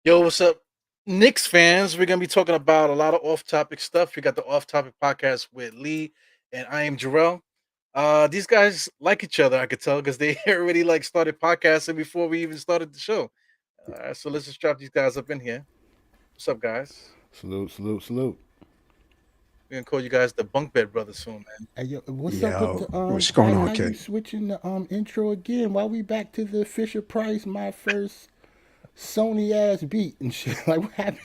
Yo, what's up, Knicks fans? We're gonna be talking about a lot of off-topic stuff. We got the off-topic podcast with Lee, and I am Jerrell. These guys like each other, I could tell, because they already like started podcasting before we even started the show. So let's just drop these guys up in here. What's up, guys? Salute, salute, salute. We're gonna call you guys the Bunk Bed Brothers soon, man. Hey, yo, what's up with Yo, the what's going on, how you kid? switching the intro again? Why we back to the Fisher Price, my first Sony ass beat and shit? Like what happened?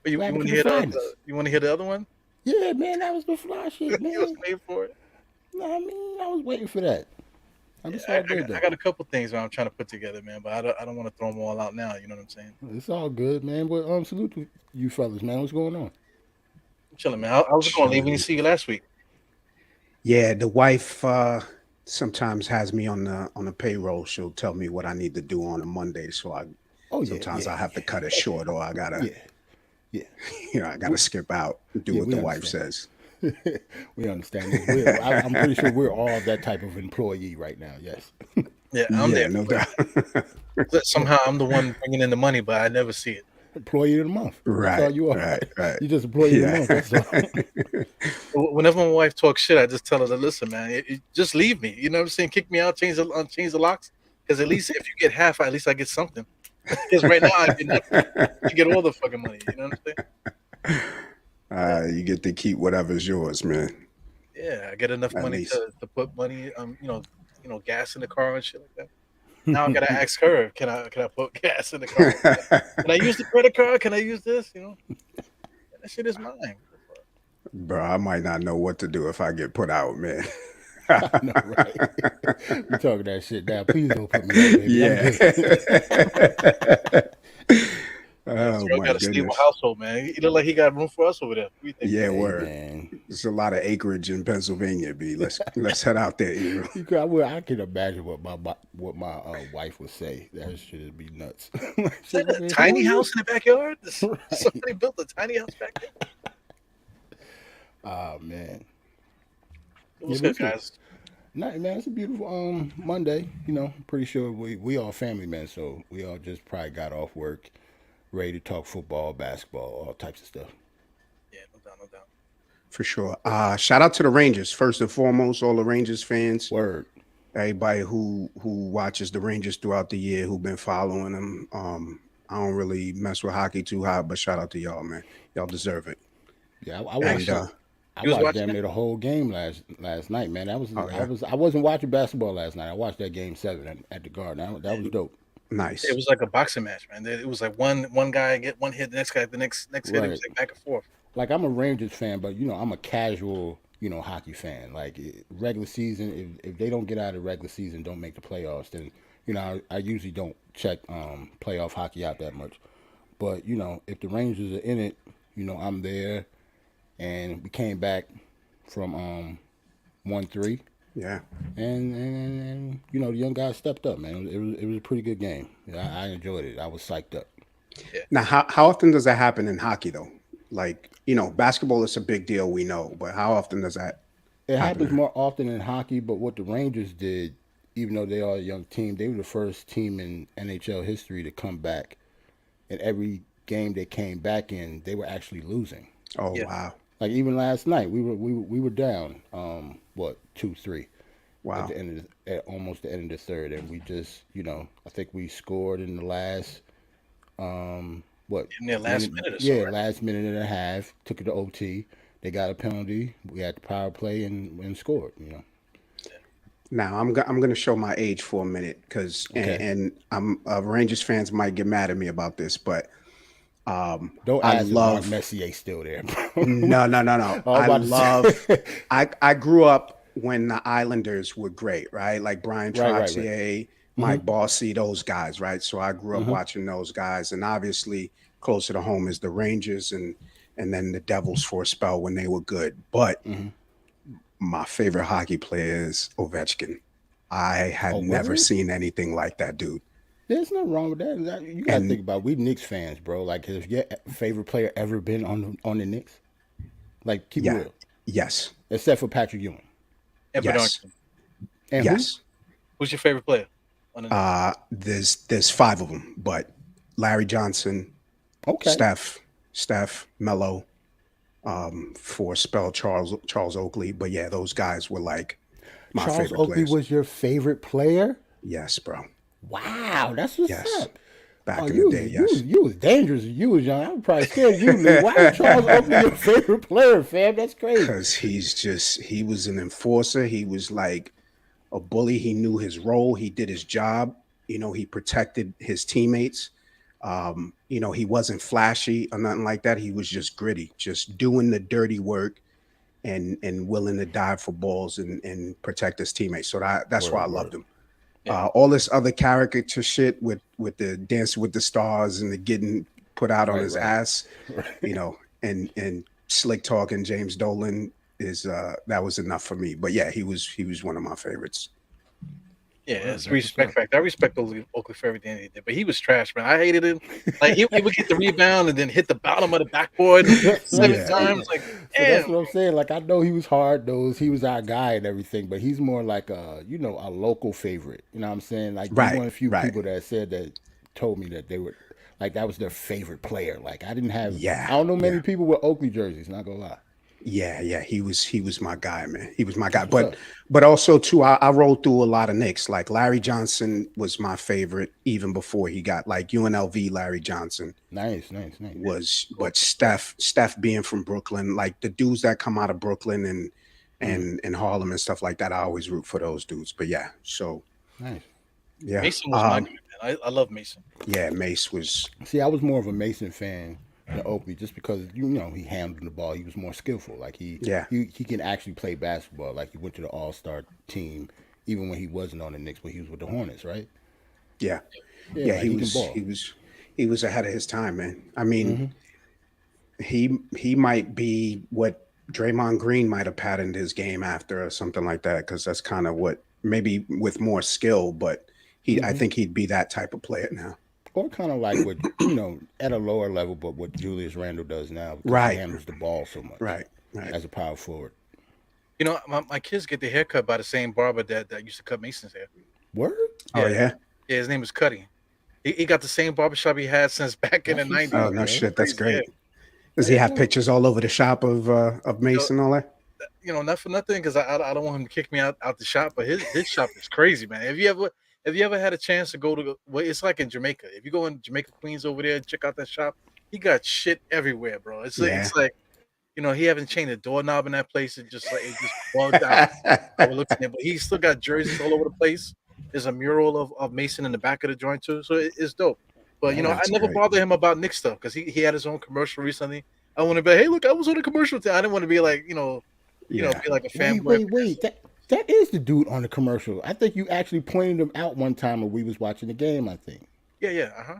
But you What happened want to to the hear finest? you want to hear the other one? Yeah, man, that was the fly shit, You was man. made for it. No, I mean, I was waiting for that. Yeah, It's I, all I, good got, I though. got a couple things I'm trying to put together, man. But I don't want to throw them all out now. You know what I'm saying? It's all good, man. But salute to you fellas, man. What's going on? I'm chilling, man. I was going to leave when you Chilling. see you last week. Yeah, the wife sometimes has me on the payroll. She'll tell me what I need to do on a Monday, so I Oh yeah, sometimes yeah, I have to cut it short, or I gotta, yeah, yeah. I gotta skip out and do Yeah, what we the wife understand. says. We understand this. I'm pretty sure we're all that type of employee right now. Yes. Yeah, I'm Yeah, there no for it. doubt. But somehow I'm the one bringing in the money, but I never see it. Employee of the month. That's all Right, you are. right, right. You just employee of the Yeah, month. That's all. Whenever my wife talks shit, I just tell her to listen, man. Just leave me. You know what I'm saying? Kick me out, change the locks. Because at least if you get half, at least I get something. Because right now I get nothing. You get all the fucking money. You know what I'm saying? you get to keep whatever's yours, man. Yeah, I get enough At money least. to put money, gas in the car and shit like that. Now I gotta ask her, can I put gas in the car? Can I use the credit card? Can I use this? That shit is mine. Bro, I might not know what to do if I get put out, man. I know, right? We talking that shit now. Please don't put me out, baby. I'm Yeah. good. Yeah, Oh Terrell my got a stable goodness. household, man. He look like he got room for us over there. What do you think? Yeah, Hey word. man, There's a lot of acreage in Pennsylvania, B. Let's head out there, Ebro. I can imagine what my wife would say. That shit would be nuts. Is She'd that be a like, "Who are tiny you?" house in the backyard? Right. Somebody built a tiny house back there. Oh man. Yeah, What's but good, guys? Night, man. It's a beautiful Monday. Pretty sure we all family men, so we all just probably got off work, ready to talk football, basketball, all types of stuff. Yeah, no doubt, no doubt. For sure. Shout out to the Rangers, first and foremost, all the Rangers fans, Word. everybody who watches the Rangers throughout the year, who've been following them. I don't really mess with hockey too hard, but shout out to y'all, man. Y'all deserve it. Yeah, I You And watched. actually, I you was watched watching damn it? near the whole game last night, man. That was oh yeah, I wasn't watching basketball last night. I watched that game 7 at the Garden. That was dope. It nice. was like a boxing match, man. It was like one guy get one hit, the next guy, the next hit. It was Right. like back and forth. Like I'm a Rangers fan, but I'm a casual hockey fan. Like regular season, if they don't get out of the regular season, don't make the playoffs, then I usually don't check playoff hockey out that much. But if the Rangers are in it, I'm there. And we came back from 1-3, Yeah. and the young guys stepped up, man. It was a pretty good game. Yeah, I enjoyed it. I was psyched up. Yeah, Now, how often does that happen in hockey, though? Like, basketball is a big deal, we know, but how often does that It happens happen? more often in hockey, but what the Rangers did, even though they are a young team, they were the first team in NHL history to come back. And every game they came back in, they were actually losing. Oh, yeah. wow. Like even last night, we were down, 2-3 at Wow. the end at almost the end of the third, and we just, I think we scored in the last, what In their last minute? minute or so, Yeah, right? last minute and a half. Took it to OT. They got a penalty. We had the power play and scored. Now, I'm going to show my age for a minute because, Okay. and I'm Rangers fans might get mad at me about this, but Don't I ask if Mark love, Messier still there, bro. no, no, no, no. I was I about to love, say. I grew up when the Islanders were great, right? Like Brian Right. Trottier, Mm-hmm. Mike Bossy, those guys, right? So I grew up Mm-hmm. watching those guys, and obviously closer to home is the Rangers and then the Devils for a spell when they were good. But Mm-hmm. my favorite hockey player is Ovechkin. I had Oh, never word? seen anything like that, dude. There's nothing wrong with that. You gotta And think about it. We Knicks fans, bro. Like, has your favorite player ever been on the Knicks? Like, keep it Yeah. real. Yes. Except for Patrick Ewing. And Yes. Bernard. And Yes. Who's your favorite player on the Knicks? There's 5 of them, but Larry Johnson, who? Okay. Steph, Melo, for a spell Charles Oakley. But yeah, those guys were like my Charles favorite Oakley players. was your favorite player? Yes, bro. Wow, that's what's Yes. up. Back Oh, in you the was, day, you yes. was you was dangerous. You was young. I was probably scared of you, Lee. Why is Charles Oakley your favorite player, fam? That's crazy. Because he was an enforcer. He was like a bully. He knew his role. He did his job. You know, he protected his teammates. You know, he wasn't flashy or nothing like that. He was just gritty, just doing the dirty work and willing to dive for balls and protect his teammates. So that's why I loved him. Yeah. All this other caricature shit with the Dancing with the Stars and the getting put out on his ass, you know, and slick talking James Dolan is that was enough for me. But yeah, he was one of my favorites. Yeah, it's a respect factor. I respect Oakley for everything he did, but he was trash, man. I hated him. Like he would get the rebound and then hit the bottom of the backboard 7 times. Like, So damn. that's what I'm saying. Like, I know he was hard nosed, he was our guy and everything, but he's more like a local favorite. You know what I'm saying? Like, Right, one of the few right. people that said that told me that they were like that was their favorite player. Like, I didn't have Yeah, I don't know many people with Oakley jerseys, not gonna lie. Yeah, he was my guy, man. He was my guy. What's But also too, I rolled through a lot of Knicks. Like Larry Johnson was my favorite even before he got like UNLV. Larry Johnson Nice. was, but Steph being from Brooklyn, like the dudes that come out of Brooklyn and Harlem and stuff like that, I always root for those dudes. But yeah, so Nice. yeah, Mason was my guy, man. I love Mason. yeah, Mace was. See, I was more of a Mason fan than Oakley just because you know he handled the ball. He was more skillful. Like he can actually play basketball. Like he went to the All-Star team even when he wasn't on the Knicks, but he was with the Hornets, right? Yeah, like, he can ball. he was ahead of his time, man. I mean, he might be what Draymond Green might have patterned his game after or something like that, because that's kind of what, maybe with more skill, but I think he'd be that type of player now. Or kind of like what, you know, at a lower level, but what Julius Randle does now. Because Right. He handles the ball so much. Right. As a power forward. You know, my kids get their hair cut by the same barber that used to cut Mason's hair. Word? Oh yeah. Yeah, his name is Cuddy. He got the same barbershop he had since back in the That's what's 90s. Oh no shit, that's Crazy, great. Does he have pictures all over the shop of Mason and all that? You know, not for nothing, because I don't want him to kick me out the shop, but his shop is crazy, man. Have you ever had a chance to go to, well, it's like in Jamaica. If you go in Jamaica, Queens over there and check out that shop, he got shit everywhere, bro. It's like, you know, he haven't changed the doorknob in that place. It just bugged out. Overlooking it, but he still got jerseys all over the place. There's a mural of Mason in the back of the joint too, so it's dope. But you know, I never bother him about Knicks stuff because he had his own commercial recently. I want to be, hey, look, I was on a commercial. I didn't want to be like, be like a fanboy. Wait. That is the dude on the commercial. I think you actually pointed him out one time when we was watching the game, I think. Yeah.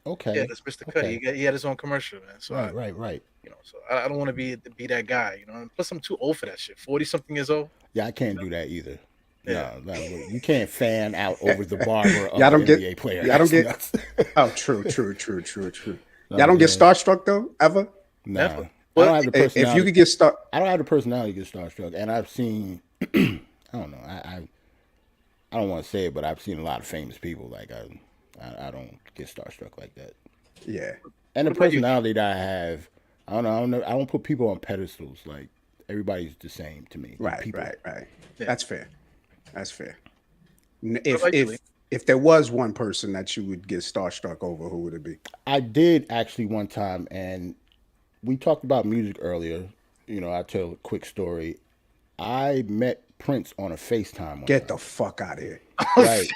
Okay. Yeah, that's Mr. Cuddy. He had his own commercial, man. So Right. You know, so I don't want to be that guy, you know. And plus, I'm too old for that shit. 40-something years old. Yeah, I can't do that either. Yeah. No, you can't fan out over the barber of Y'all an don't NBA player. Y'all don't That's get. nuts. Oh, true. Y'all don't get starstruck though, ever? No. Never. I don't have the personality. If you could get start, I don't have the personality to get starstruck, and I've seen. I don't know. I don't want to say it, but I've seen a lot of famous people. Like I don't get starstruck like that. yeah. And the personality that I have, I don't know. I don't put people on pedestals. Like everybody's the same to me. Right. People. Yeah. That's fair. about you, Lee? If there was one person that you would get starstruck over, who would it be? I did actually one time, and we talked about music earlier. You know, I'll tell a quick story. I met Prince on a FaceTime. Get the fuck out of here. Right.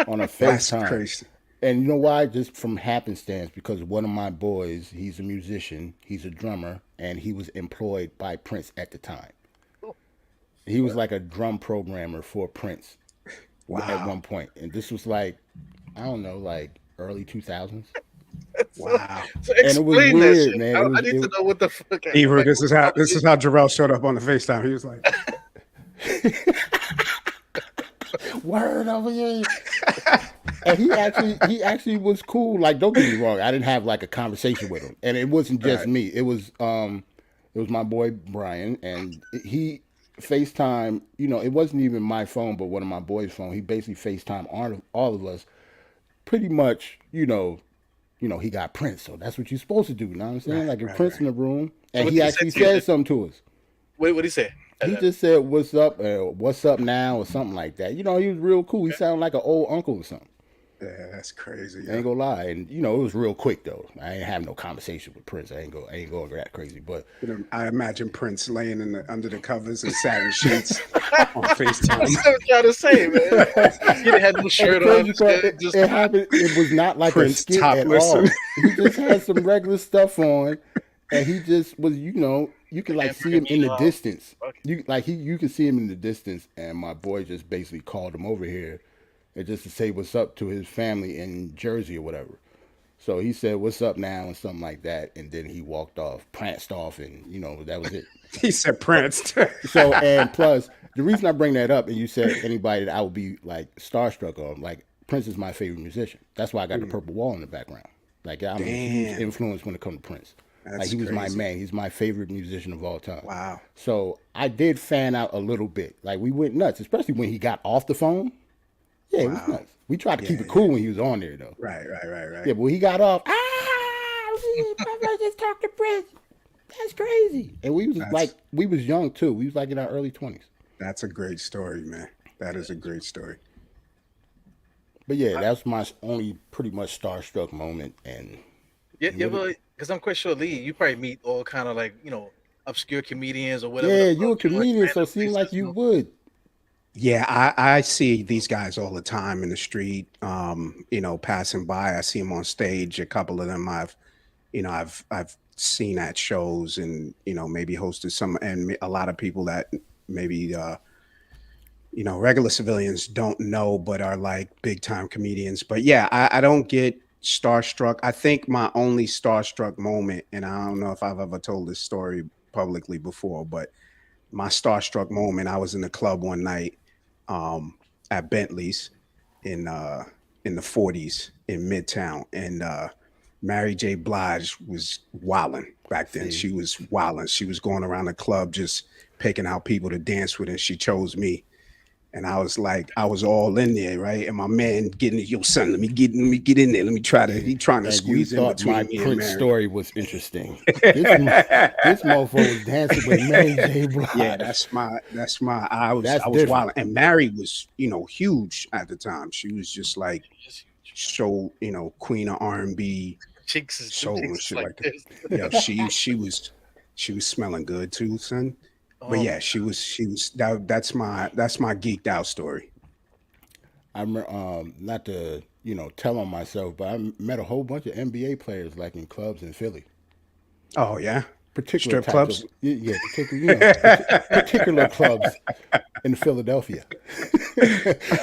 On a That's FaceTime. crazy. And you know why? Just from happenstance, because one of my boys, he's a musician, he's a drummer, and he was employed by Prince at the time. He was like a drum programmer for Prince at one point. And this was like, I don't know, like early 2000s. Wow. So And it was explain that weird, shit. man. I need to know what the fuck. Ebru, this is how Jerrell showed up on the FaceTime. He was like, Word over here. And he actually was cool. Like, don't get me wrong, I didn't have like a conversation with him. And it wasn't just me. It was It was my boy Brian, and he FaceTime. It wasn't even my phone, but one of my boys' phone. He basically FaceTime all of us. Pretty much, he got Prince, so that's what you're supposed to do. You know what I'm saying? Right, Like if right, Prince right. in the room, So and what he did he say actually to you? said something to us. What did he say? He just said, what's up now," or something like that. He was real cool. He Okay. sounded like an old uncle or something. Yeah, that's crazy, I ain't yeah. gonna lie, and it was real quick though. I ain't have no conversation with Prince. I ain't going that crazy. But I imagine Prince laying under the covers and satin sheets on That's FaceTime. what I'm trying to say, man. He didn't have no and the shirt on. crazy part, Just it happened. It was not like a Prince skit at topless. all. He just had some regular stuff on, and he just was. You could like see hamburger him in meat. the distance. Fuck it. You could see him in the distance, and my boy just basically called him over here, and just to say what's up to his family in Jersey or whatever. So he said, "What's up now?" and something like that, and then he walked off, pranced off, and that was it. He said Prince. So and plus, the reason I bring that up, and you said anybody that I would be like starstruck on, like Prince is my favorite musician. That's why I got the purple wall in the background. Like I'm a huge Damn, influence when it comes to Prince. Like that's he was my crazy. man. He's my favorite musician of all time. Wow. So I did fan out a little bit. Like we went nuts, especially when he got off the phone. Yeah, it was Wow. nuts. We tried to keep Yeah, it yeah. cool when he was on there though. Right, right, right, right. Yeah, but when he got off, I just talked to Prince. That's crazy. And we was That's we was young too. We was like in our early 20s. that's a great story, man. That is a great story. But yeah, that's my only pretty much starstruck moment. And Yeah, yeah, what? well, because I'm quite sure, Lee, you probably meet all kind of like obscure comedians or whatever Yeah, the you fuck, a comedian, so random it seemed like places. you would. Yeah, I see these guys all the time in the street. Passing by. I see them on stage. A couple of them I've seen at shows and maybe hosted some, and a lot of people that maybe regular civilians don't know but are like big time comedians. But yeah, I don't get starstruck. I think my only starstruck moment, and I don't know if I've ever told this story publicly before, but my starstruck moment, I was in the club one night at Bentley's in uh in the 40s in Midtown, and Mary J. Blige was wilding back then. See, She was wilding. She was going around the club just picking out people to dance with, and she chose me. And I was like, I was all in there, right? And my man getting it, yo, son, let me get in there. Let me try to, he trying to and you squeeze in thought my between me and Prince Mary. story was interesting. This motherfucker was dancing with Mary J. Yeah, Blige. that's my That's I was different. wild. And Mary was, huge at the time. She was just like Just huge. so, queen of R&B Them soul and cheeks is shit like like that. this. Yeah, she was smelling good too, son. But Oh, yeah, she was that's my geeked out story. I'm not to tell on myself, but I met a whole bunch of NBA players like in clubs in Philly. Oh yeah. Particular Strip types of clubs. yeah, particular particular clubs in Philadelphia,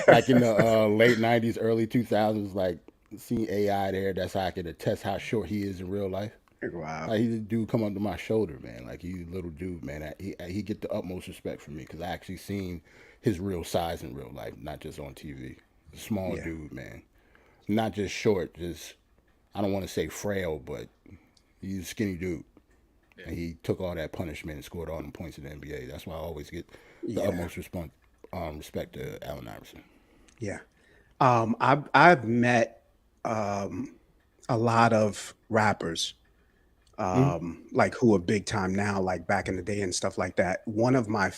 like in the late '90s, early 2000s. Like seeing AI there, that's how I could attest how short he is in real life. Wow. Like he's a dude come up to my shoulder, man. Like he's a little dude, man. He get the utmost respect from me because I actually seen his real size in real life, not just on TV. Small Yeah. dude, man. Not just short, just I don't want to say frail, but he's a skinny dude. yeah. And he took all that punishment and scored all the points in the NBA. That's why I always get the Yeah. utmost respect to Allen Iverson. Yeah. I've met um a lot of rappers Mm-hmm. like who are big time now, like back in the day and stuff like that. One of my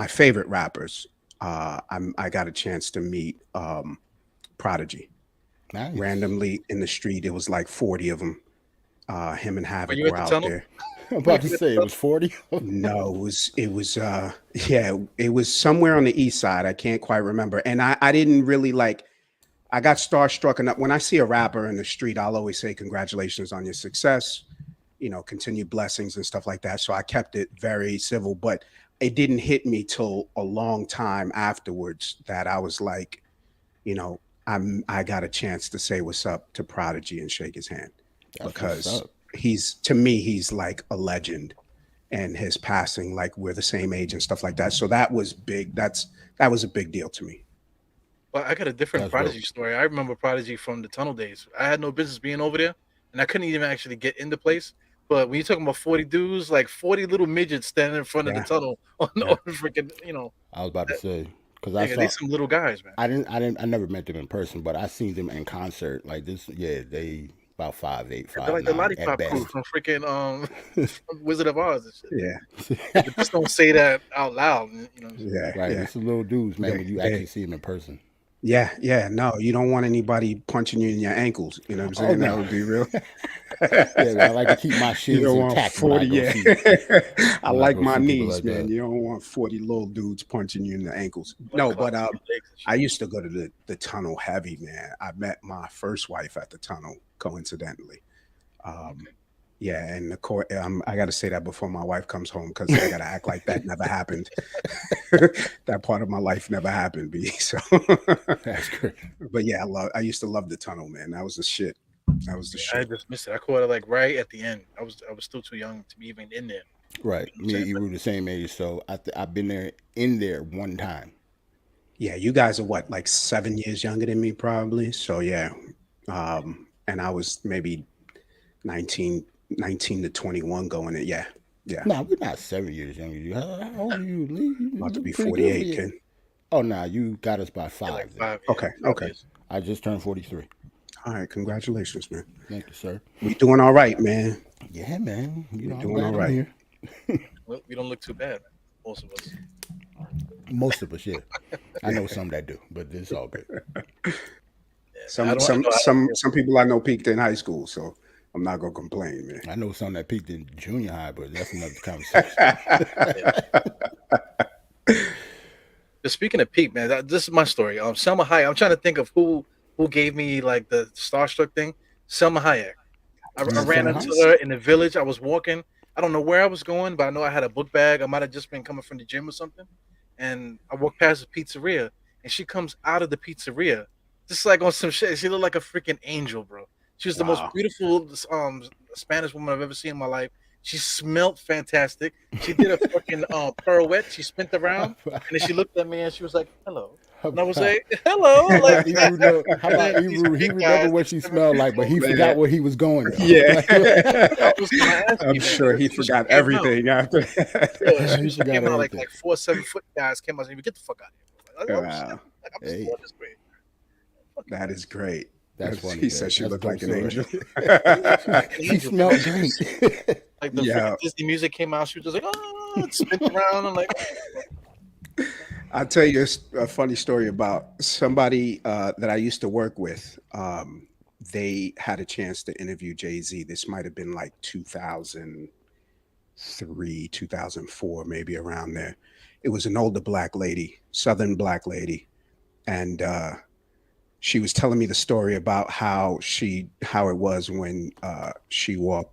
favorite rappers, I got a chance to meet Prodigy Nice. randomly in the street. It was like 40 of them. Him and Were Havoc you at were the out tunnel? there. I'm Were about to you at the say it tunnel? was 40. No, it was yeah, it was somewhere on the east side. I can't quite remember. And I didn't really like, I got starstruck enough. When I see a rapper in the street, I'll always say congratulations on your success, continued blessings and stuff like that. So I kept it very civil, but it didn't hit me till a long time afterwards that I was like, you know, I got a chance to say what's up to Prodigy and shake his hand, That's what's because up. he's, to me, he's like a legend, and his passing, like we're the same age and stuff like that. So that was big. That was a big deal to me. Well, I got a different That's dope. Prodigy story. I remember Prodigy from the tunnel days. I had no business being over there, and I couldn't even actually get in the place. But when you're talking about 40 dudes, like 40 little midgets standing in front of the Yeah, tunnel on yeah. the freaking, I was about to that, say because I nigga, they saw. some little guys, man. I never met them in person, but I seen them in concert. Like this, yeah, they about 5'8", They're like the 5'9" at Lollipop crew best. from freaking from Wizard of Oz and shit. Yeah, Yeah, but just don't say that out loud. You know what I'm saying? yeah, Right, yeah. it's the little dudes, man. They, When you they, actually see them in person. yeah, yeah. No, you don't want anybody punching you in your ankles. You know what I'm Oh saying? That no, would be real. yeah, man, I like to keep my You shields don't want intact when I 40. go Yeah, see I like my people knees, like man. that. You don't want 40 little dudes punching you in the ankles. Blood No, but clots in your legs and I shit. used to go to the tunnel heavy, man. I met my first wife at the tunnel, coincidentally. Um, Okay. yeah, and the court. I got to say that before my wife comes home because I got to act like that never happened. That part of my life never happened, B. So, That's great. but yeah, I used to love the tunnel, man. That was the shit. That was the I shit. just missed it. I caught it like right at the end. I was still too young to be even in there. Right, You know what I'm me saying? and But Eru the same age, so I've been there in there one time. Yeah, you guys are what, like 7 years younger than me, probably. So yeah, and I was maybe 19 to 21 going it. Yeah, yeah, Nah, we're not 7 years younger than you. How old are you, Lee? You about to look be pretty good for 48, you. kid. Oh, nah, you got us by yeah, like 5 then. 5, Okay, five okay. years. I just turned 43. All right, congratulations, man. Thank you, sir. We doing all right, man. Yeah, man. We I'm doing all glad I'm right. here. Well, we don't look too bad, man. Most of us. Most of us, yeah. I know some that do, but it's all good. Yeah, I Some don't. I some know. I some don't some people I know peaked in high school, so I'm not gonna complain, man. I know some that peaked in junior high, but that's another conversation. yeah. Just speaking of Pete, man, this is my story. Selma Hayek. I'm trying to think of who gave me like the starstruck thing. Selma Hayek. You I know ran Selma into Hayek? Nice. her in the village. I was walking. I don't know where I was going, but I know I had a book bag. I might have just been coming from the gym or something. And I walked past the pizzeria, and she comes out of the pizzeria, just like on some shit. She looked like a freaking angel, bro. She was the most Wow. beautiful Spanish woman I've ever seen in my life. She smelled fantastic. She did a fucking pirouette. She spent around, and then she looked at me and she was like, "Hello." And I was like, "Hello." How Like, about Ebru? Know, how and about then these Ebru? He big remember guys, what like she 7 smelled feet like, but tall. he Man. forgot where he was going though. Yeah. Like, I was gonna ask I'm you, man. sure he She was forgot came out. everything after Yeah, that. he she forgot came out everything. like 4 7 foot guys came out and said, "Get the fuck out of here." Like, oh shit! Wow. Like, I'm just Hey, going this way. Fuck you That is guys. great. that's funny, He man. said she That's a looked dope like an story. angel. Like an She angel, man. smelled She great. just like the freaking Yeah, Disney music came out. She was just like, "Oh," it spins around. I'm like, I'll tell you a funny story about somebody that I used to work with. They had a chance to interview Jay-Z. This might have been like 2003, 2004, maybe around there. It was an older black lady, Southern black lady, and she was telling me the story about how it was when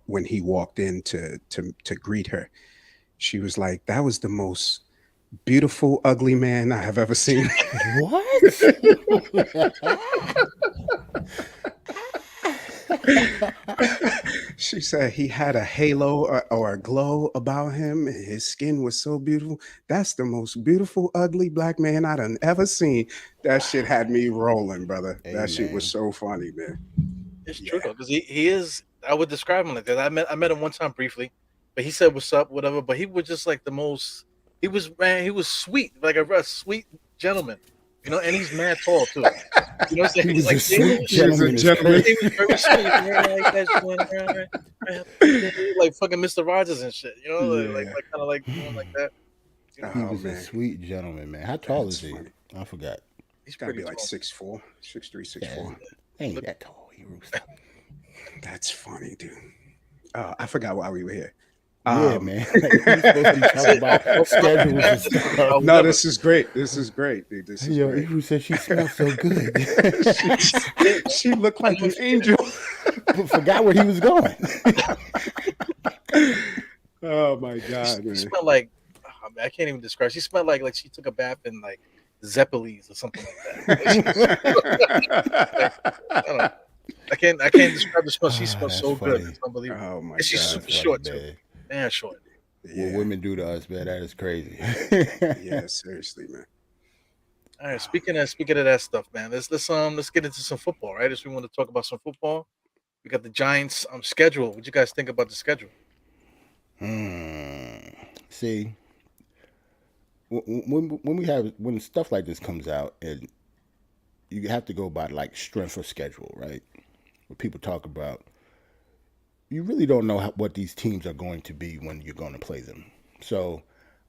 when he walked in to greet her. She was like, "That was the most beautiful ugly man I have ever seen." What? She said he had a halo or a glow about him. And his skin was so beautiful. That's the most beautiful ugly black man I done ever seen. That shit had me rolling, brother. Hey, That shit was man. so funny, man. it's true Yeah. though, because he is. I would describe him like that. I met him one time briefly, but he said what's up, whatever. But he was just like the most. He was, man. He was sweet, like a sweet gentleman, and he's mad tall too. You know what I'm saying? He He's was a like sweet He was a gentleman. Is gentleman. crazy. he was very sweet. Like that's going around, right? Like fucking Mr. Rogers and shit. Yeah. Kind of like doing like that. He Oh was a man. sweet gentleman, man. How tall That's is he? funny. I forgot. He's Gotta pretty be like tall. 6'4", 6'3", Yeah, 6'4". ain't Look, that tall. Ebru. Stop. That's funny, dude. I forgot why we were here. Yeah, Um, man. We're supposed to be that's talking it. about schedules and This is stuff. no, whoever. this is great. This is great, dude. This is Yo, great. Ebru said she smells so good. she, she looked I like never an forget it. angel. But forgot where he was going. Oh my She, god, she man. smelled like man, I can't even describe. She smelled like she took a bath in like Zeppelins or something like that. Like, like I don't know. I can't describe the smell. She Ah, smells that's so good. funny. It's unbelievable. Oh my And she's god. That's super funny, short too. man. Man, short. What Yeah. women do to us, man, that is crazy. Yeah, seriously, man. All right. Oh, Speaking of that stuff, man. Let's get into some football, right? As we want to talk about some football. We got the Giants schedule. What you guys think about the schedule? Hmm. See, when stuff like this comes out, and you have to go by like strength of schedule, right? What people talk about, you really don't know what these teams are going to be when you're going to play them. So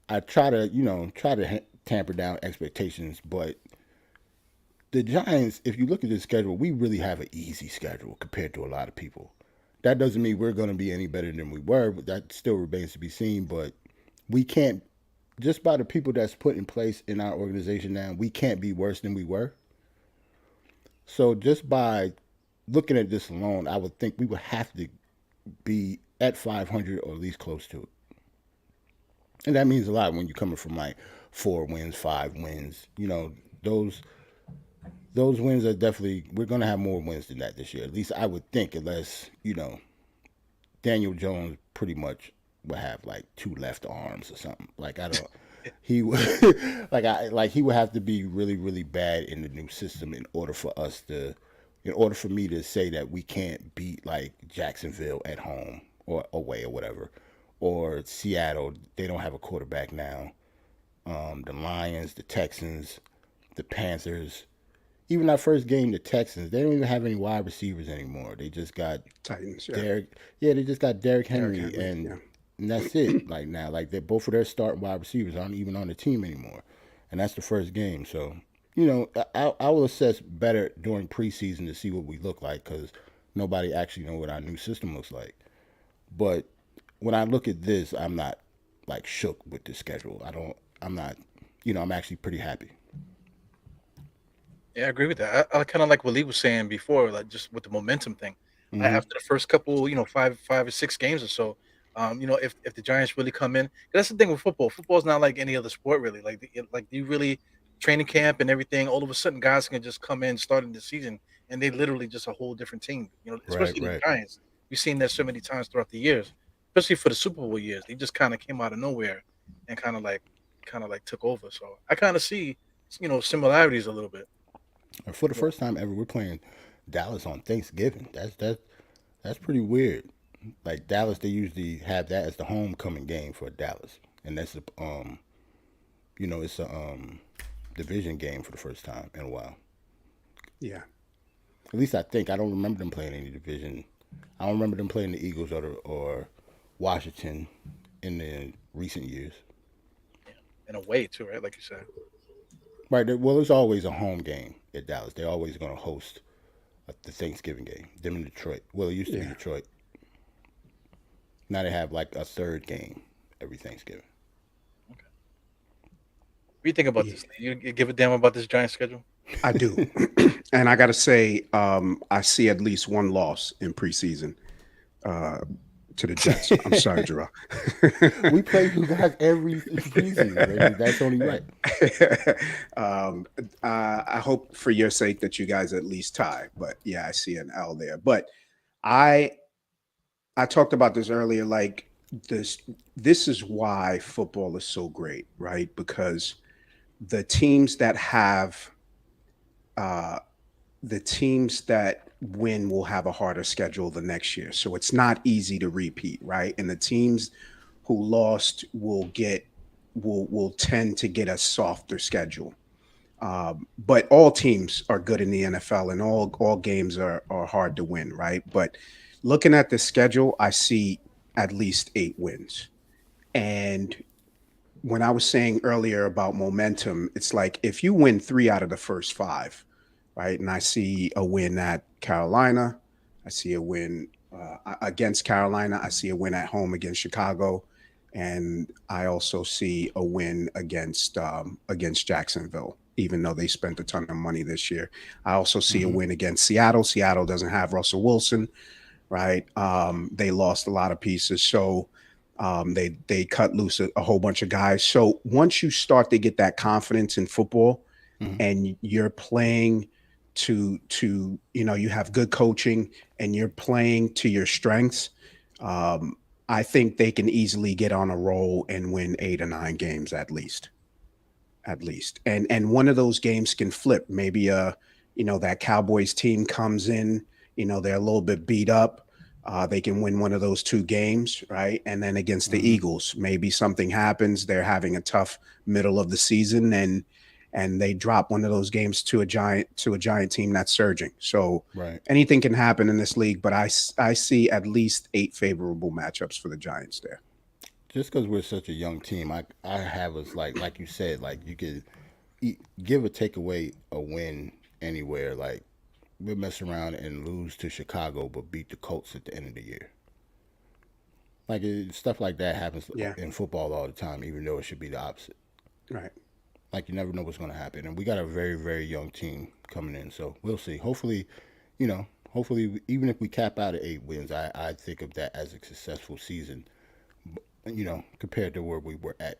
I try to, tamper down expectations, but the Giants, if you look at the schedule, we really have an easy schedule compared to a lot of people. That doesn't mean we're going to be any better than we were, but that still remains to be seen. But we can't, just by the people that's put in place in our organization now, we can't be worse than we were. So just by looking at this alone, I would think we would have to be at 500 or at least close to it. And that means a lot when you're coming from like 4 wins, 5 wins. Those those wins are definitely, we're going to have more wins than that this year. At least I would think, unless Daniel Jones pretty much would have like two left arms or something. Like I don't. He would like he would have to be really really bad in the new system in order for me to say that we can't beat like Jacksonville at home or away or whatever, or Seattle. They don't have a quarterback now. The Lions, the Texans, the Panthers. Even our first game, the Texans, they don't even have any wide receivers anymore. They just got Titans, yeah. Derek. Yeah, they just got Derrick Derrick Henry, Henry, yeah. and that's it. Like now, like they both of their starting wide receivers aren't even on the team anymore, and that's the first game. So I will assess better during preseason to see what we look like because nobody actually know what our new system looks like. But when I look at this, I'm not like shook with the schedule. I don't. I'm not. I'm actually pretty happy. Yeah, I agree with that. I kind of like what Lee was saying before, like just with the momentum thing. Hmm. After the first couple, five or six games or so, if the Giants really come in, 'cause that's the thing with football. Football is not like any other sport, really. Like you really training camp and everything. All of a sudden, guys can just come in starting the season, and they literally just a whole different team. Right. Especially the Right. Giants. We've seen that so many times throughout the years, especially for the Super Bowl years. They just kind of came out of nowhere and kind of like took over. So I kind of see similarities a little bit. And for the Yeah. first time ever, we're playing Dallas on Thanksgiving. That's pretty weird. Like Dallas, they usually have that as the homecoming game for Dallas, and that's it's a division game for the first time in a while. Yeah. At least I think I don't remember them playing any division. I don't remember them playing the Eagles or Washington in the recent years. Yeah. In a way too, right? Like you said. Right. Well, there's always a home game at Dallas. They're always going to host the Thanksgiving game. Them in Detroit. Well, it used to be Yeah. Detroit. Now they have like a third game every Thanksgiving. Okay. What do you think about Yeah. this? You give a damn about this giant schedule? I do. And I got to say, I see at least one loss in preseason uh, to the Jets. I'm sorry, Jerrell. We play you guys every preseason, baby. That's only right. um, I hope for your sake that you guys at least tie. But yeah, I see an L there. But I I talked about this earlier. Like this, this is why football is so great, right? Because the teams that have uh, the teams that win will have a harder schedule the next year. So it's not easy to repeat, right? And the teams who lost will tend to get a softer schedule. But all teams are good in the NFL, and all games are hard to win, right? But looking at the schedule, I see at least 8 wins. And when I was saying earlier about momentum, it's like if you win 3 out of the first 5, right? And I see a win at Carolina, I see a win against Carolina, I see a win at home against Chicago, and I also see a win against Jacksonville. Even though they spent a ton of money this year, I also see a Hmm. win against Seattle. Seattle doesn't have Russell Wilson, right? They lost a lot of pieces, so they cut loose a whole bunch of guys. So once you start to get that confidence in football, Hmm. and you're playing you have good coaching and you're playing to your strengths, um, I think they can easily get on a roll and win 8 or 9 games at least. And one of those games can flip. Maybe that Cowboys team comes in, they're a little bit beat up. They can win one of those two games, right? And then against the Mhm. Eagles, maybe something happens. They're having a tough middle of the season, and they drop one of those games to a giant team that's surging. So Right. anything can happen in this league, but I see at least 8 favorable matchups for the Giants there. Just because we're such a young team, I have us like you said, like you could give or take away a win anywhere. Like we'll mess around and lose to Chicago, but beat the Colts at the end of the year. Like stuff like that happens Yeah, in football all the time, even though it should be the opposite. right. Like you never know what's going to happen, and we got a very very young team coming in, so we'll see. Hopefully, you know, hopefully even if we cap out at 8 wins, I think of that as a successful season. Compared to where we were at.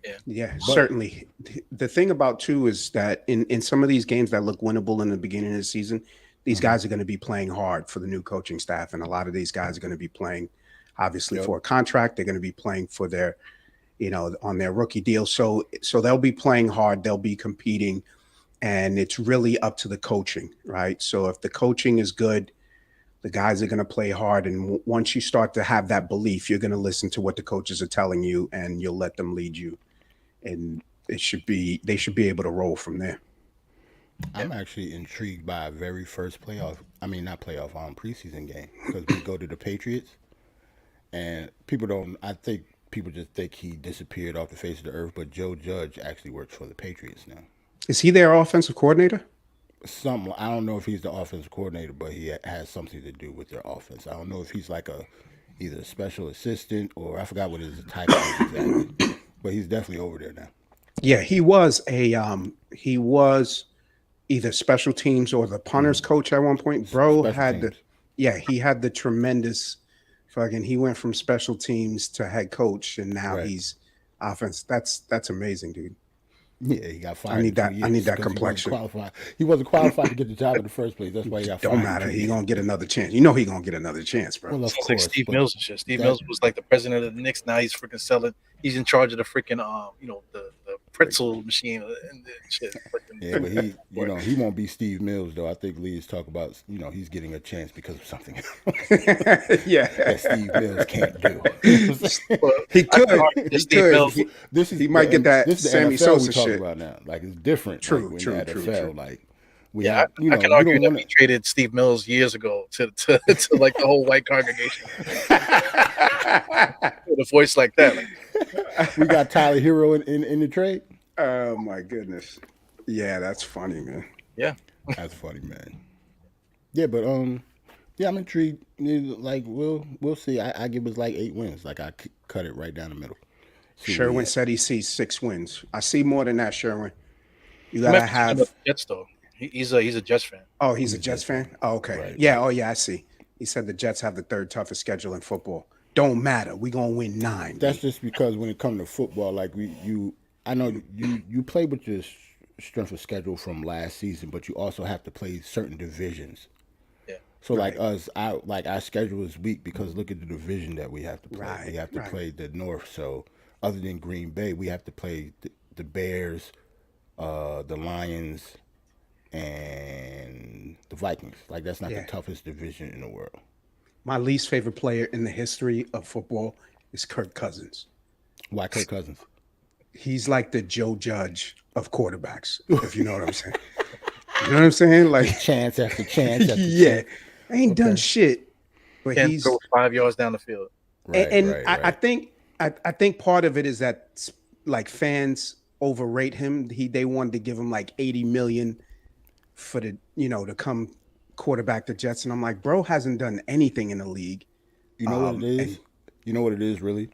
Yeah. Yeah, But certainly. The thing about too is that in some of these games that look winnable in the beginning of the season, these mhm. guys are going to be playing hard for the new coaching staff, and a lot of these guys are going to be playing, obviously, Yep. for a contract. They're going to be playing for their, on their rookie deal. So they'll be playing hard. They'll be competing, and it's really up to the coaching, right? So if the coaching is good, the guys are going to play hard, and once you start to have that belief, you're going to listen to what the coaches are telling you, and you'll let them lead you, and they should be able to roll from there. Yeah. I'm actually intrigued by a very first playoff. I mean, not playoff, preseason game because we go to the Patriots, and people don't. I think people just think he disappeared off the face of the earth, but Joe Judge actually works for the Patriots now. Is he their offensive coordinator? Some I don't know if he's the offensive coordinator, but he has something to do with their offense. I don't know if he's like either a special assistant or I forgot what his title is exactly, but he's definitely over there now. Yeah, he was either special teams or the punters Hmm. coach at one point. Bro Special had the teams, yeah, he had the tremendous fucking he went from special teams to head coach, and now right? he's offense. That's amazing, dude. Yeah, he got I fired in need two that I need years that because he wasn't complexion. qualified. He wasn't qualified to get the job in the first place. That's why he got Don't fired in matter. two He years. gonna get another chance. You know he gonna get another chance, bro. Well, of Sounds like course, Steve but Mills and shit. Steve that Mills was like the president of the Knicks. Now he's freaking selling. He's in charge of the freaking the pretzel machine and shit. yeah, but he Boy. he won't be Steve Mills though. I think Lee's talk about he's getting a chance because of something that Yeah. Steve Mills can't do. You know what I'm saying? Well, He I could could. argue that He Steve could. Mills. This is He might get that this is the Sammy NFL we Sosa talk shit. about now. Like it's different. Like True, when true, the true, NFL, true. like we Yeah, have, I can you argue don't that want we traded Steve Mills years ago to like the whole white congregation to. with a voice like that. Like, We got Tyler Hero in the trade. Oh my goodness. Yeah, that's funny, man. yeah, That's funny, man. Yeah, but yeah, I'm intrigued. Like we'll see. I give us like 8 wins. Like cut it right down the middle. See where we Sherwin at. said he sees 6 wins. I see more than that, Sherwin. You he might gotta be talking about have. the Jets though. He's a Jets fan. Oh, he's a He's Jets just fan. Oh, okay. right, Yeah. right. Oh, yeah. I see. He said the Jets have the third toughest schedule in football. Don't matter. We gonna win 9. That's B. just because when it comes to football, like I know you play with your strength of schedule from last season, but you also have to play certain divisions. Yeah, So like Right. us, our schedule is weak because look at the division that we have to play. We Right. have to Right. play the North. So other than Green Bay, we have to play the Bears, the Lions, and the Vikings. Like that's not the Yeah. toughest division in the world. My least favorite player in the history of football is Kirk Cousins. Why Kirk Cousins? He's like the Joe Judge of quarterbacks, if you know what I'm saying. You know what I'm saying? Like, Chance after chance after yeah, chance. ain't done Okay. shit, but can't he's throw 5 yards down the field. Right, and right, I right. think I think part of it is that like fans overrate him. They wanted to give him like 80 million for the to come quarterback the Jets, and I'm like, bro hasn't done anything in the league. You know what it is? And You know what it is really?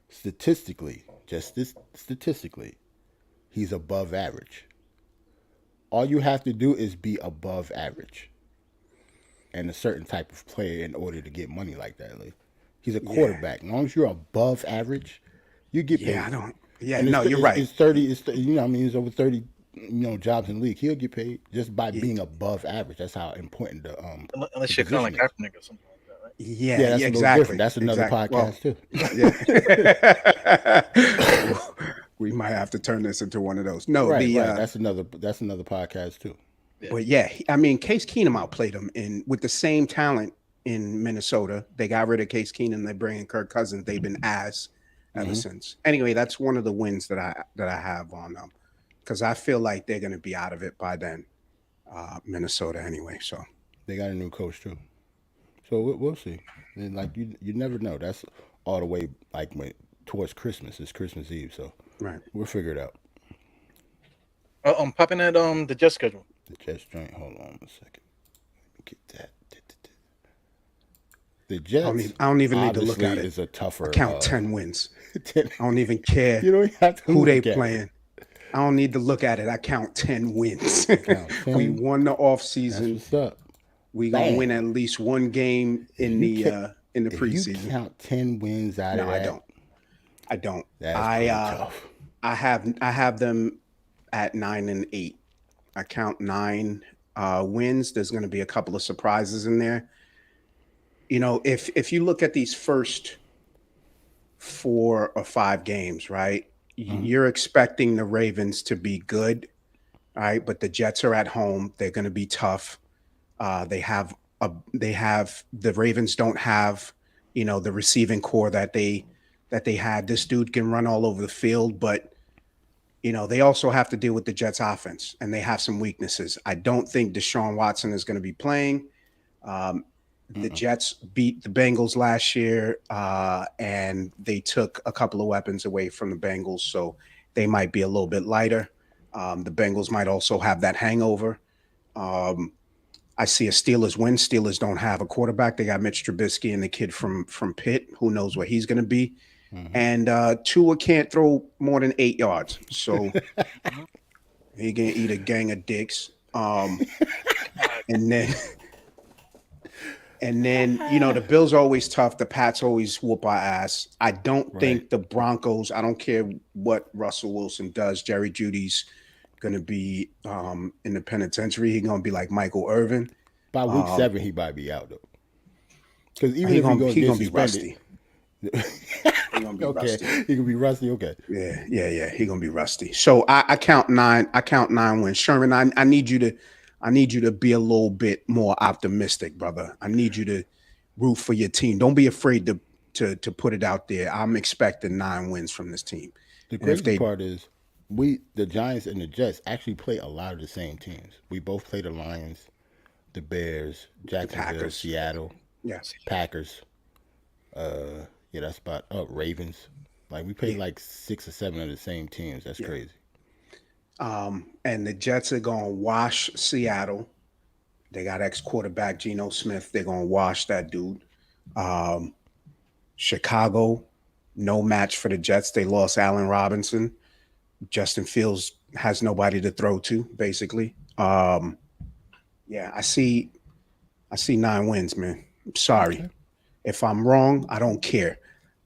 Statistically, just this statistically, he's above average. All you have to do is be above average and a certain type of player in order to get money like that. Like, he's a yeah, quarterback. As long as you're above average, you get yeah, I paid. don't. Yeah, And no, you're right. it's 30. I mean, it's over 30. Jobs in the league. He'll get paid just by Yeah, being above average. That's how important Unless the you're kind of position like is. Kaepernick or something like that, right? yeah, Yeah, that's yeah, a little different. exactly, That's another exactly. Well, podcast too. yeah, we might have to turn this into one of those. No, Right, the right. That's another podcast too. Yeah, but yeah, I mean, Case Keenum outplayed him in with the same talent in Minnesota. They got rid of Case Keenum. They bring in Kirk Cousins. They've been ass ever since. Anyway, that's one of the wins that I have on them because I feel like they're going to be out of it by then. Minnesota anyway. So They got a new coach too. So we'll see. And like you never know. That's all the way like towards Christmas. It's Christmas Eve, so right. we'll figure it out. I'm popping at the Jet schedule. The Jets joint. Hold on a second. Let me get that. The Jets. I don't even need to look at it. Is a tougher. I count 10 wins. 10. I don't even care You don't have to who they look at playing. I don't need to look at it. I count 10 wins. Count 10. We won the off That's season. what's up. We gonna Bam. win at least one game in the If preseason. you count 10 wins out No, of that, I don't. I don't. That's pretty tough. I have them at 9-8. I count 9 wins. There's going to be a couple of surprises in there. You know, if you look at these first 4 or 5 games, right? You're expecting the Ravens to be good, right? But the Jets are at home. They're going to be tough. They have the Ravens don't have, you know, the receiving core that they had. This dude can run all over the field, but you know, they also have to deal with the Jets offense and they have some weaknesses. I don't think Deshaun Watson is going to be playing. The Jets beat the Bengals last year, and they took a couple of weapons away from the Bengals, so they might be a little bit lighter. The Bengals might also have that hangover. I see a Steelers win. Steelers don't have a quarterback. They got Mitch Trubisky and the kid from Pitt. Who knows what he's going to be? And Tua can't throw more than 8 yards, so he can eat a gang of dicks. And then, you know, the Bills are always tough. The Pats always whoop our ass. I don't think the Broncos, I don't care what Russell Wilson does. Jerry Judy's going to be in the penitentiary. He's going to be like Michael Irvin. By week 7, he might be out, though. Because even He's if going he to goes be rusty. He's going to be okay. rusty. He can be rusty. Okay. Yeah. He's going to be rusty. So I count 9. I count 9 wins. Sherman, I need you to be a little bit more optimistic, brother. I need you to root for your team. Don't be afraid to put it out there. I'm expecting 9 wins from this team. The crazy part is the Giants and the Jets actually play a lot of the same teams. We both play the Lions, the Bears, Jacksonville, Seattle, Packers. That's about Ravens. Like we play like 6 or 7 of the same teams. That's crazy. And the Jets are going to wash Seattle. They got ex-quarterback Geno Smith. They're going to wash that dude. Chicago, no match for the Jets. They lost Allen Robinson. Justin Fields has nobody to throw to, basically. I see 9 wins, man. I'm sorry. Okay. If I'm wrong, I don't care.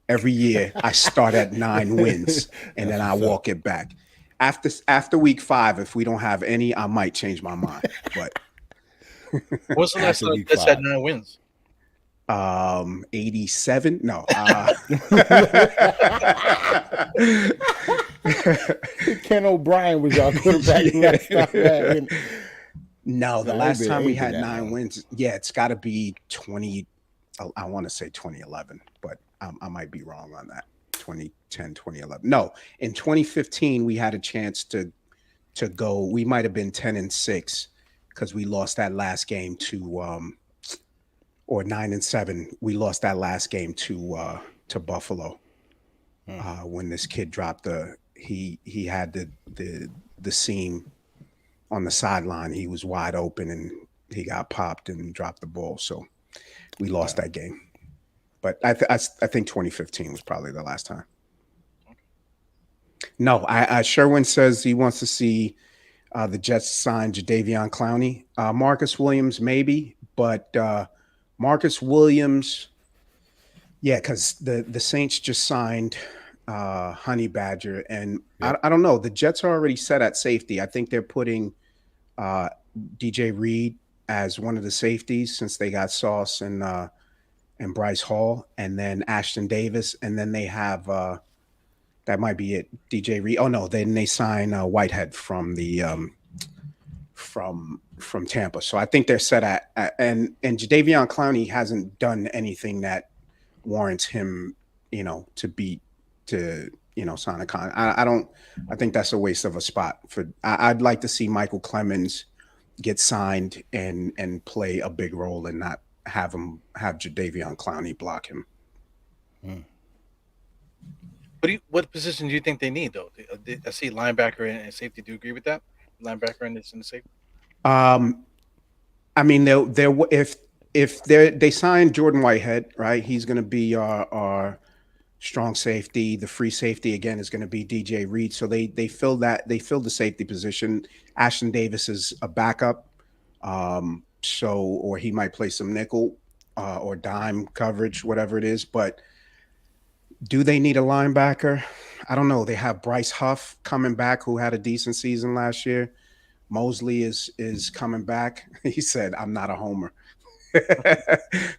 Every year I start at 9 wins and then I walk it back. After week 5, if we don't have any, I might change my mind. But what's the last time Jets had 9 wins? 87? No. Ken O'Brien was our quarterback. No, the last time we had 9 wins, it's got to be 20. I want to say 2011, but I might be wrong on that. 2010, 2011. No, in 2015, we had a chance to go. We might have been 10-6 because we lost that last game to or 9-7. We lost that last game to Buffalo when this kid dropped he had the seam on the sideline. He was wide open and he got popped and dropped the ball. So we lost that game. But I think 2015 was probably the last time. No, Sherwin says he wants to see the Jets sign Jadeveon Clowney. Marcus Williams, maybe, but Marcus Williams, because the Saints just signed Honey Badger, and I don't know. The Jets are already set at safety. I think they're putting DJ Reed as one of the safeties since they got Sauce and Bryce Hall, and then Ashton Davis, and then they have that might be it. DJ Reed. Oh no, then they sign Whitehead from from Tampa. So I think they're set and Jadeveon Clowney hasn't done anything that warrants him, to sign a con. I don't. I think that's a waste of a spot for. I'd like to see Michael Clemens get signed and play a big role and not have Jadeveon Clowney block him. What position do you think they need though? I see linebacker and safety. Do you agree with that? Linebacker and the safety. I mean, if they sign Jordan Whitehead, right? He's going to be our strong safety. The free safety again is going to be DJ Reed. So they fill the safety position. Ashton Davis is a backup, or he might play some nickel or dime coverage, whatever it is. But do they need a linebacker? I don't know. They have Bryce Huff coming back, who had a decent season last year. Mosley is coming back. He said, "I'm not a homer."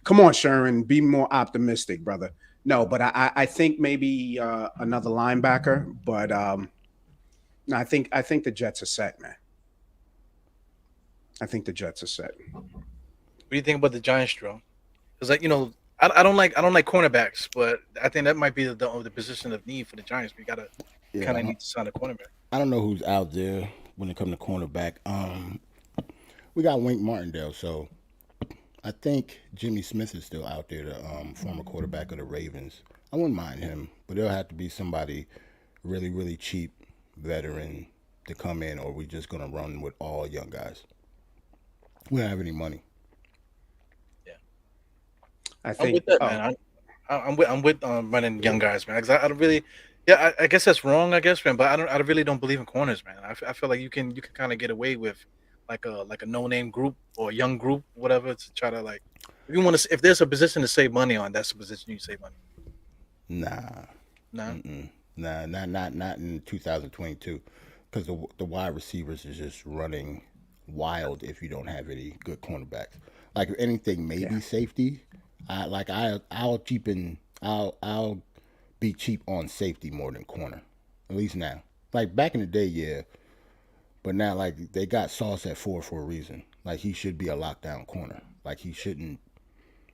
Come on, Sherman, be more optimistic, brother. No, but I think maybe another linebacker. But no, I think the Jets are set, man. I think the Jets are set. What do you think about the Giants, Joe? Because I don't like cornerbacks, but I think that might be the position of need for the Giants. We gotta kind of need to sign a cornerback. I don't know who's out there when it comes to cornerback. We got Wink Martindale, so I think Jimmy Smith is still out there, the former quarterback of the Ravens. I wouldn't mind him, but it'll have to be somebody really, really cheap veteran to come in, or we're just gonna run with all young guys. We don't have any money. I think I'm with that, man. I'm with running young guys, man. Because I don't really, yeah, I guess that's wrong, I guess, man. But I really don't believe in corners, man. I feel like you can kind of get away with like a no name group or a young group, whatever, to try to like if there's a position to save money on, that's the position you save money. Nah, No, nah, not in 2022, because the wide receivers is just running wild if you don't have any good cornerbacks. Like if anything, maybe safety. I'll be cheap on safety more than corner, at least now. Like back in the day, yeah, but now like they got Sauce at 4 for a reason. Like he should be a lockdown corner. Like he shouldn't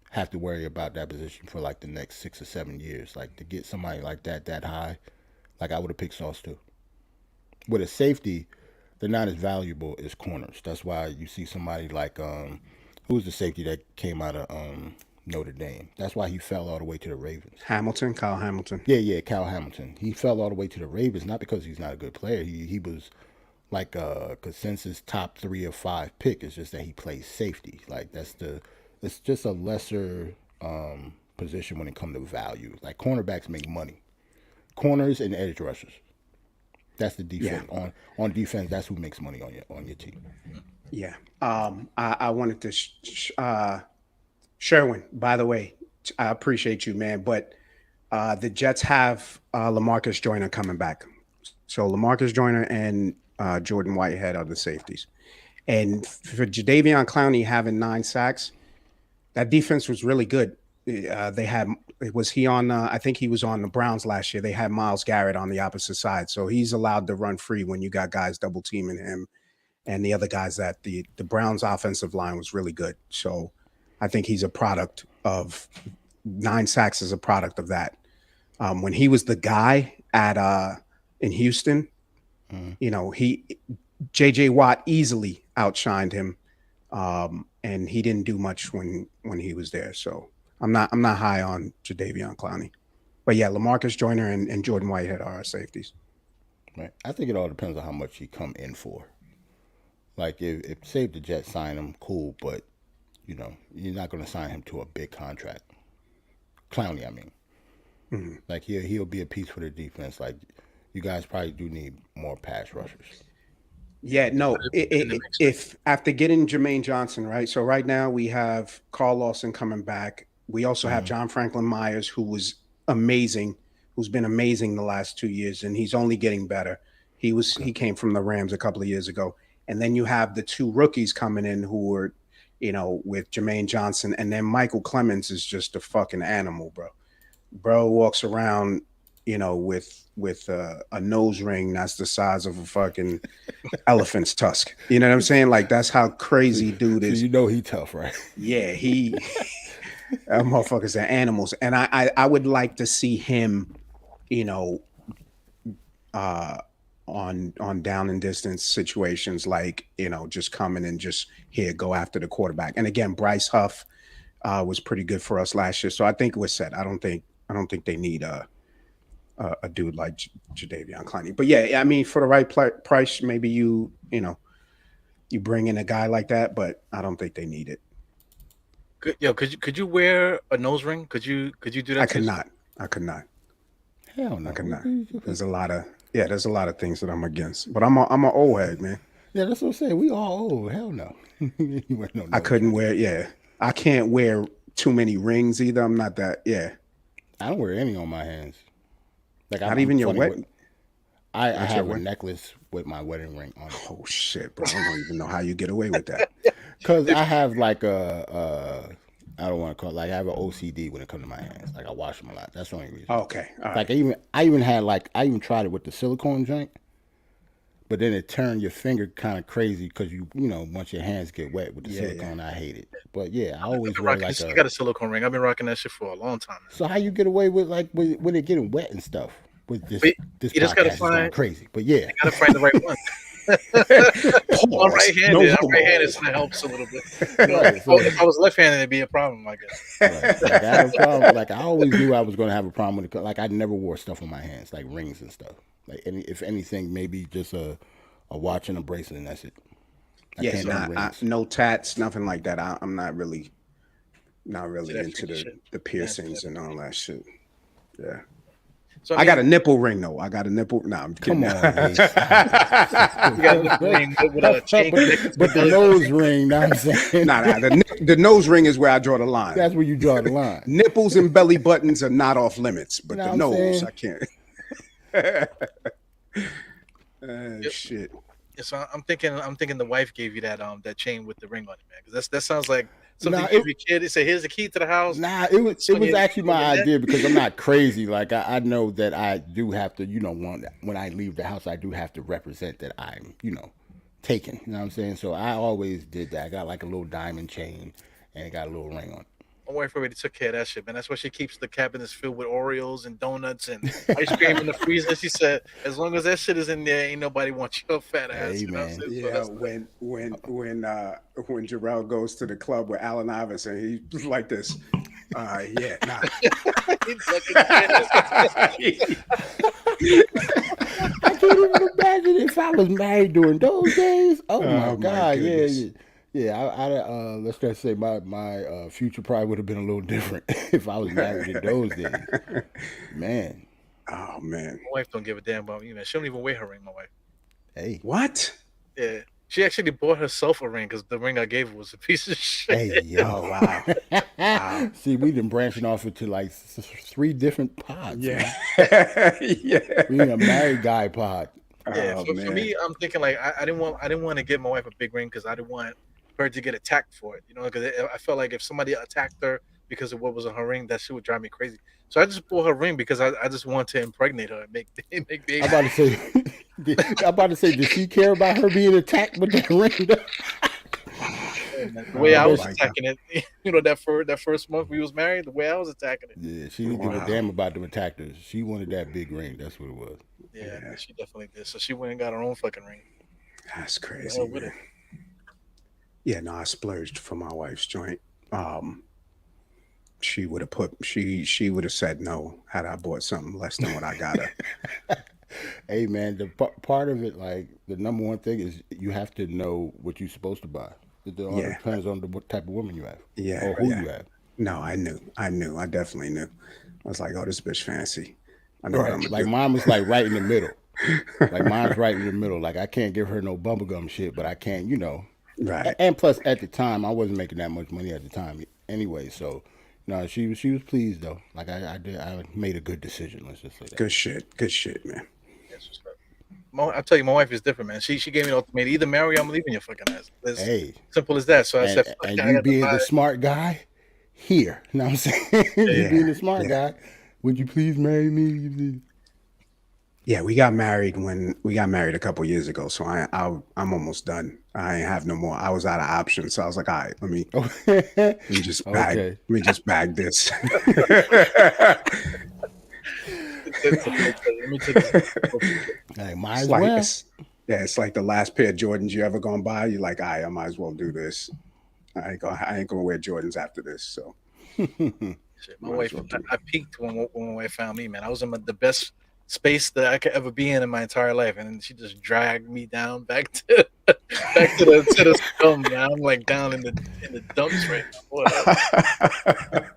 have to worry about that position for like the next 6 or 7 years. Like to get somebody like that high, like I would have picked Sauce too. With a safety, they're not as valuable as corners. That's why you see somebody like who's the safety that came out of Notre Dame. That's why he fell all the way to the Ravens. Kyle Hamilton. Yeah, Kyle Hamilton. He fell all the way to the Ravens, not because he's not a good player. He was like a consensus top 3 or 5 pick. It's just that he plays safety. Like it's just a lesser position when it comes to value. Like cornerbacks make money. Corners and edge rushers. That's the defense. Yeah. On defense, that's who makes money on your team. Yeah. I wanted to Sherwin, by the way, I appreciate you, man. But the Jets have LaMarcus Joyner coming back. So LaMarcus Joyner and Jordan Whitehead are the safeties. And for Jadeveon Clowney having 9 sacks, that defense was really good. They had I think he was on the Browns last year. They had Myles Garrett on the opposite side. So he's allowed to run free when you got guys double teaming him and the other guys. That the Browns offensive line was really good. So I think he's a product of 9 sacks is a product of that. When he was the guy in Houston, JJ Watt easily outshined him. And he didn't do much when he was there. So I'm not high on Jadeveon Clowney. But yeah, LaMarcus Joyner and Jordan Whitehead are our safeties. Right. I think it all depends on how much he come in for. Like if say the Jets sign him, cool, but you're not going to sign him to a big contract. Clowney, I mean. Mm-hmm. Like he'll be a piece for the defense. Like you guys probably do need more pass rushers. Yeah, no. If after getting Jermaine Johnson, right? So right now we have Carl Lawson coming back. We also have John Franklin Myers, who was amazing, who's been amazing the last 2 years, and he's only getting better. He came from the Rams a couple of years ago. And then you have the 2 rookies coming in who were, with Jermaine Johnson, and then Michael Clemens is just a fucking animal, bro. Bro walks around with a nose ring that's the size of a fucking elephant's tusk. You know what I'm saying? Like that's how crazy dude So is. you know he tough, right? Yeah, he motherfuckers are animals, and I would like to see him, you know, uh, on down and distance situations, like just coming and just here go after the quarterback. And again, Bryce Huff was pretty good for us last year, so I think we're set. I don't think they need a dude like Jadeveon Clowney. But yeah, I mean, for the right price, maybe you bring in a guy like that, but I don't think they need it. Yo, could you wear a nose ring? Could you do I that to could yourself? not. I could not. Hell no. I could not. There's a lot of things that I'm against. But I'm an old head, man. Yeah, that's what I'm saying. We all old. Hell no. You wear no I nose couldn't ring. wear. Yeah, I can't wear too many rings either. I'm not that. Yeah, I don't wear any on my hands. Like not I'm even your funny wet. with. I Not your have a wet. necklace with my wedding ring on it. Oh shit, bro! I don't even know how you get away with that. Cause I have like I don't want to call it, like I have an OCD when it comes to my hands. Like I wash them a lot. That's the only reason. Okay, all right. Like I even tried it with the silicone joint, but then it turned your finger kind of crazy because once your hands get wet with the Yeah, yeah. silicone, I hate it. But yeah, I I've always been wear rocking like this. I a. got a silicone ring. I've been rocking that shit for a long time now. So how you get away with like with it getting wet and stuff? With this But this you just gotta podcast is going find crazy. But yeah, gotta find the right one. I'm Pause. right-handed. No I'm homo. right-handed, so that helps a little bit. right. So If I was left-handed, it'd be a problem, I guess. right, like I have a problem. Like I always knew I was going to have a problem with it. Like I never wore stuff on my hands, like rings and stuff. Like if anything, maybe just a watch and a bracelet, and that's it. I Yeah, can't do rings. no tats, nothing like that. I'm not really See that into freaky shit. the piercings and all that shit. Yeah. So I got a nipple ring though. I got a nipple. No, I'm kidding. Come on, Lee. you got the ring with a chain connected to But the belly nose button. ring, know what I'm saying? Nah, the nose ring is where I draw the line. That's where you draw the line. Nipples and belly buttons are not off limits, but Know the what I'm nose, saying? I can't. Shit. Yeah, so I'm thinking the wife gave you that chain with the ring on it, man. Because that sounds like something Nah, you give your kid. They say, "Here's the key to the house." Nah, it was Swing your- actually swing my your neck. idea because I'm not crazy. Like I know that I do have to, when I leave the house, I do have to represent that I'm, taken. You know what I'm saying? So I always did that. I got like a little diamond chain and it got a little ring on it. My wife already took care of that shit, man. That's why she keeps the cabinets filled with Oreos and donuts and ice cream in the freezer. She said, as long as that shit is in there, ain't nobody wants your fat ass. Hey, You know what I'm man. saying? So Yeah, that's- when Jerrell goes to the club with Allen Iverson, he's like this. Yeah, nah. He's fucking I can't even imagine if I was married during those days. Oh my my god, yeah, goodness. yeah. Yeah, let's just say my future probably would have been a little different if I was married in those days. Man, Oh man. My wife don't give a damn about me, man. She don't even wear her ring, my wife. hey, What? Yeah. She actually bought herself a ring because the ring I gave her was a piece of shit. hey, yo, Oh wow. Wow. See, we've been branching off into like 3 different pods. Yeah. man. Yeah. We in a married guy pod. Yeah, Oh, for man. me, I'm thinking like I didn't want to give my wife a big ring because I didn't want her to get attacked for it. Because I felt like if somebody attacked her because of what was on her ring, that shit would drive me crazy. So I just bought her ring because I just want to impregnate her and make babies. I'm about to say, did she care about her being attacked with that ring? The way I was my God. attacking it, that first month we was married, the way I was attacking it. Yeah, she didn't give a Wow. damn about the attackers. She wanted that big ring. That's what it was. Yeah, Yeah. she definitely did. So she went and got her own fucking ring. That's crazy. hell with Man. Yeah, no, I splurged for my wife's joint. She would have said no had I bought something less than what I got her. Hey man, the part of it, like the number one thing is you have to know what you're supposed to buy. It all Yeah. depends on what type of woman you have, Yeah, or who yeah. you have. No, I knew. I definitely knew. I was like, oh, this bitch fancy. I know what I'm Right. gonna Like do. mine was like right in the middle. Like mine's right in the middle. Like I can't give her no bubblegum shit, but I can, Right. And plus, at the time, I wasn't making that much money at the time anyway. So, no, she was pleased though. Like I made a good decision. Let's just say that. Good shit. Good shit, man. That's what's up. I tell you, my wife is different, man. She gave me an ultimatum: either marry, or I'm leaving your fucking ass. It's Hey, simple as that. So I said, and, fuck and it, I you got to being buy the it. smart guy here. You know what I'm saying? You Yeah, being the smart yeah. guy. Would you please marry me? Yeah, we got married a couple years ago, so I'm almost done. I ain't have no more. I was out of options, so I was like, all right, Okay. let me just bag this. It's a picture. Let me take this picture. Hey, might It's as like well. it's like the last pair of Jordans you ever gonna buy. You're like, all right, I might as well do this. I ain't gonna wear Jordans after this, so Shit, my might as wife, well do it. I peaked when my wife found me, man. I was in the best space that I could ever be in my entire life, and then she just dragged me down back to back to the scum, man. I'm like down in the dumps right now. Whatever.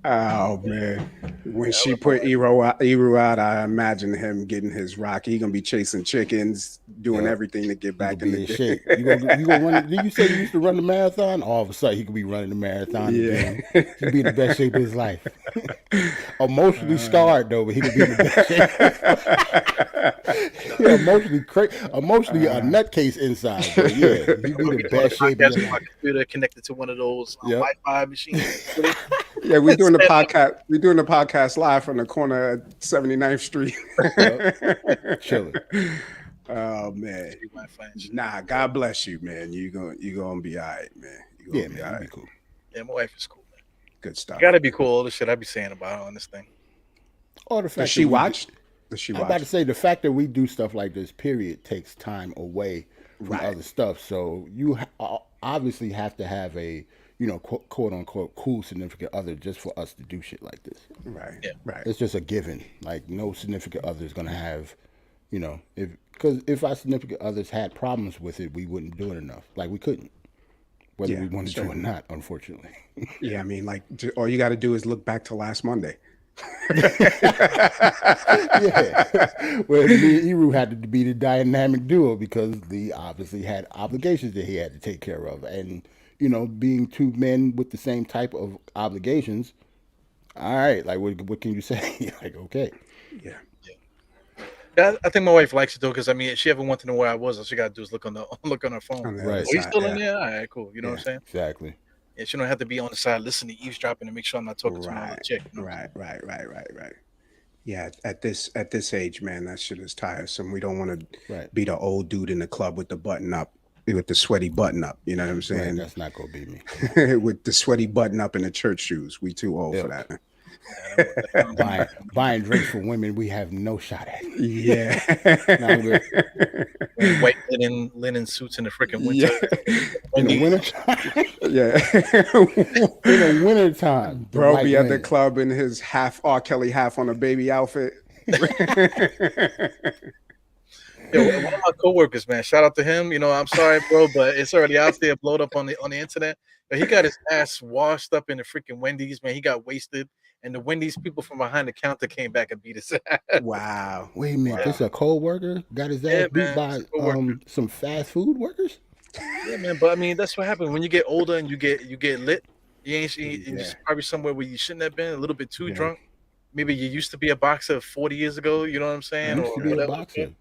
Oh man, when Yeah, I she love my put wife. Eru out, I imagine him getting his rock. He gonna be chasing chickens, doing Yep. everything to get He back could in the be in game. shape. You gonna run? Did you say you used to run the marathon? All of a sudden, he could be running the marathon Yeah. again. He could be in the best shape of his life. Emotionally scarred though, but he could be in the best shape. Yeah, emotionally a nutcase inside, but yeah, he'd be We'll the be doing a best shape of podcast your on my life. computer connected to one of those Yep. Wi-Fi machines. Really? Yeah, we're doing the Set up. podcast. We're doing the podcast live from the corner of 79th Street. Yep. Chilling. Oh man. Free Wi-Fi and shit. Nah, God bless you, man. You gonna be all right, man. You Yeah, gonna be man, all you'd be right. cool. Yeah, my wife is cool, man. Good You stuff. gotta be cool. All the shit I be saying about her on this thing. Or the Does fact that she we do, watch? Does she I'm about to watch? say the fact that we do stuff like this, period, takes time away from Right. other stuff. So you obviously have to have a, quote unquote, cool significant other just for us to do shit like this. Right. Yeah. Right. It's just a given. Like no significant other is gonna have, if because if our significant others had problems with it, we wouldn't do it enough. Like we couldn't, whether Yeah. we wanted to or Certainly. not. Unfortunately. Yeah. I mean, like, all you got to do is look back to last Monday. Yeah. Well, me and Eru had to be the dynamic duo because Lee obviously had obligations that he had to take care of. And, being two men with the same type of obligations, all right, like, what can you say? Like, okay. Yeah. Yeah, I think my wife likes it though, because I mean, if she ever wants to know where I was, all she gotta do is look on the look on her phone. On the other Right. Oh, you side. still in Yeah. there? All right, cool. You know what I'm Yeah. saying? Exactly. Yeah, she don't have to be on the side listening, eavesdropping, to make sure I'm not talking to no other Right. chick. You know what I'm Right. Right. Right. Right. Right. Yeah. At this age, man, that shit is tiresome. We don't want to Right. be the old dude in the club with the button up, with the sweaty button up. You know what I'm Right. saying? That's not going to be me. With the sweaty button up and the church shoes. We too old for Yep. that. saying? That don't be my Buying drinks for women we have no shot at. Yeah. No, I'm good. wearing white linen suits in the freaking winter. Yeah. In the Wendy's. winter, Yeah. in the winter time, the Bro white be at the linen. club in his half R. Kelly half on a baby outfit. Yo, one of my coworkers, man, shout out to him. I'm sorry, bro, but it's already out there, blowed up on the internet. But he got his ass washed up in the freaking Wendy's, man. He got wasted, and the Wendy's people from behind the counter came back and beat his ass. Wow. Wait a minute, this Wow. a co-worker got his Yeah, ass beat man, by it's a coworker. some fast food workers? Yeah, man, but I mean, that's what happens when you get older and you get lit. And you're Yeah. probably somewhere where you shouldn't have been, a little bit too Yeah. drunk. Maybe you used to be a boxer 40 years ago. You know what I'm saying, Used or to be a whatever. boxer.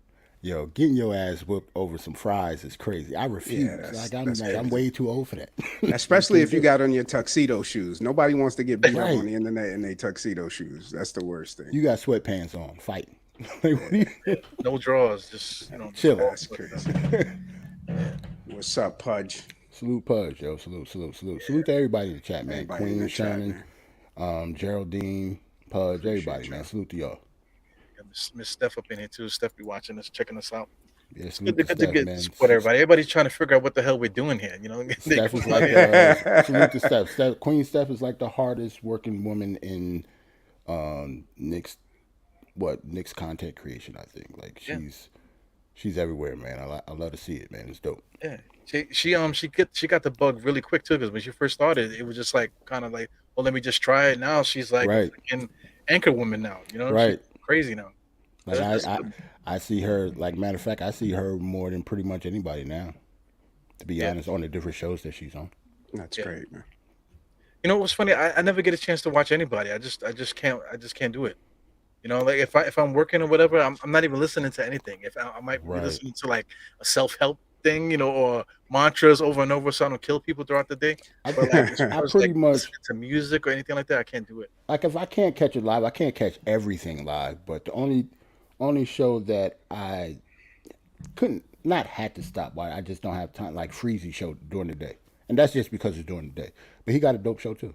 Yo, getting your ass whooped over some fries is crazy. I Yeah, refuse. I'm that's I'm crazy. way too old for that. Especially if you got on your tuxedo shoes. Nobody wants to get beat up Right. on the internet in their tuxedo shoes. That's the worst thing. You got sweatpants on, fighting. Like, what do you- No draws, just Chilling. That's crazy. What's up, Pudge? Salute Pudge, yo. Salute. Salute to everybody in the chat, man. Everybody in Queen, the chat, Sherman, man. Geraldine, Pudge, everybody, Appreciate man. y'all. Salute to y'all. Got Miss Steph up in here too. Steph be watching us, checking us out. Yeah, It's salute good, to good to Steph, get man. support everybody. Everybody's trying to figure out what the hell we're doing here. They Steph is come out like here. salute to Steph. Queen Steph is like the hardest working woman in Knicks content creation. I think like Yeah. she's everywhere, man. I love to see it, man. It's dope. Yeah, she got the bug really quick too, because when she first started, it was just like kind of like, well, let me just try it. Now she's like Right. a freaking anchor woman now. Right. She's crazy now. Like That's I good. see her. Like matter of fact, I see her more than pretty much anybody now. To be Yeah. honest, on the different shows that she's on. That's Yeah. great, man. What's funny? I never get a chance to watch anybody. I just can't do it. Like if I'm working or whatever, I'm not even listening to anything. If I might be Right. listening to like a self help thing, or mantras over and over, so I don't kill people throughout the day. I, But like as I far as pretty like much listening to music or anything like that, I can't do it. like if I can't catch it live, I can't catch everything live. But the only show that I couldn't not had to stop by. I just don't have time. Like Freezy show during the day, and that's just because it's during the day. But he got a dope show too.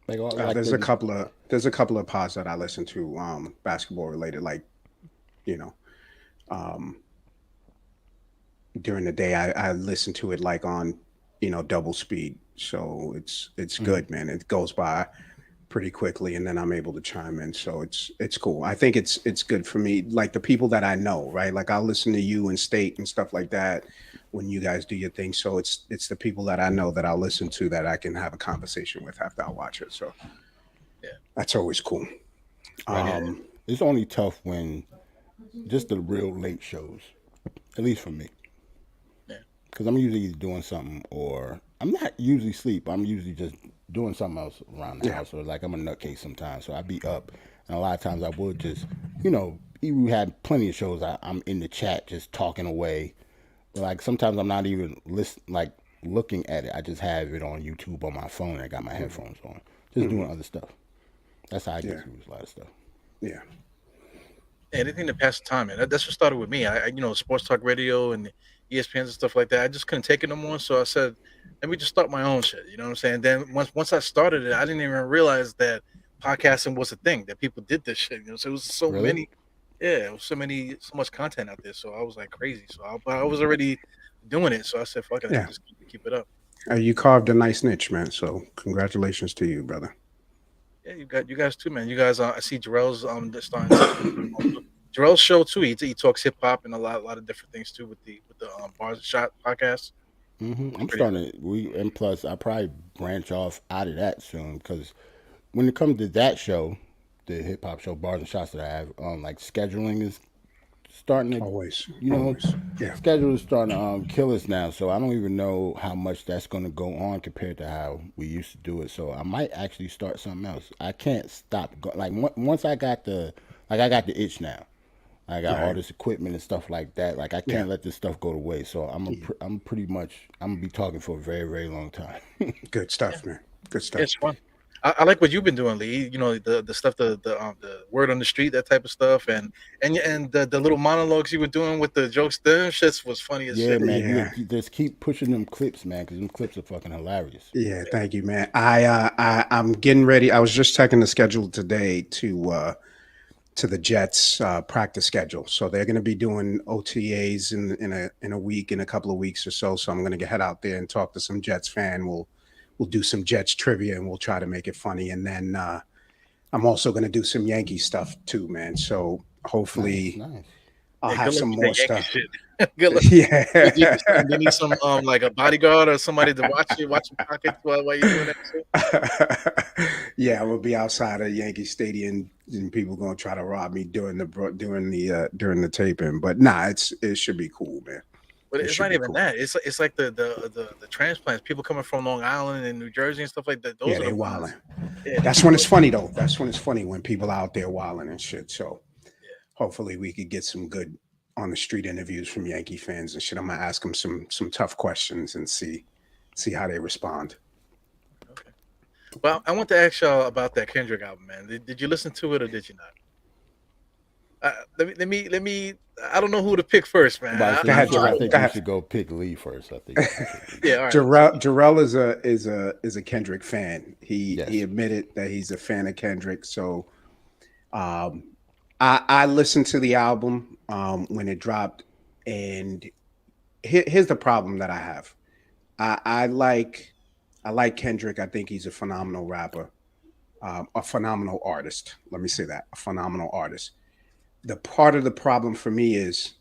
Like There's a the couple of pods that I listen to, basketball related, like, you know, um, during the day. I listen to it like on, double speed. So it's mm, good, man. It goes by pretty quickly, and then I'm able to chime in. So it's cool. I think it's good for me, like the people that I know, right? Like I'll listen to you and State and stuff like that when you guys do your thing. So it's the people that I know that I'll listen to that I can have a conversation with after I watch it. So Yeah, that's always cool. right. yeah, Um, It's only tough when just the real late shows, at least for me, yeah. because I'm usually either doing something or I'm not usually sleep. I'm usually just doing something else around the yeah. house, or like I'm a nutcase sometimes. So I be up, and a lot of times I would just, you know, even we had plenty of shows. I'm in the chat just talking away. But like sometimes I'm not even like looking at it. I just have it on YouTube on my phone. I got my Mhm. headphones on, just Mhm. doing other stuff. That's how I get Yeah. through a lot of stuff. Yeah. Anything to pass the time, man. That's what started with me. Sports talk radio and ESPNs and stuff like that. I just couldn't take it no more. So I said, let me just start my own shit. You know what I'm saying? Then once I started it, I didn't even realize that podcasting was a thing, that people did this shit. So it was so Really? many, yeah, it was so much content out there. So I was like crazy. But I was already doing it. So I said, fuck it, let me Yeah. just keep it up. You carved a nice niche, man. So congratulations to you, brother. Yeah, you guys too, man. You guys, I see Jerrell's starting Jerrell's show too. He talks hip hop and a lot of different things too with the Bars and Shot podcast. It's I'm pretty starting to and plus I probably branch off out of that soon because when it comes to that show, the hip hop show Bars and Shots that I have, like scheduling is starting to, Always, you know, always. Yeah. schedule is starting to kill us now. So I don't even know how much that's going to go on compared to how we used to do it. So I might actually start something else. I can't stop. Like once I got I got the itch now. I got all Right. this equipment and stuff like that. Like I Yeah. can't let this stuff go to waste. So Yeah. I'm pretty much I'm gonna be talking for a very very long time. Good yeah. stuff, man. Good Yeah, stuff. it's fun. I like what you've been doing, Lee. You know the stuff, the word on the street, that type of stuff, and the little monologues you were doing with the jokes. Them shits was funny as Yeah, shit. man. Yeah. You just keep pushing them clips, man, because them clips are fucking hilarious. Yeah. Thank you, man. I'm getting ready. I was just checking the schedule today to the Jets practice schedule. So they're going to be doing OTAs in a week, in a couple of weeks or so. So I'm going to head out there and talk to some Jets fan. We'll do some Jets trivia and we'll try to make it funny. And then I'm also going to do some Yankee stuff too, man. So Nice, hopefully nice. I'll Yeah, have good luck some with more that Yankee stuff. shit. Good luck. Yeah. They need some like a bodyguard or somebody to watch your pockets while you're doing that shit. Yeah, I'm gonna be outside of Yankee Stadium, and people gonna try to rob me during the taping. But nah, it should be cool, man. But It it's should not be even cool. that. It's like the transplants. People coming from Long Island and New Jersey and stuff like that. Those Yeah, are they the wilding. ones. Yeah, they That's be when doing. it's funny though. That's when it's funny when people out there wilding and shit. So Yeah. hopefully we could get some good on the street interviews from Yankee fans and shit. I'm gonna ask them some tough questions and see how they respond. Okay. Well, I want to ask y'all about that Kendrick album, man. Did you listen to it or did you not? Let me. I don't know who to pick first, man. I'm about to say Go you ahead, should. I Jarrell. think Go you ahead. should go pick Lee first. I think you should pick Lee. Yeah, all right. So Jarrell is a Kendrick fan. He Yes. admitted that he's a fan of Kendrick. So um, I listened to the album when it dropped, and here's the problem that I have. I like Kendrick. I think he's a phenomenal rapper, a phenomenal artist. Let me say that, a phenomenal artist. The part of the problem for me is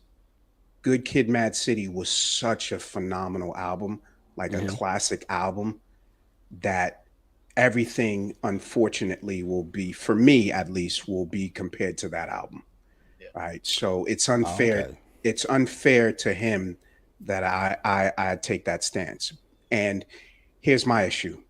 Good Kid, Mad City was such a phenomenal album, like a Hmm. classic album that everything unfortunately will be, for me at least, will be compared to that album. yeah, Right. So Oh, okay. it's unfair to him that I take that stance. And here's my issue.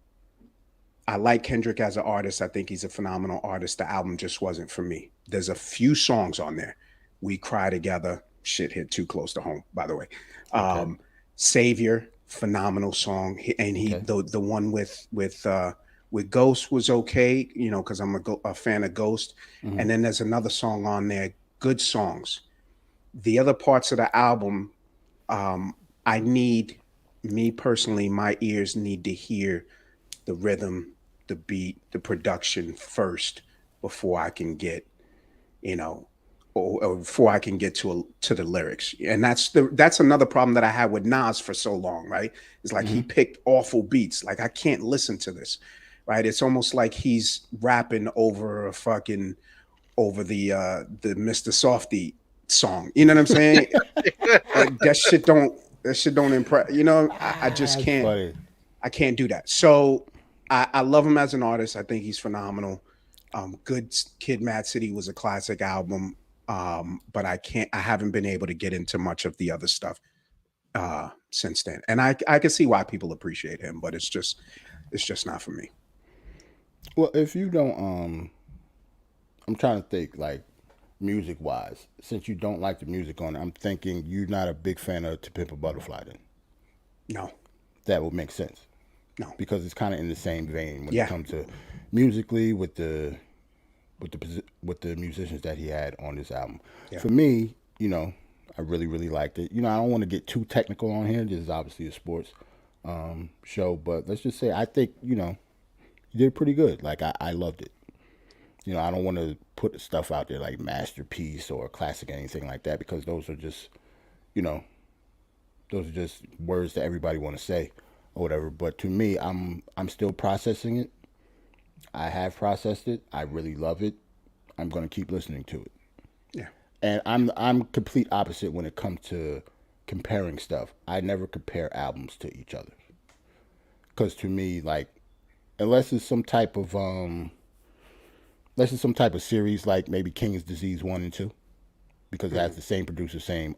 I like Kendrick as an artist. I think he's a phenomenal artist. The album just wasn't for me. There's a few songs on there. We Cry Together. Shit hit too close to home, by the way. Okay. Savior, phenomenal song. And he Okay. the one with with Ghost was okay, you know, because I'm a fan of Ghost. Mm-hmm. And then there's another song on there, good songs. The other parts of the album, um, I need, me personally, my ears need to hear the rhythm, the beat, the production first before I can get, you know, or before I can get to the lyrics. And that's another problem that I had with Nas for so long, right? It's like he Mm-hmm. picked awful beats. Like I can't listen to this, right? It's almost like he's rapping over a fucking over the Mr. Softy song. You know what I'm saying? That shit don't impress. You know, I just That's can't. funny. I can't do that. So I love him as an artist. I think he's phenomenal. Good Kid, Mad City was a classic album. But I can't. I haven't been able to get into much of the other stuff since then. And I can see why people appreciate him, but it's just not for me. Well, if you don't, I'm trying to think like music wise. Since you don't like the music on it, I'm thinking you're not a big fan of To Pimp a Butterfly. Then No, that would make sense no. because it's kind of in the same vein when it Yeah, comes to musically with the musicians that he had on this album. yeah. For me, you know, I really liked it. You know, I don't want to get too technical on here. This is obviously a sports show, but let's just say I think you know you did pretty good. Like I loved it. You know, I don't want to put stuff out there like masterpiece or classic or anything like that because those are just, you know, those are just words that everybody want to say or whatever. But to me, I'm still processing it. I have processed it. I really love it. I'm going to keep listening to it. Yeah. And I'm complete opposite when it comes to comparing stuff. I never compare albums to each other. Cuz to me like unless it's some type of unless it's some type of series like maybe King's Disease 1 and 2 because Mm-hmm. that's the same producer, same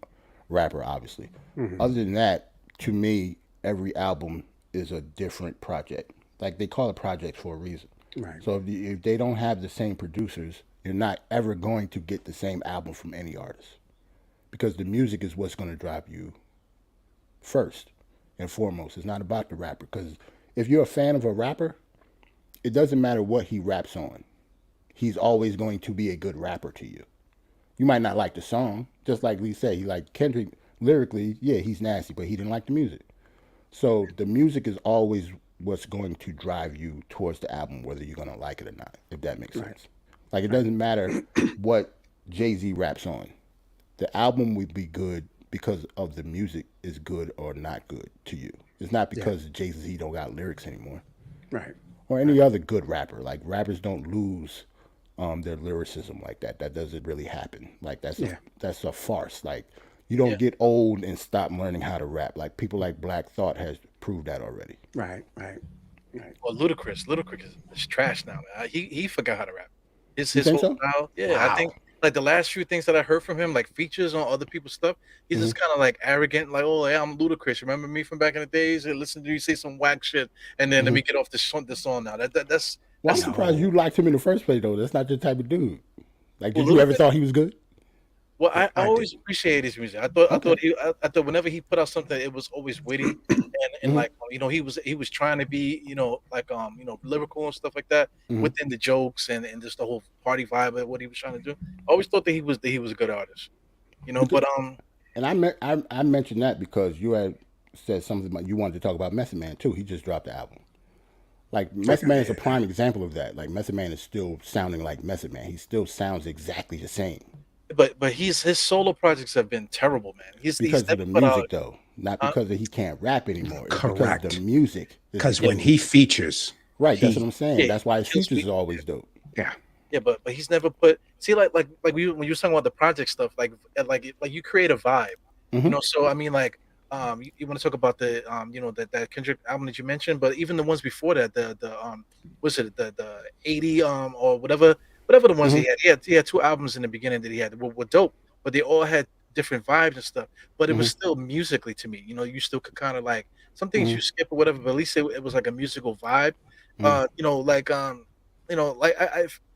rapper obviously. Mm-hmm. Other than that, to me every album is a different project. Like they call it projects for a reason. Right. So if they don't have the same producers, you're not ever going to get the same album from any artist because the music is what's going to drive you first and foremost. It's not about the rapper because if you're a fan of a rapper, it doesn't matter what he raps on. He's always going to be a good rapper to you. You might not like the song, just like Lee said. He liked Kendrick lyrically, yeah, he's nasty, but he didn't like the music. So the music is always what's going to drive you towards the album, whether you're gonna like it or not, if that makes Right. sense. Like it Right. doesn't matter what Jay-Z raps on. The album would be good because of the music is good or not good to you. It's not Yeah. because Jay-Z don't got lyrics anymore. Right. Or Right. any other good rapper. Like rappers don't lose their lyricism like that. That doesn't really happen. Like Yeah. that's a farce. Like you Yeah. don't get old and stop learning how to rap. Like people like Black Thought has proved that already. Right. Right. Right. Well, Ludacris is trash now, man. He forgot how to rap. You His think whole so? style, yeah. I Wow. think like the last few things that I heard from him, like features on other people's stuff, he's Hmm. just kind of like arrogant, like, oh yeah, I'm Ludacris. Remember me from back in the days? And listen to you say some whack shit, and then let Hmm. me get off this song now. That's Well, I'm that's surprised you No. liked him in the first place though. That's not your type of dude. Like, well, did you ever Ludacris. thought he was good? Well, I I always didn't. appreciated his music. Okay. I thought whenever he put out something, it was always witty and Hmm. like he was trying to be like lyrical and stuff like that Hmm. within the jokes and just the whole party vibe of what he was trying to do. I always thought that he was a good artist, Because, but and I mentioned that because you had said something about you wanted to talk about Method Man too. He just dropped the album. Like Method Okay. Man is a Yeah. prime example of that. Like Method Man is still sounding like Method Man. He still sounds exactly the same his solo projects have been terrible, man. He's because of never the put out music though, not uh, because he can't rap anymore. It's because the Correct. music is Because yeah, when ridiculous. he features, Right, that's what he I'm saying. yeah, That's why he his kills features is people. always dope. yeah. Yeah, but he's never put see like when you was talking about the project stuff, like you create a vibe, Hmm. So I mean like you want to talk about the that Kendrick album that you mentioned, but even the ones before that, the what's it the 80 or whatever the ones Hmm. he had two albums in the beginning that he had were dope, but they all had different vibes and stuff. But it was Hmm. still musically to me, you still could kind of like some things Hmm. you skip or whatever, but at least it was like a musical vibe. Hmm. Like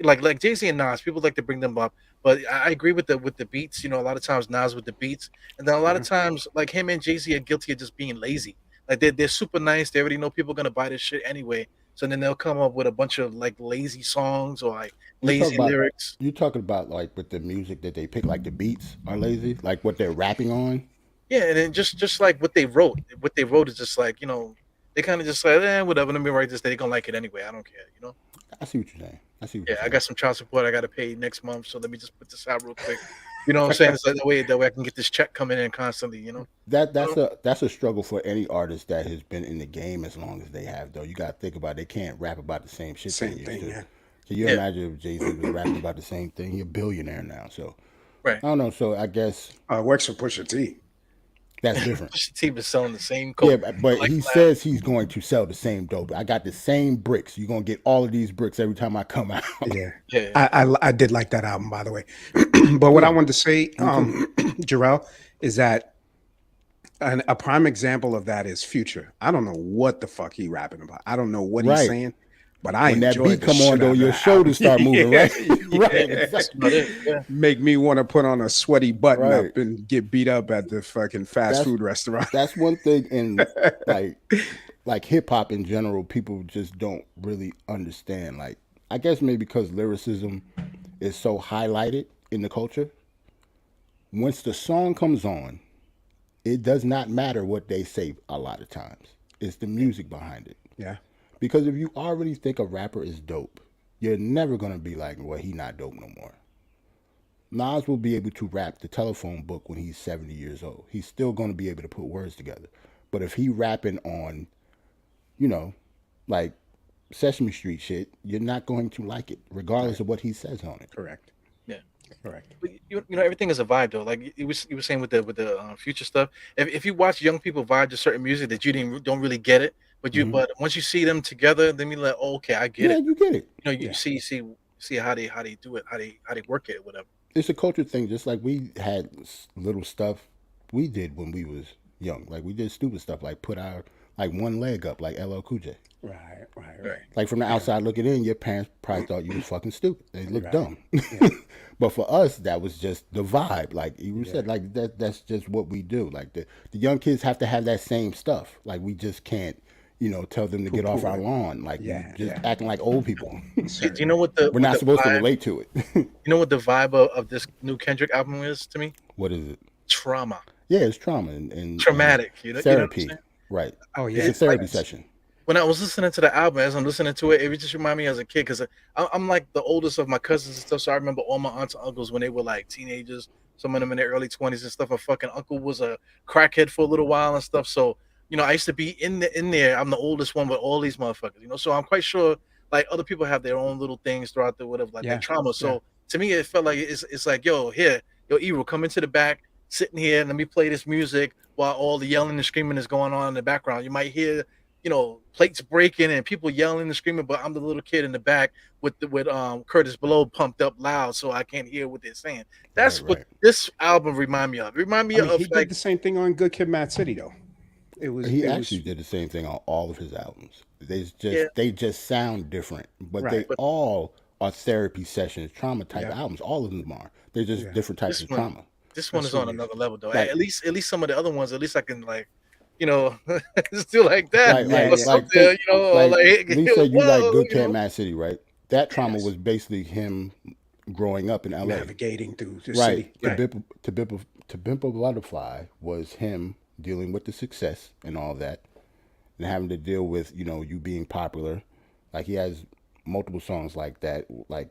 like like Jay-Z and Nas, people like to bring them up, but I agree with the beats. A lot of times Nas with the beats, and then a lot of Mhm. times like him and Jay-Z are guilty of just being lazy. Like they're super nice. They already know people are gonna buy this shit anyway. So then they'll come up with a bunch of like lazy songs or like You talk lazy about lyrics. you talking about like with the music that they pick, like the beats are lazy, like what they're rapping on. Yeah, and then just like what they wrote is just like they kind of just like whatever. Let me write this. They gonna like it anyway. I don't care. I see what you're saying. I see what Yeah, you're I saying. got some child support I got to pay next month, so let me just put this out real quick. You know what I'm saying? It's like that way I can get this check coming in constantly. That Uh, that's a struggle for any artist that has been in the game as long as they have. Though you got to think about it, they can't rap about the same shit they Same used thing, to. yeah. Can you yeah, imagine if Jay Z was rapping about the same thing? He's a billionaire now, so right. I don't know. So I guess It works for Pusha T. that's different. Pusha T was selling the same Yeah, coke but for like he the last. says he's going to sell the same dope. I got the same bricks. You're gonna get all of these bricks every time I come out. Yeah. Yeah, I did like that album, by the way. But what I Yeah, wanted to say, me too. Jarrell, is that a prime example of that is Future. I don't know what the fuck he rapping about. I don't know what he's Right. saying, but I When that enjoyed beat the come on shit though, out of your that album. shoulders start moving, Yeah, right? Right, yeah. that's exactly. about it. Yeah, Make me want to put on a sweaty button Right. up and get beat up at the fucking fast That's food restaurant. that's one thing in like hip hop in general, people just don't really understand. Like I guess maybe because lyricism is so highlighted in the culture. Once the song comes on, it does not matter what they say a lot of times. It's the music behind it. Yeah, Because if you already think a rapper is dope, you're never gonna be like, well, he not dope no more. Nas will be able to rap the telephone book when he's 70 years old. He's still gonna be able to put words together. But if he rapping on, you know, like Sesame Street shit, you're not going to like it, regardless right. of what he says on it. Correct. yeah. Correct. But everything is a vibe though. Like you were saying with the future stuff. If you watch young people vibe to certain music that you don't really get it, Hmm. but once you see them together, then you like, oh, okay, I get Yeah, it. you get it. You Yeah. see how they do it, how they work it, whatever. It's a culture thing, just like we had little stuff we did when we was young. Like we did stupid stuff, like put our like one leg up, like LL Cool J. Right. Right. Right. Right. Like from the Yeah. outside looking in, your parents probably thought you was fucking stupid. They looked Right. dumb. Yeah. But for us, that was just the vibe. Like you Yeah. said, like that's just what we do. Like the young kids have to have that same stuff. Like we just can't, tell them to Poo get off poo our it. lawn. Like we Yeah. just Yeah. acting like old people. Do you Certainly. know We're what not the supposed to vibe? relate to it. You know what the vibe of this new Kendrick album is to me? What is it? Trauma, Yeah, it's trauma and traumatic. You know what I'm therapy. saying? Right. Oh It's a yeah. It's like therapy Yes. session. when I was listening to the album, as I'm listening to it, it just reminded me as a kid because I'm like the oldest of my cousins and stuff. So I remember all my aunts and uncles when they were like teenagers, some of them in their early 20s and stuff. My fucking uncle was a crackhead for a little while and stuff. So I used to be in there. I'm the oldest one with all these motherfuckers. So I'm quite sure like other people have their own little things throughout the whatever like that Yeah. trauma. Yeah. So to me, it felt like it's like yo, Ebro, come into the back, sitting here, and let me play this music while all the yelling and screaming is going on in the background. You might hear plates breaking and people yelling and screaming, but I'm the little kid in the back with Curtis Blow pumped up loud so I can't hear what they're saying. That's Right, what right. this album remind me of. Remind I me mean, of he did like the same thing on Good Kid, Mad City, though. It was. He It actually was. did the same thing on all of his albums. yeah, They just sound different, but they Right. but all are therapy sessions, trauma type Yeah. albums. All of them are. They're just Yeah. different types this of one trauma. this one is on Absolutely. another level though. Like At least some of the other ones, at least I can like, you know, still like that Yeah. or Yeah. like something, think or like like Lee said you like whoa, Good Cat Mad City, right? That trauma Yes. was basically him growing up in LA. Navigating through the Right. city. To Right. Bimp a Butterfly was him dealing with the success and all that, and having to deal with you being popular. Like he has multiple songs like that. Like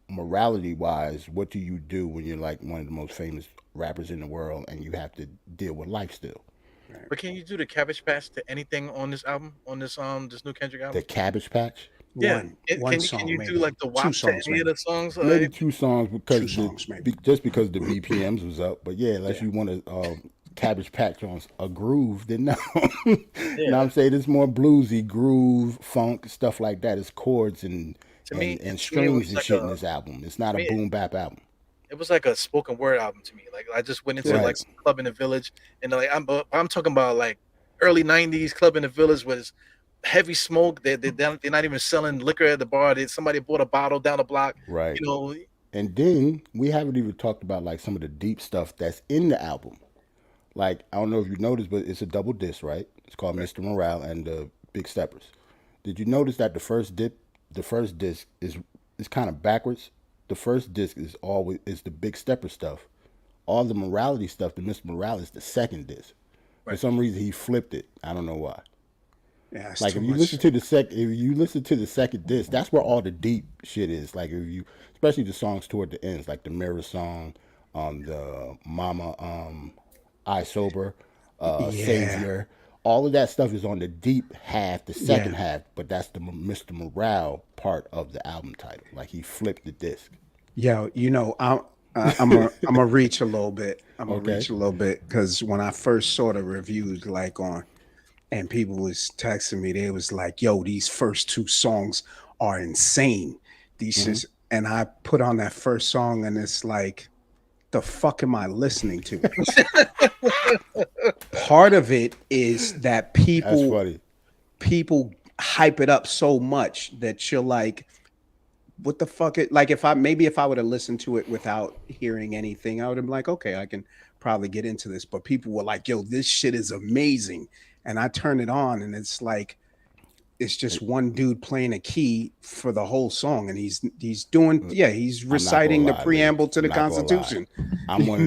morality wise, what do you do when you're like one of the most famous rappers in the world and you have to deal with life still? Right. But can you do the Cabbage Patch to anything on this album, on this new Kendrick The album? Cabbage Patch, Yeah. One Can song you do maybe. like the Two WAP to songs any of maybe. the songs? maybe two songs Two because songs maybe. just because the BPMs was up. But yeah, unless Yeah. you want to Cabbage Patch on a groove, then no. You know what Yeah. I'm saying? It's more bluesy, groove, funk, stuff like that. It's chords and and To me, it strings was and like shit in this album. It's to not a me, boom bap album. it was like a spoken word album to me. Like I just went into Right. like some club in the village, and like I'm talking about like early '90s club in the village was heavy smoke. They're not even selling liquor at the bar. Somebody bought a bottle down the block. Right. You know, And then we haven't even talked about like some of the deep stuff that's in the album. Like I don't know if you noticed, but it's a double disc, right? It's called Right. Mr. Morale and the Big Steppers. Did you notice that the first disc is kind of backwards? The first disc is the big stepper stuff. All the morality stuff, the Miss Morale is the second disc. For Right. some reason, he flipped it. I don't know why. Yeah, it's Like too much. if you listen to the second disc, that's where all the deep shit is. Like if you, especially the songs toward the ends, like the Mirror song, the Mama, I Sober, Yeah, Savior, all of that stuff is on the deep half, the second yeah. half. But that's the Mr. Morale part of the album title. Like he flipped the disc. Yo, I'm a reach a little bit. I'm gonna Okay. reach a little bit because when I first saw the reviews, like on, and people was texting me, they was like, "Yo, these first two songs are insane." These Mm-hmm. just, and I put on that first song, and it's like, the fuck am I listening to? Part of it is that That's people funny. people hype it up so much that you're like, what the fuck it, like, if I would have listened to it without hearing anything, I would have been like, okay, I can probably get into this. But people were like, yo, this shit is amazing. And I turn it on and it's like, it's just one dude playing a key for the whole song, and he's doing, yeah, he's I'm not gonna reciting the lie, Lee. preamble to I'm the not gonna lie. Constitution.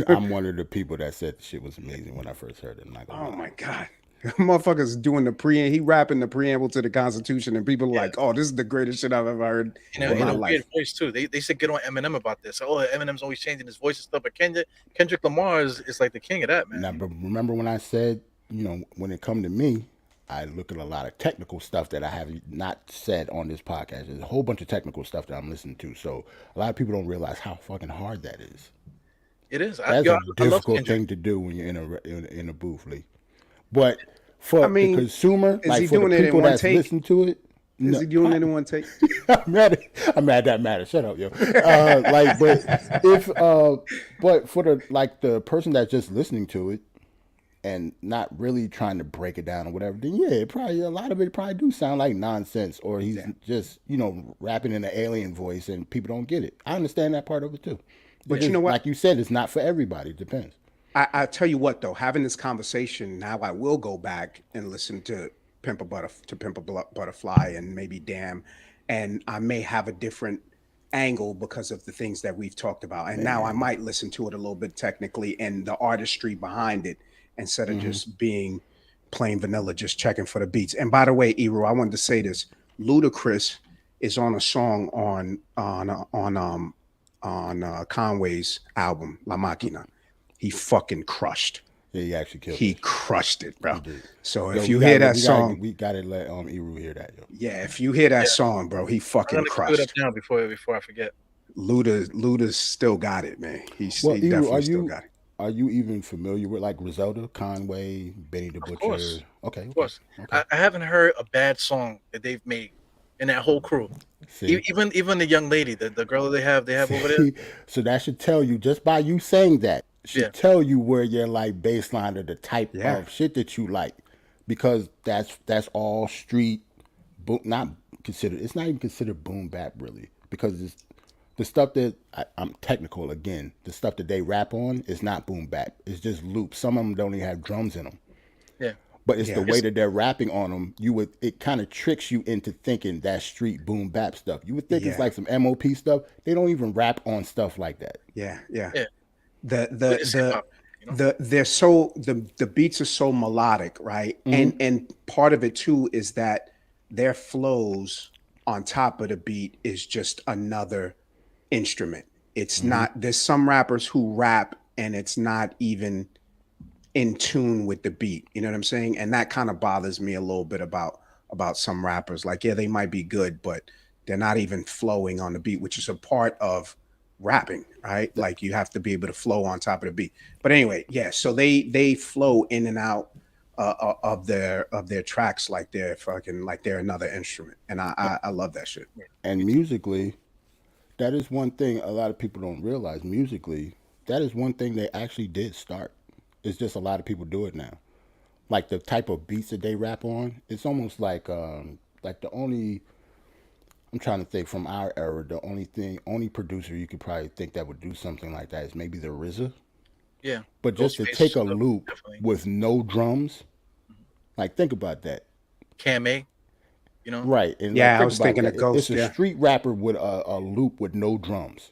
I'm one of the people that said the shit was amazing when I first heard it. I'm not gonna Oh lie. my god. Motherfuckers doing he rapping the preamble to the Constitution, and people are Yeah. like, oh, this is the greatest shit I've ever heard in In my a weird life. voice too. They should get on Eminem about this. Oh, Eminem's always changing his voice and stuff. But Kendrick Lamar is like the king of that, man. Now, but remember when I said, when it come to me, I look at a lot of technical stuff that I have not said on this podcast. There's a whole bunch of technical stuff that I'm listening to. So a lot of people don't realize how fucking hard that is. It is. That's a I love difficult Kendrick. thing to do when you're in a booth, Lee. But I for the mean, consumer, is he like for the doing it in people one that's take? listening to it, Is no, he doing it in one take? I'm mad that matters. Shut up, yo. Like, but for the person that's just listening to it and not really trying to break it down or whatever, then yeah, a lot of it probably do sound like nonsense, or he's Yeah. just rapping in an alien voice and people don't get it. I understand that part of it too. But you know what? Like you said, it's not for everybody. It depends. I tell you what though, having this conversation now, I will go back and listen to Butterfly and maybe Damn, and I may have a different angle because of the things that we've talked about. And now I might listen to it a little bit technically and the artistry behind it instead of just being plain vanilla, just checking for the beats. And by the way, Eru, I wanted to say this: Ludacris is on a song on Conway's album La Machina. He fucking crushed. Yeah, he actually killed He it. crushed it, bro. He did. So Yo, if you hear that song, we gotta let Eru hear that, yo. yeah, if you hear that Yeah. song, bro, he I'm fucking gonna cue it up crushed. now before I forget. Luda's still got it, man. Well, He Eru, definitely still got it. are you even familiar with like Griselda, Conway, Benny the Butcher? Course. Okay, Of course. okay. I haven't heard a bad song that they've made in that whole crew. See, Even the young lady, the girl that they have over there. see, so that should tell you just by you saying that should Yeah. tell you where your like baseline or the type Yeah. of shit that you like, because that's all street, not considered. It's not even considered boom bap really, because it's the stuff that I'm technical again. The stuff that they rap on is not boom bap. It's just loops. Some of them don't even have drums in them. Yeah. But it's Yeah. the way that they're rapping on them. It kind of tricks you into thinking that street boom bap stuff. You would think it's Yeah. like some MOP stuff. They don't even rap on stuff like that. Yeah, yeah. Yeah. The But it's hip the hop, you know? the beats are so melodic, right? And part of it too is that their flows on top of the beat is just another instrument. It's not, there's some rappers who rap and it's not even in tune with the beat. You know what I'm saying? And that kind of bothers me a little bit about some rappers. Like, yeah, they might be good, but they're not even flowing on the beat, which is a part of rapping, right? Like you have to be able to flow on top of the beat. But anyway, yeah. So they flow in and out of their tracks like they're fucking like they're another instrument, and I love that shit. And musically, that is one thing a lot of people don't realize. Musically, that is one thing they actually did start. It's just a lot of people do it now. Like the type of beats that they rap on, it's almost like the only, I'm trying to think from our era, the only producer you could probably think that would do something like that is maybe the RZA. Yeah. But just to Ghostface take a stuff, loop definitely. with no drums, like think about that. Cam A. You know, Right. And Yeah, I think was about thinking that. of Ghost. It's a Yeah, street rapper with a loop with no drums.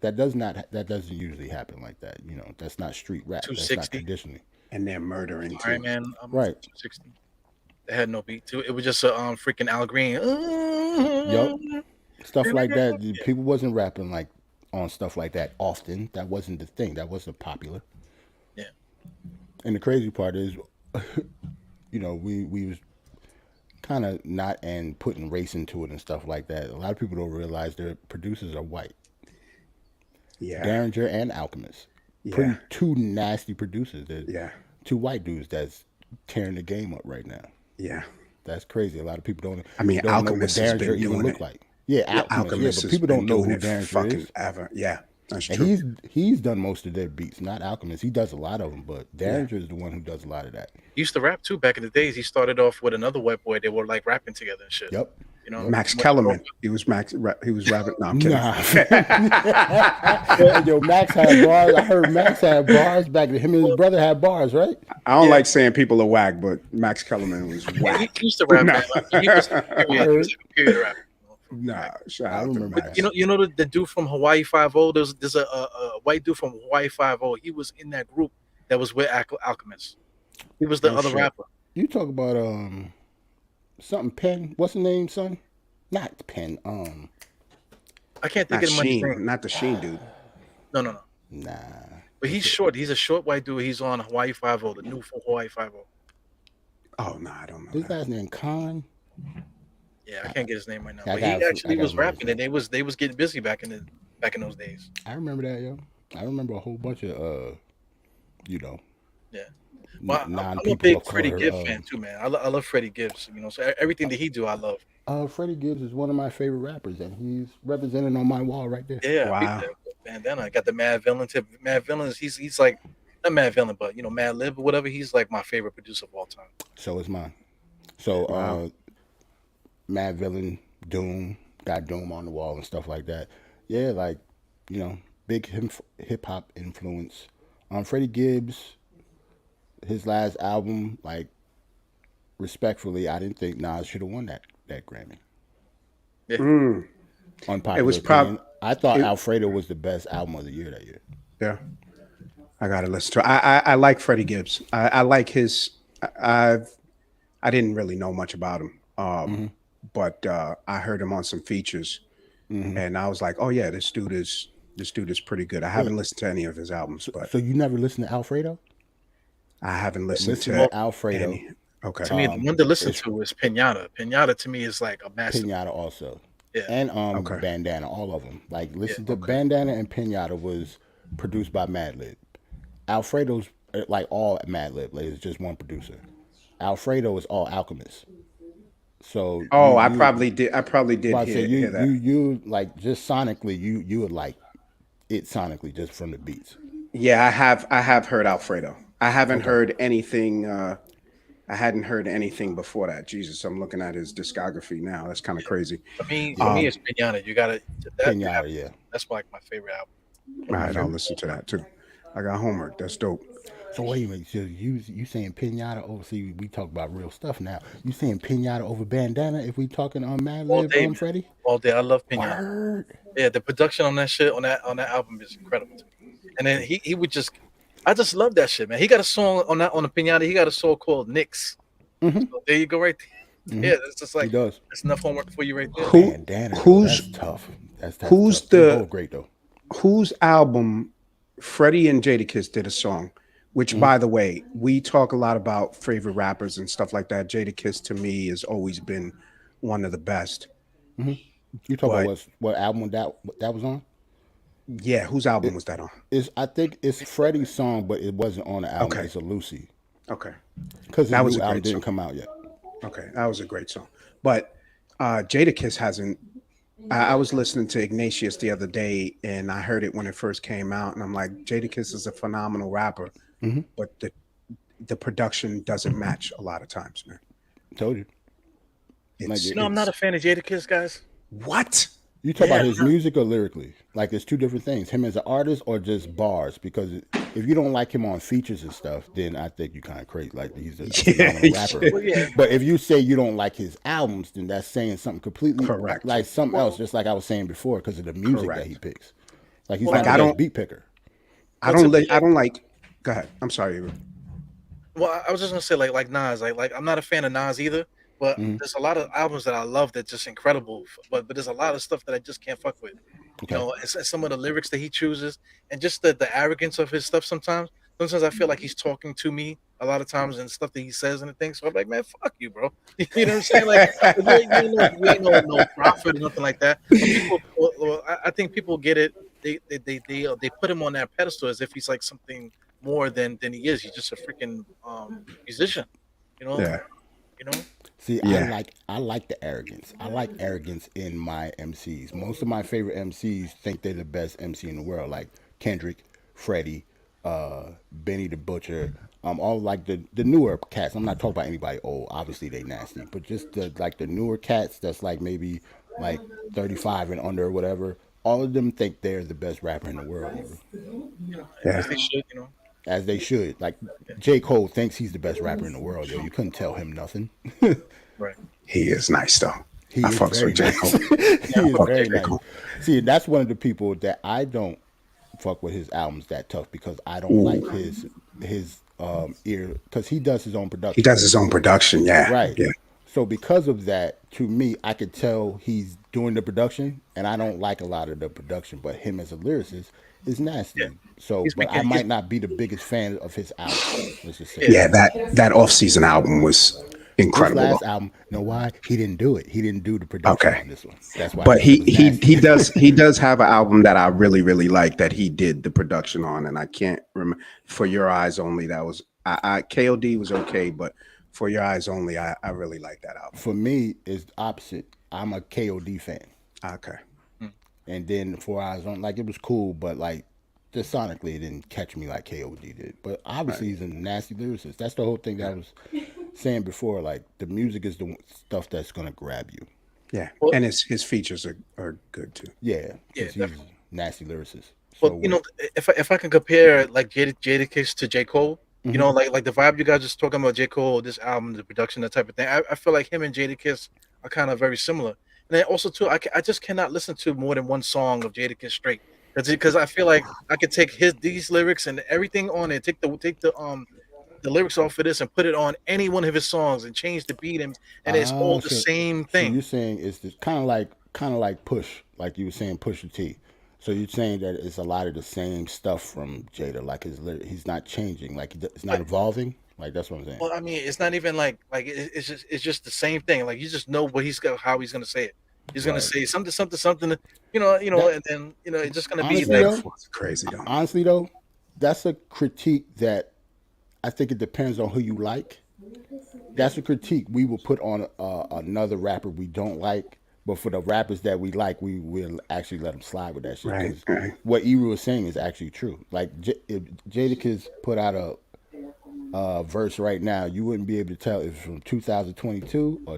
That doesn't usually happen like that. That's not street rap. That's not 260. traditionally. and they're murdering All right, too. man. Right. 260. They had no beat too. It was just a freaking Al Green. Yup. Stuff like that. People wasn't rapping like on stuff like that often. That wasn't the thing. That wasn't popular. Yeah. And the crazy part is, we was kind of not and putting race into it and stuff like that. A lot of people don't realize their producers are white. Yeah, Derringer and Alchemist. yeah, Two nasty producers. They're yeah, two white dudes that's tearing the game up right now. yeah. That's crazy. A lot of people don't. I mean, don't know what Alchemist has Derringer been even doing look it. like. Yeah, Yeah, Alchemist. Yeah, Alchemist but has people been don't know doing who it Derringer fucking is. ever. Yeah, that's And true. he's done most of their beats, not Alchemist. He does a lot of them, but Derringer is the one who does a lot of that. He used to rap too back in the days. He started off with another white boy. They were like rapping together and shit. Yep. You know, Max Kellerman. He was rapping. No, I'm kidding. Nah. Yo, Max had bars. I heard Max had bars back then. Him and his brother had bars, right? I don't like saying people are whack, but Max Kellerman was He whack. used to rap. Nah. Man. He was a period rapper. Nah, shout I out to remember Max. that. You know the dude from Hawaii 5-0. There's a white dude from Hawaii 5-0. He was in that group that was with Alchemist. He was the Oh, other shit. rapper. You talk about something Penn. What's the name, son? Not Penn. I can't think Not of his Sheen, name. not the Sheen dude. No. Nah. But he's short. He's a short white dude. He's on Hawaii 5-0, the new from Hawaii 5-0. Oh no, I don't know. His That. last name Khan. Yeah, I can't get his name right now. I But got- he actually I got was him right rapping, and they was getting busy back in those days. I remember that, yo. I remember a whole bunch of Yeah. n- Well, I'm a non-people big of Freddie color. Gibbs fan too, man. I love Freddie Gibbs. You know, so everything that he do, I love. Freddie Gibbs is one of my favorite rappers, and he's represented on my wall right there. Yeah, Wow. bandana. I got the Mad Villain tip. Mad Villain is he's like not Mad Villain, but Mad Lib or whatever. He's like my favorite producer of all time. So is mine. So Wow. Mad Villain, Doom, got Doom on the wall and stuff like that. Yeah, like big hip hop influence. Freddie Gibbs, his last album, like respectfully, I didn't think Nas should have won that Grammy. Mm, Unpopular It was opinion. I thought it- Alfredo was the best album of the year that year. yeah, I gotta listen to it. I like Freddie Gibbs. I like his. I didn't really know much about him, but I heard him on some features, and I was like, oh yeah, this dude is pretty good. I haven't listened to any of his albums, but So you never listened to Alfredo? I haven't listened Listen to to Alfredo. any. Okay. To me, the one to listen to is Pinata. Pinata to me is like a massive. Pinata also. Yeah. And Okay. Bandana, all of them. Like listen to okay. Bandana and Pinata was produced by Madlib. Alfredo's like all Madlib, like it's just one producer. Alfredo is all Alchemist. So Oh, I you- probably did. I probably did well, I say hear that. you like just sonically you would like it sonically just from the beats. Yeah, I have heard Alfredo. I haven't heard anything. I hadn't heard anything before that. Jesus, I'm looking at his discography now. That's kind of crazy. For me, it's Pinata. You gotta. Pinata, yeah. That's like my favorite album. All right, I'll listen to that too. I got homework. That's dope. So wait a minute, so you saying Pinata over? See, we talk about real stuff now. You saying Pinata over Bandana? If we talking on All day, Madlib, man. Freddie? All day, I love Pinata. Word. Yeah, the production on that shit on that album is incredible. To me. And then he would just, I just love that shit, man. He got a song on the Pinata. He got a song called Knicks. Mhm. So there you go, right there. Yeah, it's just He like does. that's enough homework for you right there. Who- Bandana, who's- that's tough. That's who's tough. They're the- both great though? Whose album? Freddie and Jadakiss did a song, which, by the way, we talk a lot about favorite rappers and stuff like that. Jadakiss to me has always been one of the best. You talking But- about what album that was on? Yeah, whose album was that on? I think it's Freddie's song, but it wasn't on the album. Okay. It's a Lucy Okay. because That the was new a album great didn't song. come out yet. Okay, that was a great song. But Jadakiss hasn't. I was listening to Ignatius the other day, and I heard it when it first came out, and I'm like, Jadakiss is a phenomenal rapper, but the production doesn't match a lot of times, man. Told you. It's, Like, I'm not a fan of Jadakiss, guys. what? You talk about Yeah, his music or lyrically? Like it's two different things. Him as an artist or just bars? Because if you don't like him on features and stuff, then I think you kind of crazy. Like he's a Yeah, phenomenal rapper. well, yeah. But if you say you don't like his albums, then that's saying something completely correct, like something else. Well, Just like I was saying before, because of the music that he correct. picks. Like he's well, not Like the I best don't, beat picker. well, to me, I don't like. Go ahead. I'm sorry. well, I was just gonna say like Nas, like I'm not a fan of Nas either, but Hmm. there's a lot of albums that I love that's just incredible. But there's a lot of stuff that I just can't fuck with. You Okay. know, and some of the lyrics that he chooses, and just the arrogance of his stuff. Sometimes I feel like he's talking to me a lot of times and stuff that he says and things. So I'm like, man, fuck you, bro. You know what I'm saying? Like you ain't no prophet or nothing like that. But people, well, I think people get it. They put him on that pedestal as if he's like something more than he is. He's just a freaking musician. You know, Yeah, you know. See, yeah, I like the arrogance. I like arrogance in my MCs. Most of my favorite MCs think they're the best MC in the world, like Kendrick, Freddie, Benny the Butcher, all like the newer cats. I'm not talking about anybody old. Obviously they nasty, but just the newer cats that's like maybe like 35 and under or whatever. All of them think they're the best rapper in the world, You know, yeah. as they should. You know. as they should. Like J. Cole thinks he's the best rapper in the world, yo. You couldn't tell him nothing. Right. He is nice though. He I is fucks very with J nice. Cole. Yeah, He I is fuck with very J. J nice. Cole. Cole. See, that's one of the people that I don't fuck with his albums that tough because I don't like Ooh. his ear because he does his own He production, does his own production. Yeah, right? yeah, So because of that, to me, I could tell he's doing the production, and I don't like a lot of the production. But him as a lyricist is Yeah, nasty. So, he's but I making. He's might not be the biggest fan of his albums. Let's just say yeah. that. yeah. That off season album was This incredible last though. album, you know why? He didn't do it. He didn't do the production Okay, on this one. That's why I but said it was he nasty. does have an album that I really like that he did the production on, and I can't remember. For Your Eyes Only, that was I KOD was okay, but For Your Eyes Only, I really like that album. For me, it's the opposite. I'm a KOD fan. Okay, Mm. And then 4 Eyes on, like it was cool, but like just sonically, it didn't catch me like KOD did. But right. obviously, he's a nasty lyricist. That's the whole thing that I was saying before. Like the music is the stuff that's gonna grab you. Yeah, Well, and his features are good too. Yeah, yeah, because he's definitely. a nasty lyricist. So Well, you with know, if I can compare like Jadakiss to J Cole, you hmm know, like the vibe you guys just talking about J Cole, this album, the production, that type of thing. I feel like him and Jadakiss are kind of very similar. And then also too, I just cannot listen to more than one song of Jadakiss straight because I feel like I could take these lyrics and everything on it, take the lyrics off of this and put it on any one of his songs and change the beat and it's all the so same so thing. you're saying it's this kind of like Push, like you were saying Pusha T. So you're saying that it's a lot of the same stuff from Jada, like he's not changing, like it's not evolving. Like that's what I'm saying. Well, I mean, it's not even like it's just the same thing. Like you just know what he's got, how he's gonna say it. He's gonna Right. say something. That And then it's just gonna be honestly like, though, Metaphors are crazy though. honestly though, that's a critique that I think it depends on who you like. That's a critique we will put on another rapper we don't like. But for the rappers that we like, we will actually let them slide with that shit. Right, Because right. what Eru was saying is actually true. Like if Jadakiss put out verse right now, you wouldn't be able to tell if it's from 2022 or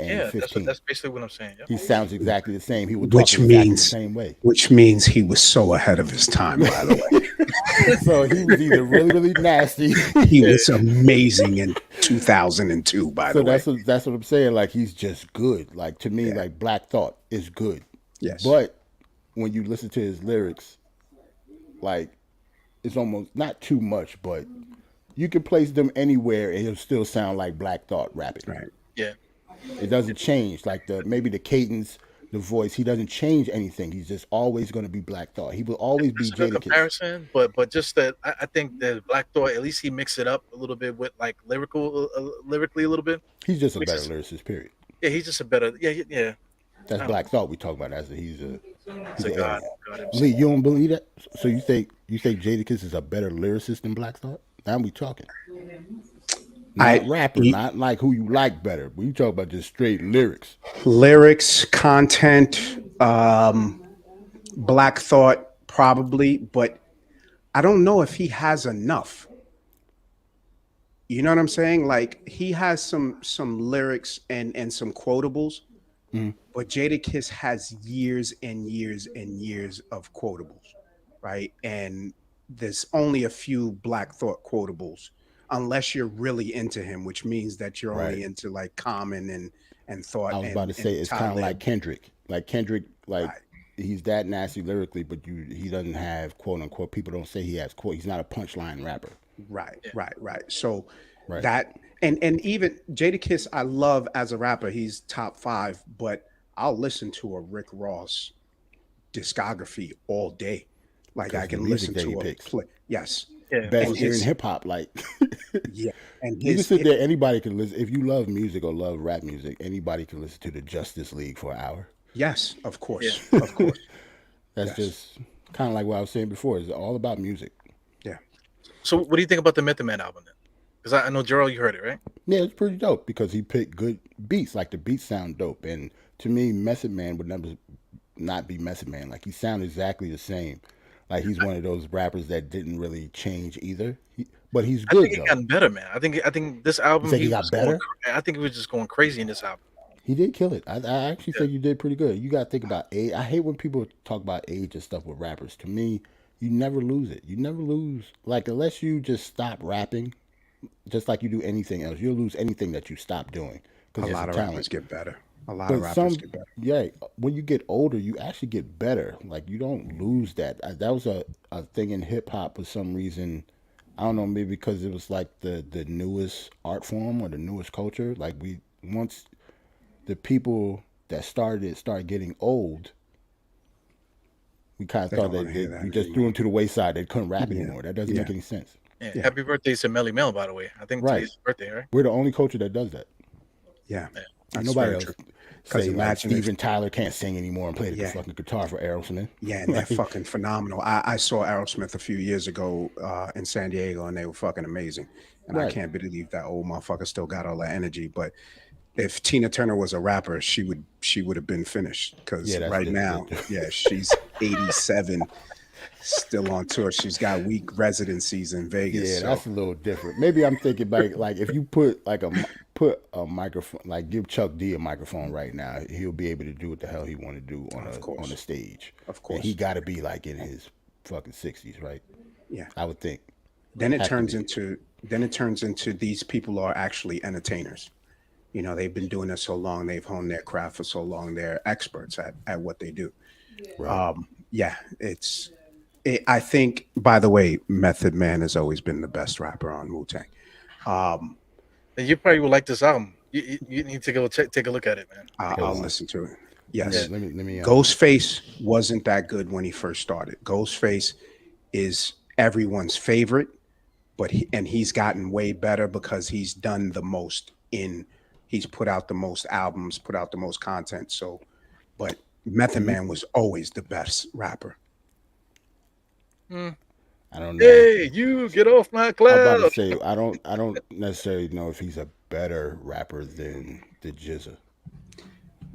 yeah, that's 2015. basically what I'm saying. Yep. He sounds exactly the same. He will talk Which exactly the means same way. which means he was so ahead of his time. By the way, So he was either really, really nasty. he Yeah, was amazing in 2002. By So the way, that's what I'm saying. Like he's just good. Like to me, yeah, like Black Thought is good, yes, but when you listen to his lyrics, like it's almost not too much, but you can place them anywhere and it'll still sound like Black Thought rapping. right. yeah. It doesn't change. Like maybe the cadence, the voice, he doesn't change anything. He's just always going to be Black Thought. He will always be That's a good Jadakiss. comparison, but just that I think that Black Thought at least he mixed it up a little bit with like lyrically a little bit. He's just a better Mixes, lyricist. Period. yeah, he's just a better yeah. That's I don't know. Black Thought we talk about as He's he's a an god, alien. god Lee, himself. you don't believe that? So you think Jadakiss is a better lyricist than Black Thought? Now we talking. Not I rapper, he- not like who you like better. We talk about just straight lyrics. Lyrics, content, Black Thought probably, but I don't know if he has enough. You know what I'm saying? Like he has some lyrics and some quotables, Mhm. but Jadakiss has years and years and years of quotables, right? And there's only a few Black Thought quotables, unless you're really into him, which means that you're Right. only into like Common and Thought I was about to say and it's kind of like Talib. Kendrick. Like Kendrick, like Right, he's that nasty lyrically, but he doesn't have quote unquote. People don't say he has quote. He's not a punchline rapper. right, Yeah. right, right. So Right. that and even Jadakiss, I love as a rapper. He's top five, but I'll listen to a Rick Ross discography all day. Like I Because the can music listen that he to a picks, play. Yes, Yeah, best and ear in his hip hop. Like yeah, and you can his sit there. Anybody can listen. If you love music or love rap music, anybody can listen to the Justice League for an hour. yes, yeah. of course, That's yes, just kind of like what I was saying before. It's all about music. yeah. So, what do you think about the Method Man album then? Because I know Jerrell, you heard it, right? Yeah, it's pretty dope because he picked good beats. Like the beats sound dope, and to me, Method Man would never not be Method Man. Like he sound exactly the same. Like he's one of those rappers that didn't really change either. But he's I think good it though. gotten better, man. I think this You album think he he got was going. better? I think he was just going crazy in this album. He did kill it. I actually Yeah. think you did pretty good. You got to think about age. I hate when people talk about age and stuff with rappers. To me, you never lose it. You never lose. Like unless you just stop rapping, just like you do anything else, you'll lose anything that you stop doing A because it's a lot of talent. rappers get better. A lot of But rappers some, get better. yeah, when you get older, you actually get better. Like you don't lose that. That was a thing in hip hop for some reason. I don't know, maybe because it was like the newest art form or the newest culture. Like we once the people that started it started getting old, we kind of They thought don't want that to hear we that just threw anymore. them to the wayside. They couldn't rap Yeah, anymore. That doesn't yeah, make any sense. Yeah. yeah, Happy birthday to Melly Mel, by the way. I think Right. today's his birthday, right? We're the only culture that does that. yeah. Yeah. Ain't That's nobody very else true. Because say like imagine if Steven Tyler can't sing anymore and play the yeah, fucking guitar for Aerosmith. yeah, and they're Like, fucking phenomenal. I saw Aerosmith a few years ago in San Diego, and they were fucking amazing. And I right. can't believe that old motherfucker still got all that energy. But if Tina Turner was a rapper, she would have been finished. Yeah, Because that's right now, the yeah, she's 87, still on tour. She's got week residencies in Vegas. yeah, So that's a little different. Maybe I'm thinking like if you put like put a microphone, like give Chuck D a microphone right now, he'll be able to do what the hell he want to do of on course, the stage, of and he course, got to be like in his fucking 60s, right? yeah. I would think Then it have to turns be. into then it turns into these people are actually entertainers. You know, they've been doing this so long, they've honed their craft for so long, they're experts at what they do. Right. Yeah, I think, by the way, Method Man has always been the best rapper on Wu Tang. Um, And you probably would like this album. You need to go take a look at it, man. I'll Hold on. listen to it. Let me Yes, let me Ghostface wasn't that good when he first started. Ghostface is everyone's favorite, but he's gotten way better because he's done the most in. He's put out the most albums, put out the most content. So, but Method you. Man was always the best rapper. Mm. I don't know. Hey, you get off my I'm about to cloud. say I don't necessarily know if he's a better rapper than the Jizza.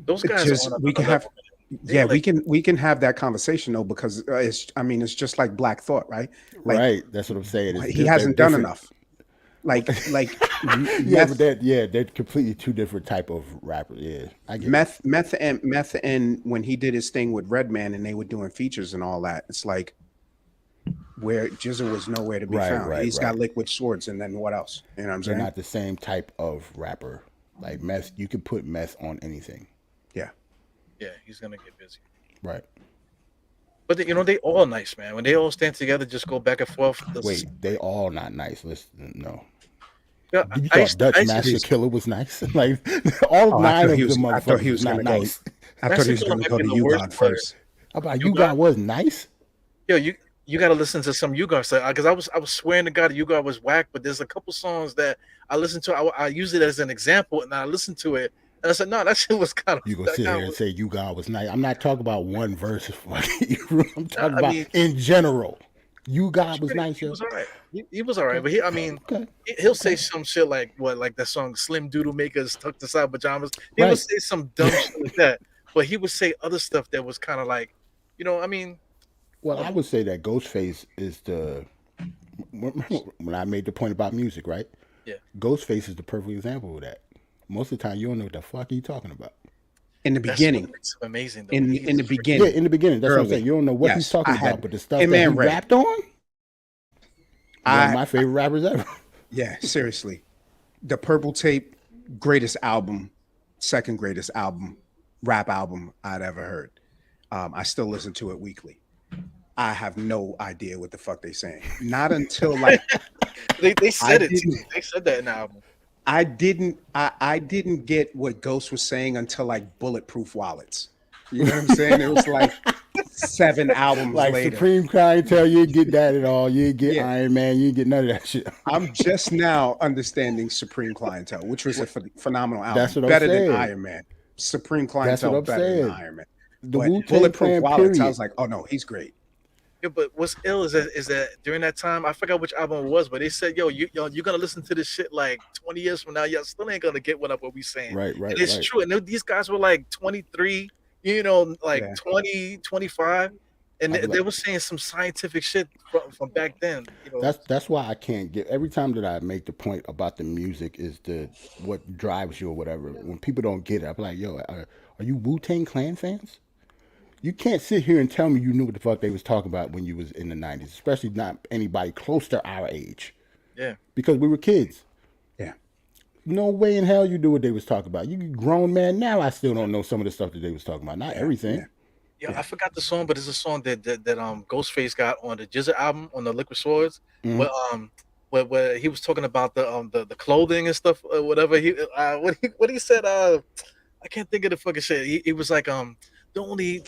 Those It's guys are on just we can another have level, man. They yeah like we can have that conversation though because it's I mean it's just like Black Thought, right? Like Right. That's what I'm saying. he They're hasn't done different. enough. Like Yeah, but meth they're completely two different type of rappers. Yeah, I get it. meth and when he did his thing with Redman and they were doing features and all that, it's like where Jizza was nowhere to be Right, found. right, He's got right. Liquid Swords and then what else? You know what I'm They're saying? not the same type of rapper. Like meth, you can put meth on anything. Yeah. yeah, he's gonna get busy. Right. But they all nice, man. When they all stand together, just go back and forth. Wait, they all not nice. Listen, no. Yeah, You thought Dutch Ice Master is Killer was nice? Like all Oh, nine of the I thought motherfuckers he was was not gonna go. nice. I thought he Master was Killer gonna might go be to the you worst God player. first. How about You you got guy was nice? yo, you got to listen to some Ugar stuff because I was swearing to God Ugar was whack, but there's a couple songs that I listened to. I use it as an example, and I listened to it, and I said, no, that shit was kind of You gonna that sit guy here and was. say you guy was nice? I'm not talking about one verse. I'm talking I about mean, in general. You guy was pretty, nice, he yo. was all right. He was all right, Okay, but I mean, okay, he'll say okay. some shit like what, like that song "Slim Doodle Makers Tucked Inside Pajamas." He would Right. say some dumb shit like that, but he would say other stuff that was kind of like, I mean, I Well, don't I know. would say that Ghostface is the when I made the point about music, right? Yeah, Ghostface is the perfect example of that. Most of the time, you don't know what the fuck he talking about. In the That's what beginning. makes him amazing, though. In He's the freaking- beginning. Yeah, in the beginning. That's what I'm saying. You don't know what he's talking about, but the stuff that he rapped on, one of my favorite rappers ever. Yeah, seriously. The Purple Tape, greatest album, second greatest album, rap album I'd ever heard. I still listen to it weekly. I have no idea what the fuck they saying. Not until like they said it. They said that in the album. I didn't get what Ghost was saying until like Bulletproof Wallets. You know what I'm saying? It was like 7 albums like later. Supreme Clientele, you didn't get that at all. You didn't get Iron Man. You didn't get none of that shit. I'm just now understanding Supreme Clientele, which was a phenomenal album. That's what I'm better saying. than Iron Man. Supreme Clientele better than Iron Man. The But Wu-Tang Bulletproof Clan, Wallets, I period. was like, oh no, he's great. Yeah, but what's ill is that during that time, I forgot which album it was, but they said, "Yo, you're gonna listen to this shit like 20 years from now. Y'all still ain't gonna get what we saying." Right. And it's true. And these guys were like 23, like 20, 25, and they were saying some scientific shit from back then. That's why I can't get. Every time that I make the point about the music is what drives you or whatever. When people don't get it, I'm like, "Yo, are you Wu-Tang Clan fans?" You can't sit here and tell me you knew what the fuck they was talking about when you was in the 90s, especially not anybody close to our age. Yeah. Because we were kids. Yeah. No way in hell you knew what they was talking about. You grown man now, I still don't know some of the stuff that they was talking about. Not everything. Yeah, I forgot the song, but it's a song that Ghostface got on the Jizza album on the Liquid Swords. Where he was talking about the clothing and stuff, whatever. What he said, I can't think of the fucking shit. He was like the only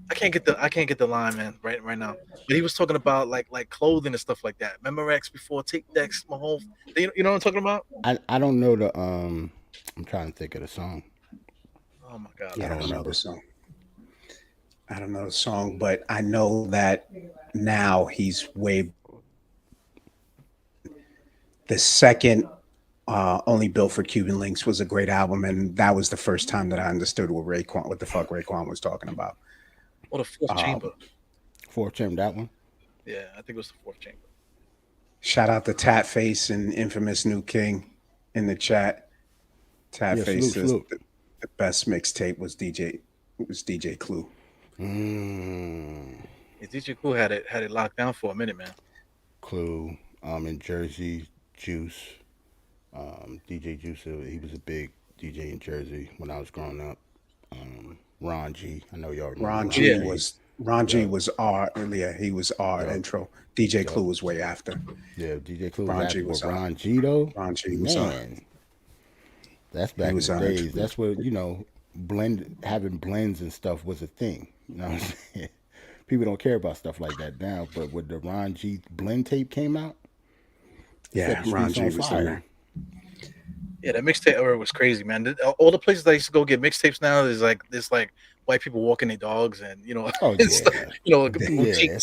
I can't get the line, man, right now. But he was talking about like clothing and stuff like that. Memorex before tape decks, my whole. You know what I'm talking about? I don't know the I'm trying to think of the song. Oh my god, I don't know the song. I don't know the song, but I know that now he's way. The second Only Built for Cuban Links was a great album, and that was the first time that I understood what the fuck Raekwon was talking about. Or the Fourth Chamber. Fourth Chamber, that one? Yeah, I think it was the Fourth Chamber. Shout out to Tat Face and Infamous New King in the chat. Tat Face says the best mixtape was DJ Clue. Yeah, DJ Clue had it locked down for a minute, man. Clue, in Jersey, Juice. DJ Juice, he was a big DJ in Jersey when I was growing up. Ron G, I know y'all remember. Ron G was R earlier. He was R intro. DJ Clue was way after. Yeah, DJ Clue Ron G was Ron G though. Ron G was man. That's back in the days. That's what having blends and stuff was a thing. You know what I'm saying? People don't care about stuff like that now, but when the Ron G blend tape came out, yeah, Ron G was there. Yeah, that mixtape era was crazy, man. All the places I used to go get mixtapes now is like white people walking their dogs and boutiques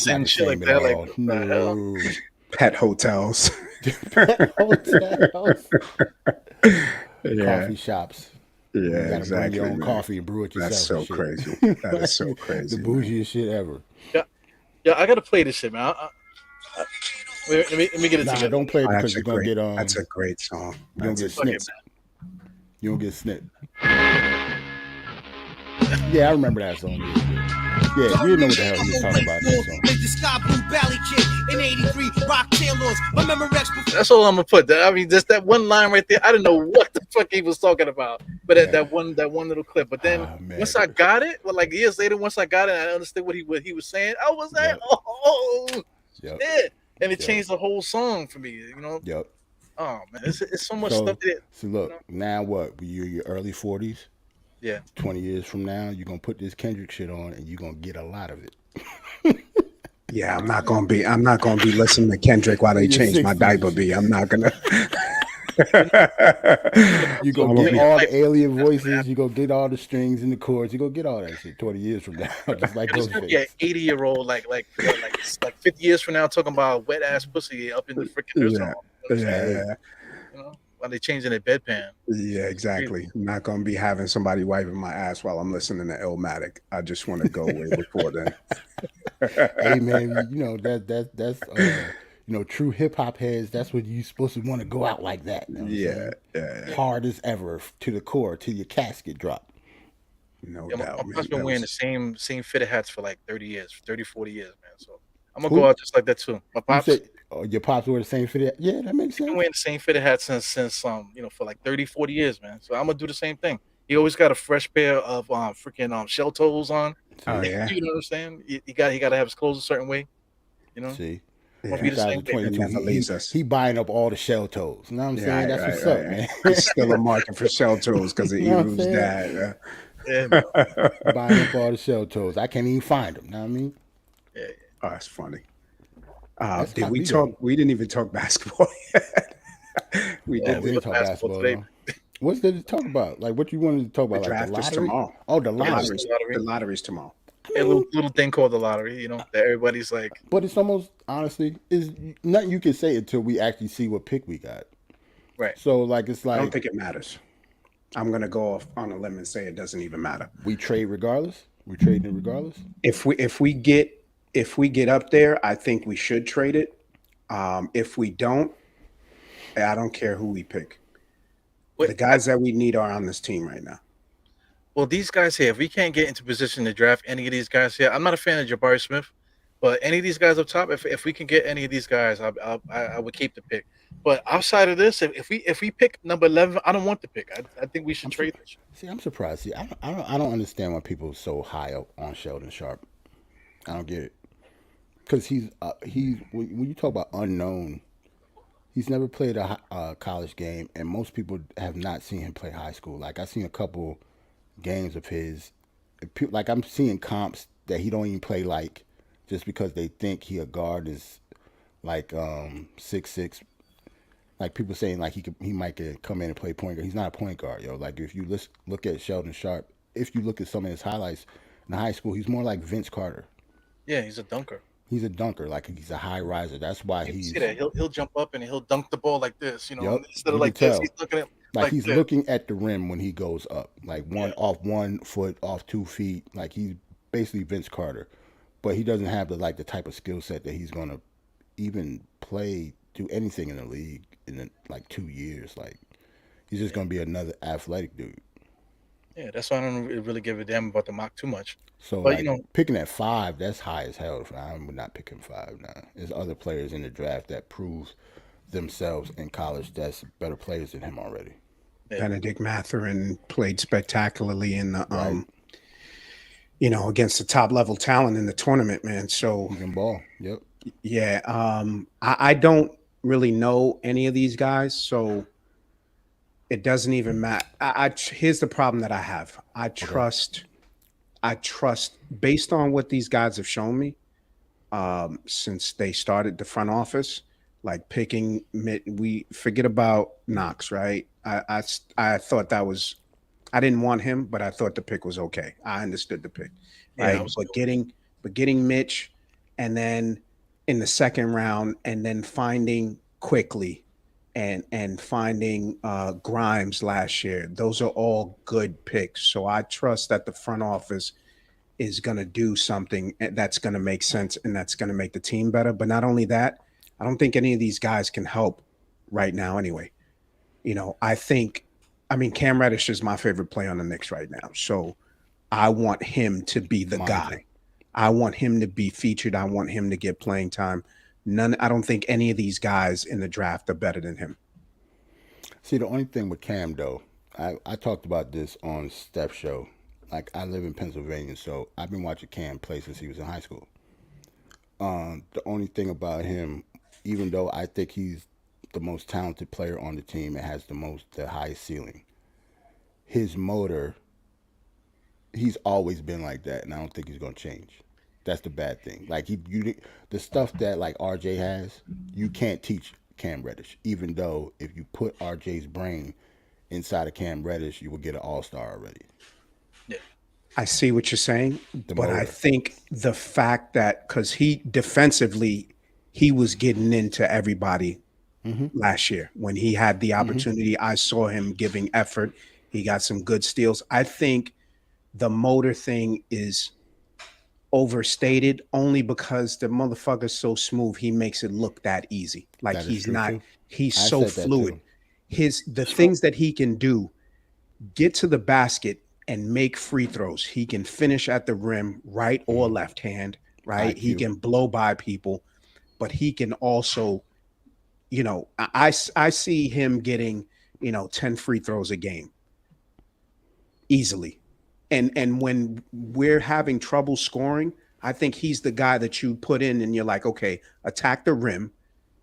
and shit like that. Like no. Pet hotels. Coffee shops. Yeah, exactly. Bring your own coffee and brew it yourself. That's so crazy. That is so crazy. The bougiest shit ever. Yeah, I gotta play this shit, man. Let me get it together. Don't play it because you're gonna get That's a great song. You don't get snipped. You don't get snipped. Yeah, I remember that song. Yeah, you know what the hell he was talking about that song. That's all I'm gonna put. I mean, just that one line right there. I didn't know what the fuck he was talking about, but that one little clip. But then once I got it, well, like years later, once I got it, I understood what he was saying. I was like, yeah, and it changed the whole song for me. You know. Yep. Oh man, it's so much stuff there. So look, now what? You're your early 40s. Yeah. 20 years from now, you're gonna put this Kendrick shit on, and you're gonna get a lot of it. Yeah, I'm not gonna be listening to Kendrick while they change my diaper. I'm not gonna. You gonna get all the alien voices. You gonna get all the strings and the chords. You gonna get all that shit 20 years from now, just like those. Yeah, 80-year-old, like 50 years from now, talking about wet ass pussy up in the freaking yeah. You know, while they changing their bedpan. Yeah, exactly. I'm not gonna be having somebody wiping my ass while I'm listening to Illmatic. I just want to go way before then. Hey man, you know that's true hip hop heads, that's what you supposed to want to go out like that. You know what I'm Yeah, saying? yeah, Hard as ever to the core, till your casket drop. no Yeah, my doubt, pop's man. been That wearing the was same fitted hats for like 30 years, 30, 40 years, man. So I'm gonna go Who? out just like that too. My You pops, say your pops were the same for that? Yeah, that makes he's been sense. wearing the same fitted hat since for like 30, 40 years, man. So I'm gonna do the same thing. He always got a fresh pair of freaking shell toes on. oh See, yeah, You know what I'm saying? He gotta have his clothes a certain way, you know? see. I'm gonna be yeah. This the guy's same a way, It man. 22. never leaves us. He buying up all the shell toes. You know what I'm Yeah, saying? That's right, what's right, up, right. man. It's still a market for shell toes because of You know what I'm Eru's saying? dad. Yeah, man. Buying up all the shell toes. I can't even find them. You know what I mean? Yeah, Oh, that's funny. That's Did we copy though. talk? We didn't even talk basketball yet. We yeah. Oh, did we We the, go didn't to talk basketball basketball today. though. What's there to talk about? Like what you wanted to talk the about? Like the draft is lottery? tomorrow. Oh, the The Yeah, lottery. just lottery's the lottery. the lottery's tomorrow. I A little mean, little thing called the lottery, that everybody's like, but it's almost honestly is nothing you can say until we actually see what pick we got. right. So like it's I don't like think it matters. I'm gonna go off on a limb and say it doesn't even matter. we trade regardless. We trade it regardless. If we get up there, I think we should trade it. If we don't, I don't care who we pick. Wait, The guys that we need are on this team right now. well, these guys here, if we can't get into position to draft any of these guys here, I'm not a fan of Jabari Smith, but any of these guys up top, if we can get any of these guys, I would keep the pick. But outside of this, if we pick number 11, I don't want the pick. I think we should I'm trade this. see. I'm surprised. See, I don't understand why people are so high up on Sheldon Sharp. I don't get it because he's when you talk about unknown, he's never played a college game, and most people have not seen him play high school. Like I've seen a couple games of his. Like I'm seeing comps that he don't even play like just because they think he a guard is like 6'6". Like people saying like he might come in and play point guard. He's not a point guard, yo. Like if you look at Sheldon Sharp, if you look at some of his highlights in high school, he's more like Vince Carter. Yeah, he's a dunker. He's a dunker, like he's a high riser. That's why You can he's see that he'll jump up and he'll dunk the ball like this, yep. instead of You can like this, he's tell. looking at Like like he's this. looking at the rim when he goes up, like Yeah, one off 1 foot, off 2 feet. Like he's basically Vince Carter, but he doesn't have the type of skill set that he's gonna even do anything in the league in like 2 years. Like he's just yeah, gonna be another athletic dude. yeah. That's why I don't really give a damn about the mock too much. So But like picking at 5, that's high as hell. I'm not picking 5 now. There's other players in the draft that prove themselves in college that's better players than him already. yeah, Benedict Mathurin played spectacularly in the Right? against the top level talent in the tournament, man. So He can ball. Yep. yeah, I don't really know any of these guys, so it doesn't even matter. Here's the problem that I have. Okay. I trust based on what these guys have shown me since they started the front office, like picking we forget about Knox, right? I thought that was I didn't want him, but I thought the pick was okay. I understood the pick, yeah. I right? was But getting Mitch, and then in the second round, and then finding quickly, and finding Grimes last year. Those are all good picks. So I trust that the front office is going to do something that's going to make sense and that's going to make the team better. But not only that, I don't think any of these guys can help right now anyway. I mean, Cam Reddish is my favorite player on the Knicks right now. So I want him to be the Mine too. guy. I want him to be featured. I want him to get playing time. I don't think any of these guys in the draft are better than him. See, the only thing with Cam though, I talked about this on Steph's show. Like I live in Pennsylvania, so I've been watching Cam play since he was in high school. The only thing about him, even though I think he's the most talented player on the team and has the highest ceiling, his motor, he's always been like that, and I don't think he's gonna change. That's the bad thing. Like the stuff that like RJ has, you can't teach Cam Reddish. Even though if you put RJ's brain inside of Cam Reddish, you will get an All Star already. yeah, I see what you're saying, The but I motor, think the fact that because he defensively, he was getting into everybody last year when he had the opportunity. I saw him giving effort. He got some good steals. I think the motor thing is overstated only because the motherfucker's so smooth. He makes it look that easy. Like That is he's true not. too. He's I so said that fluid. too. The So things that he can do, get to the basket and make free throws. He can finish at the rim, right or Mm. left hand, right? He IQ. can blow by people, but he can also, I see him getting, 10 free throws a game easily. And when we're having trouble scoring, I think he's the guy that you put in and you're like, okay, attack the rim,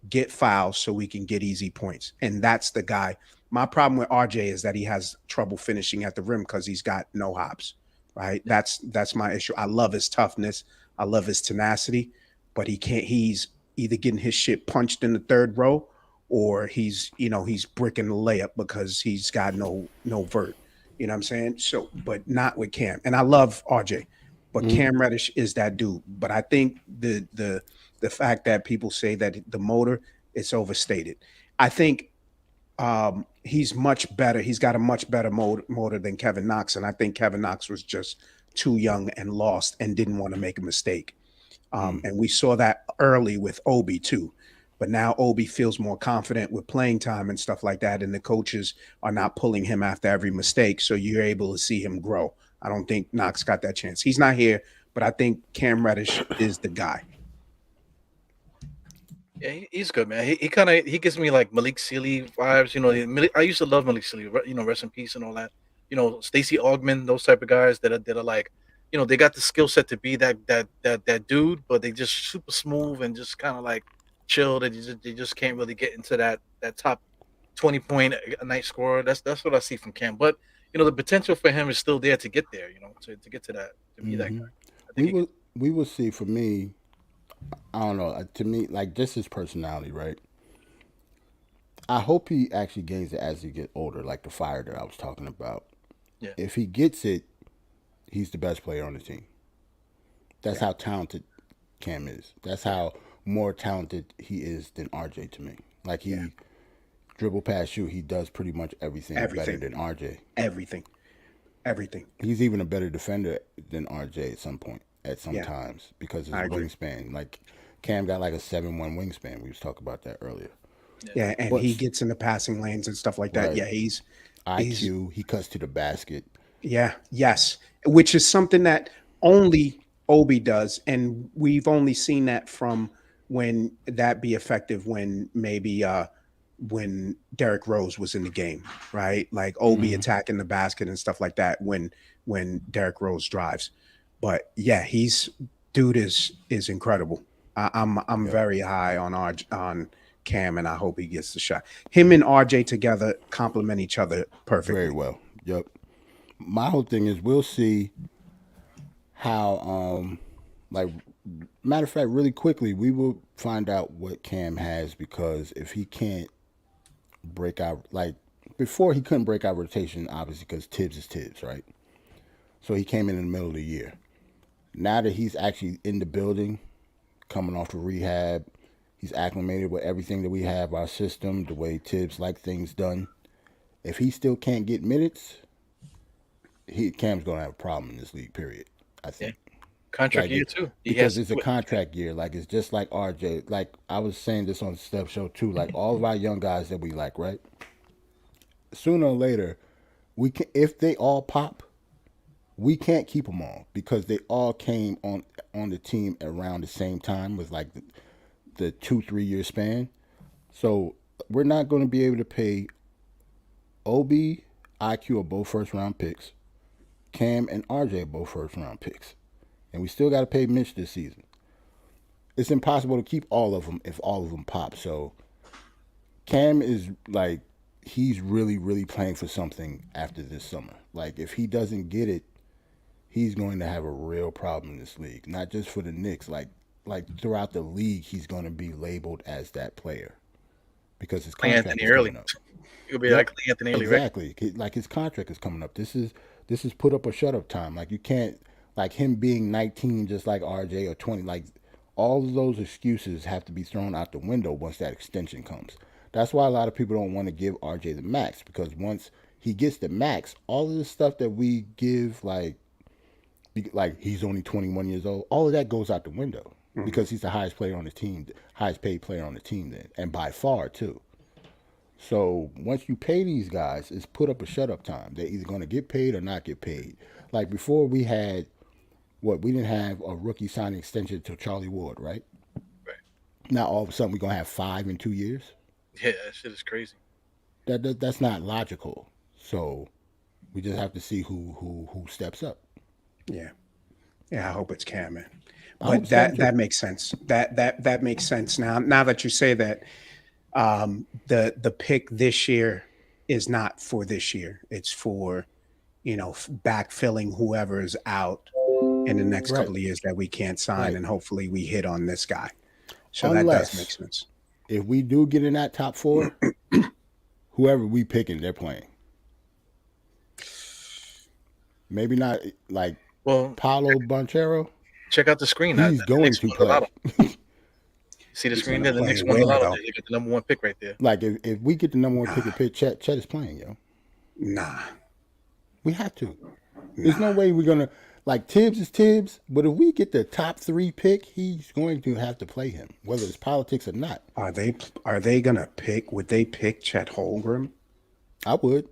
get fouls so we can get easy points. And that's the guy. My problem with RJ is that he has trouble finishing at the rim because he's got no hops. Right. That's my issue. I love his toughness. I love his tenacity, but he can't. He's either getting his shit punched in the third row, or he's bricking the layup because he's got no vert. You know what I'm saying? So, but not with Cam. And I love RJ, but Mm. Cam Reddish is that dude. But I think the fact that people say that the motor, it's overstated. I think he's much better. He's got a much better motor than Kevin Knox, and I think Kevin Knox was just too young and lost and didn't want to make a mistake. Mm. And we saw that early with Obi too. But now Obi feels more confident with playing time and stuff like that, and the coaches are not pulling him after every mistake, so you're able to see him grow. I don't think Knox got that chance. He's not here, but I think Cam Reddish is the guy. yeah, he's good, man. He kind of he gives me like Malik Sealy vibes. I used to love Malik Sealy. Rest in peace and all that. Stacey Augman, those type of guys that are like, they got the skill set to be that dude, but they just super smooth and just kind of like chill. They just can't really get into that top 20 point a night scorer. That's what I see from Cam. But the potential for him is still there to get there. To get to that, to be that Hmm. guy. I We think he can. will. We will see. For me, I don't know. To me, like just his personality, right? I hope he actually gains it as he get older, like the fire that I was talking about. Yeah, If he gets it, he's the best player on the team. That's Yeah, how talented Cam is. That's yeah, how more talented he is than RJ to me. Like yeah. he dribble past shoot, he does pretty much everything better Everything, than RJ. everything, everything. He's even a better defender than RJ at some point, at some Yeah, times, because his I agree. wingspan. Like Cam got like a 7'1" wingspan. We was talking about that earlier. yeah. Yeah, and he But gets in the passing lanes and stuff like that. right, Yeah, he's IQ, he cuts to the basket. yeah, yes, which is something that only Obi does, and we've only seen that from when that be effective when maybe when Derrick Rose was in the game, right? Like Obi Hmm. attacking the basket and stuff like that when Derrick Rose drives. But yeah, he's dude is incredible. I'm Yep, very high on on Cam, and I hope he gets the shot. Him and RJ together complement each other very perfectly. well. Yep. My whole thing is we'll see how like matter of fact, really quickly, we will find out what Cam has, because if he can't break out, like before, he couldn't break out rotation, obviously, because Tibbs is Tibbs, right? So he came in the middle of the year. Now that he's actually in the building, coming off of rehab, he's acclimated with everything that we have, our system, the way Tibbs like things done. If he still can't get minutes, Cam's gonna have a problem in this league. Period. I Yeah. think. Contract Like year it, too. He because has to it's a do it. contract year. Like it's just like RJ. Like I was saying this on the Step Show too. Like all of our young guys that we like, right? Sooner or later, we can, if they all pop, we can't keep them all because they all came on the team around the same time with like the 2 3 year span. So we're not going to be able to pay Ob, IQ are both first round picks. Cam and RJ are both first round picks, and we still got to pay Mitch this season. It's impossible to keep all of them if all of them pop. So Cam is like he's really playing for something after this summer. Like if he doesn't get it, he's going to have a real problem in this league. Not just for the Knicks, like throughout the league, he's going to be labeled as that player because his Like contract Anthony is Early. coming up. He'll be Yep, like Anthony Early, right? exactly. Like his contract is coming up. This is put up or shut up time. Like you can't like him being 19 just like RJ or 20. Like all of those excuses have to be thrown out the window once that extension comes. That's why a lot of people don't want to give RJ the max, because once he gets the max, all of the stuff that we give like like he's only 21 years old. All of that goes out the window Mhm. because he's the highest player on the team, highest paid player on the team then, and by far too. So once you pay these guys, it's put up a shut up time. They're either going to get paid or not get paid. Like before, we had we didn't have a rookie signing extension to Charlie Ward, right? Right. Now all of a sudden we're gonna have 5 in 2 years. Yeah, that shit is crazy. That's not logical. So we just have to see who steps up. Yeah. Yeah, I hope it's Cameron. I hope But Cam that too. makes sense. That makes sense. Now that you say that, the pick this year is not for this year. It's for, backfilling whoever is out in the next Right, couple of years that we can't sign, right. and hopefully we hit on this guy. So that does make Unless sense. if we do get in that top 4, whoever we picking, they're playing. Maybe not like Well, Paolo Banchero. check out the screen. He's The going Knicks to won the play. lotto. See the He's screen gonna there? The play Knicks won the where lotto. though? They get the number 1 pick right there. Like if we get the number 1 pick Nah, and pick, Chet is playing, yo. nah, We have to. There's no nah. way we're gonna like Tibbs is Tibbs, but if we get the top 3 pick, he's going to have to play him, whether it's politics or not. Are they gonna pick? Would they pick Chet Holmgren? I would.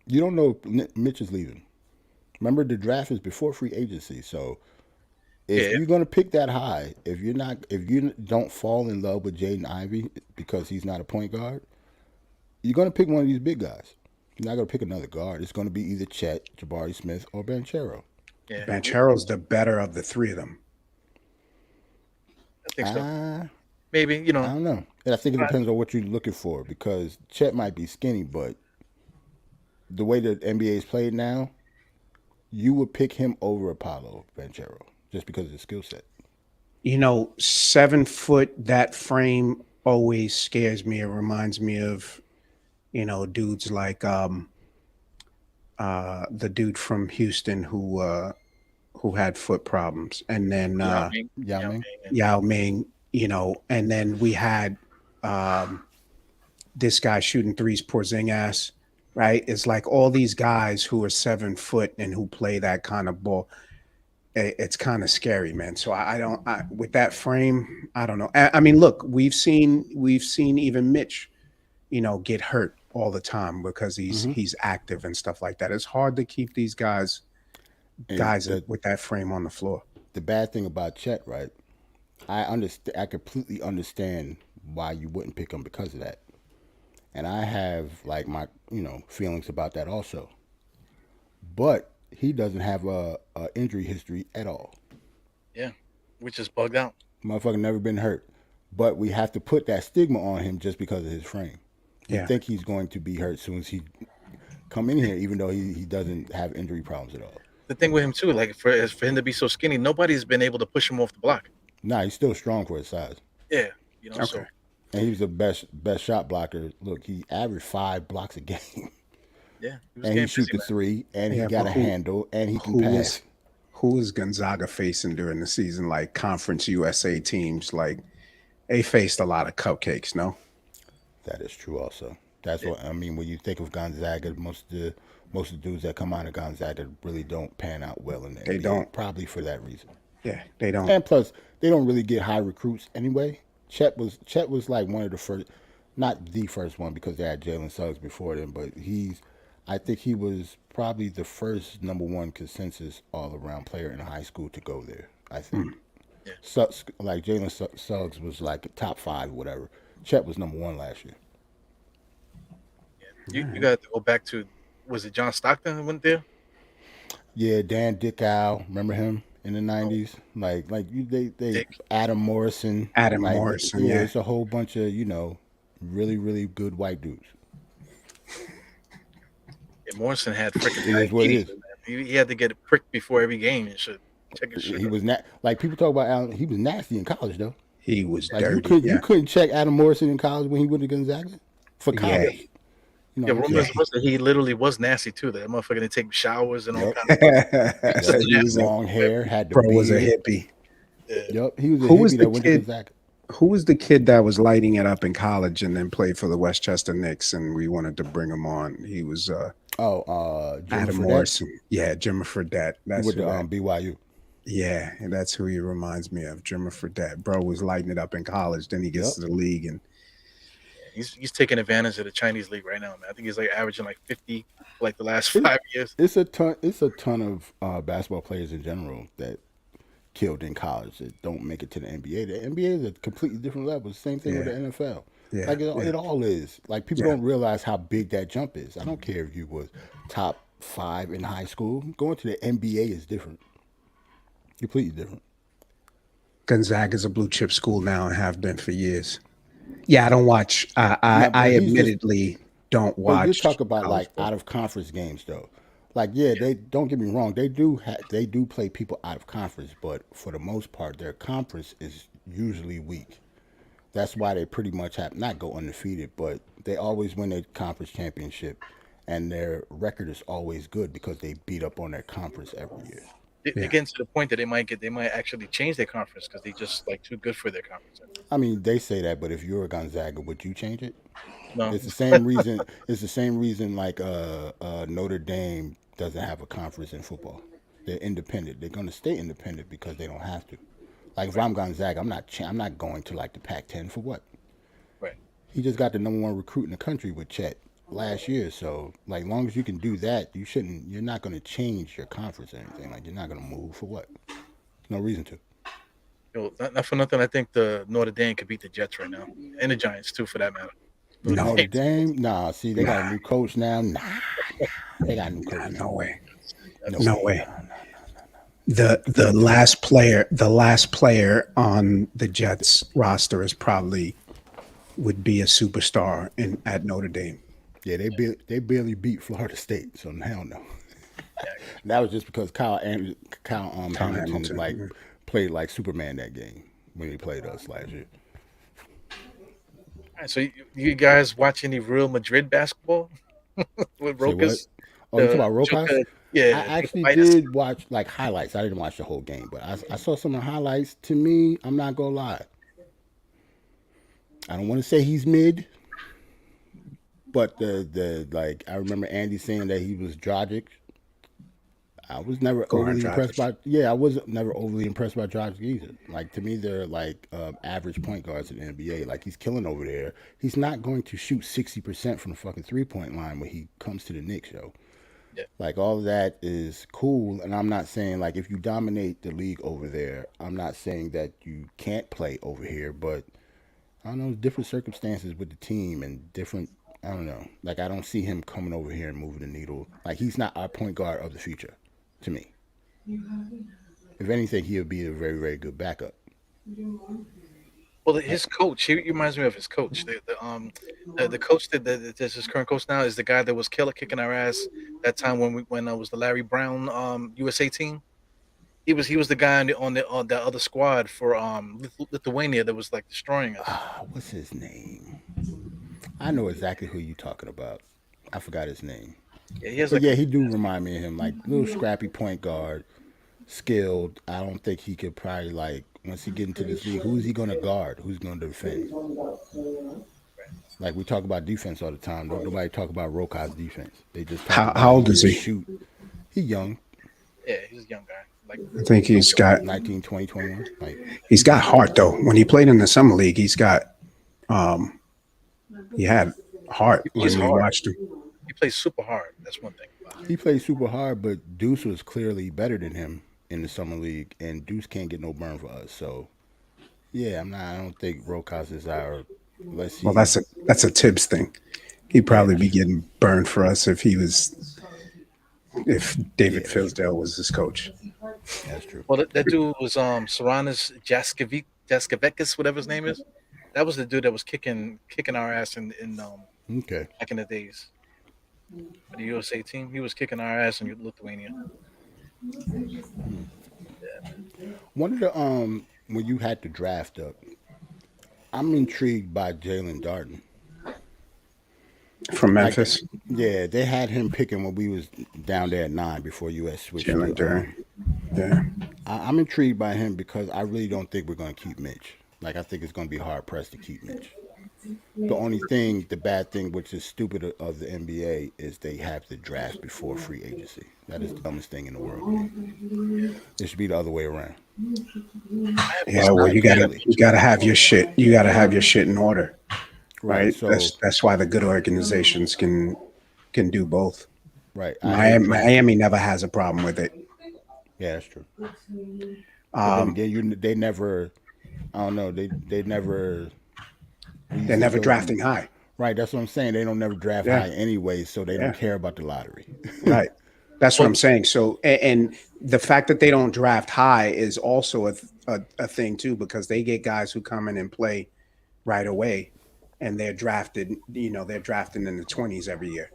You don't know if Mitch is leaving. Remember, the draft is before free agency, so if Yeah, you're gonna pick that high, if you don't fall in love with Jaden Ivey because he's not a point guard, you're gonna pick one of these big guys. You're not gonna pick another guard. It's gonna be either Chet, Jabari Smith, or Banchero. yeah. Banchero's the better of the three of them. I think so. I Maybe, I don't know. And I think it but depends on what you're looking for because Chet might be skinny, but the way the NBA is played now, you would pick him over Apollo Banchero just because of his skill set. 7 foot, that frame always scares me. It reminds me of, dudes like the dude from Houston who had foot problems, and then Yao Ming, Yao Yao Ming? Ming, Yao Ming, and then we had um, this guy shooting threes, Porzingis, right? It's like all these guys who are 7 foot and who play that kind of ball. It's kind of scary, man. So I don't, with that frame, I don't know. I mean, look, we've seen even Mitch, get hurt all the time because he's hmm he's active and stuff like that. It's hard to keep these guys And guys with that frame on the floor. the bad thing about Chet, right? I understand. I completely understand why you wouldn't pick him because of that, and I have like my feelings about that also. But he doesn't have a injury history at all. yeah, we just bugged out. Motherfucker never been hurt. But we have to put that stigma on him just because of his frame. You Yeah. think he's going to be hurt as soon as he come in here, even though he doesn't have injury problems at all. The thing with him too, like for him to be so skinny, nobody's been able to push him off the block. Nah, he's still strong for his size. Yeah, Okay. so And he was the best shot blocker. Look, he averaged 5 blocks a game. yeah, he was And he getting shoot busy, the man. three, and he Yeah, got but a who handle, and he can who pass. is who is Gonzaga facing during the season? Like Conference USA teams, like they faced a lot of cupcakes. No, That is true also. That's Yeah, what I mean when you think of Gonzaga, most of the dudes that come out of Gonzaga really don't pan out well in the they NBA. don't. Probably for that reason. Yeah, they don't. And plus, they don't really get high recruits anyway. Chet was like one of the first, not the first one because they had Jalen Suggs before them, but I think he was probably the first number 1 consensus all around player in high school to go there. I think. Mm. yeah, Like Jalen Suggs was like top 5 or whatever. Chet was number 1 last year. yeah. All You right. got to go back to, was it John Stockton who went there? Yeah, Dan Dickow, remember him in the Oh, '90s? They Dick. Adam Morrison, Adam Morrison. yeah, Yeah, it's a whole bunch of really good white dudes. Yeah, Morrison had freaking It is what it diabetes, is. man. He had to get pricked before every game and shit. Check his shit He out. was not like people talk about Allen. He was nasty in college though. he was Like dirty. you Yeah, couldn't check Adam Morrison in college when he went to Gonzaga for yeah, college. Yeah, He yeah. rumors was that he literally was nasty too. That motherfucker didn't take showers and all Yep, kinds of stuff. He's yep. such he an was a asshole. Long hair, had the bro. Was a beard. hippie. Yeah. Yep, he was a Who was hippie the that went to kid? Gonzaga. Who was the kid that was lighting it up in college and then played for the Westchester Knicks, and we wanted to bring him on? He was Oh, Jimmy Adam Fredette Morrison. Yeah, Jimmer Fredette. That's with who the that. BYU. Yeah, and that's who he reminds me of. Jimmer Fredette. Bro was lighting it up in college. Then he gets Yep. to the league, and He's taking advantage of the Chinese league right now, man. I think he's like averaging like 50 for like the last It, 5 years. it's a ton. It's a ton of basketball players in general that killed in college that don't make it to the NBA. The NBA is a completely different level. Same thing with the yeah, NFL. yeah, Like yeah, it all is. Like people yeah. don't realize how big that jump is. I don't care if you was top 5 in high school. Going to the NBA is different. Completely different. Gonzaga's a blue chip school now and have been for years. Yeah, I don't watch. Now, I but he's just. admittedly don't But you watch talk about college like ball. out of conference games though. Like yeah, they don't get me wrong. They do play people out of conference, but for the most part, their conference is usually weak. That's why they pretty much have not go undefeated, but they always win a conference championship, and their record is always good because they beat up on their conference every year. They're Yeah, getting to the point that they might actually change their conference because they just like too good for their conference. I mean, they say that, but if you're a Gonzaga, would you change it? No, It's the same reason. It's the same reason like Notre Dame doesn't have a conference in football. They're independent. They're going to stay independent because they don't have to. Like if right, I'm Gonzaga, I'm not going to like the Pac-10 for what? right. He just got the number 1 recruit in the country with Chet last year. So like, long as you can do that, you shouldn't. You're not going to change your conference or anything. Like you're not going to move for what? No reason to. Not for nothing. I think the Notre Dame could beat the Jets right now and the Giants too, for that matter. Notre no, Notre Dame. Dame, nah. See, they got a nah, new coach now. Nah, they got a new nah, coach no now. way, No no way. way. No, no. The Can't do it. the last player on the Jets roster is probably would be a superstar in at Notre Dame. Yeah, they barely beat Florida State, so hell no. Yeah. That was just because Kyle Kyle Hamilton Hamilton. like played like Superman that game when he played us last year. All right, so you guys watch any Real Madrid basketball with Say what? Rokas, Oh, you talk the about Rokas? Joker? I Yeah, Joker actually Bias. did watch like highlights. I didn't watch the whole game, but I saw some of the highlights. To me, I'm not gonna lie. I don't want to say he's mid, but the like I remember Andy saying that he was Dragic. I was never Goran overly impressed Dragic. by. Yeah, I was never overly impressed by Dragic either. Like to me, they're like average point guards in the NBA. Like he's killing over there. He's not going to shoot 60% from the fucking 3-point line when he comes to the Knicks, yo. Yeah. Like all of that is cool, and I'm not saying like if you dominate the league over there, I'm not saying that you can't play over here, but I don't know, different circumstances with the team and different. I don't know. Like I don't see him coming over here and moving the needle. Like he's not our point guard of the future, to me. If anything, he'll be a very very good backup. Well, Like, his coach, he reminds me of his coach. The coach that's his current coach now is the guy that was killer kicking our ass that time when I was the Larry Brown USA team. He was the guy on the other squad for Lithuania that was like destroying us. what's his name? I know exactly who you talking about. I forgot his name. Yeah, he has But like yeah, he do remind me of him. Like little scrappy point guard, skilled. I don't think he could probably like once he get into this league. Who's he gonna guard? Who's gonna defend? Like we talk about defense all the time. Don't nobody talk about Rokas defense. They just talk How about he old is can he? shoot. He young, yeah, he's a young guy. Like I think he's got 19, 20, 21. Like he's got heart though. When he played in the summer league, um he had heart he plays when we hard. watched him. He plays super hard. That's one thing about him. he plays super hard, but Deuce was clearly better than him in the summer league, and Deuce can't get no burn for us. So yeah, I'm not. I don't think Rokas is our. Let's Well, see. that's a Tibbs thing. He'd Yeah, probably be getting burned for us if David yeah, that's true. Fizdale was his coach. That's true. Well, that dude was Saranas Jaskevicius, whatever his name is. That was the dude that was kicking our ass in Okay. back in the days. For the USA team, he was kicking our ass in Lithuania. One of the when you had to draft up, I'm intrigued by Jalen Darden. From Like, Memphis, yeah, they had him picking when we was down there at 9 before US switched Jalen to. Duren. Yeah. I'm intrigued by him because I really don't think we're going to keep Mitch. Like, I think it's going to be hard pressed to keep Mitch. The only thing, the bad thing, which is stupid of the NBA, is they have the draft before free agency. That is the dumbest thing in the world to me. It should be the other way around. Miami Yeah, is It's well, not not bad. timely. you gotta have your shit. You gotta have your shit in order, Right. right? So, That's why the good organizations can do both. right. I hate Miami drafting. never has a problem with it. Yeah, that's true. But then Um, again, they never. I don't know. They never they're reason. never So drafting high. right. That's what I'm saying. They don't never draft Yeah, high anyway, so they don't yeah, care about the lottery. right. That's what Well, I'm saying. So, and the fact that they don't draft high is also a thing too, because they get guys who come in and play right away, and they're drafted. They're drafting in the 20s every year.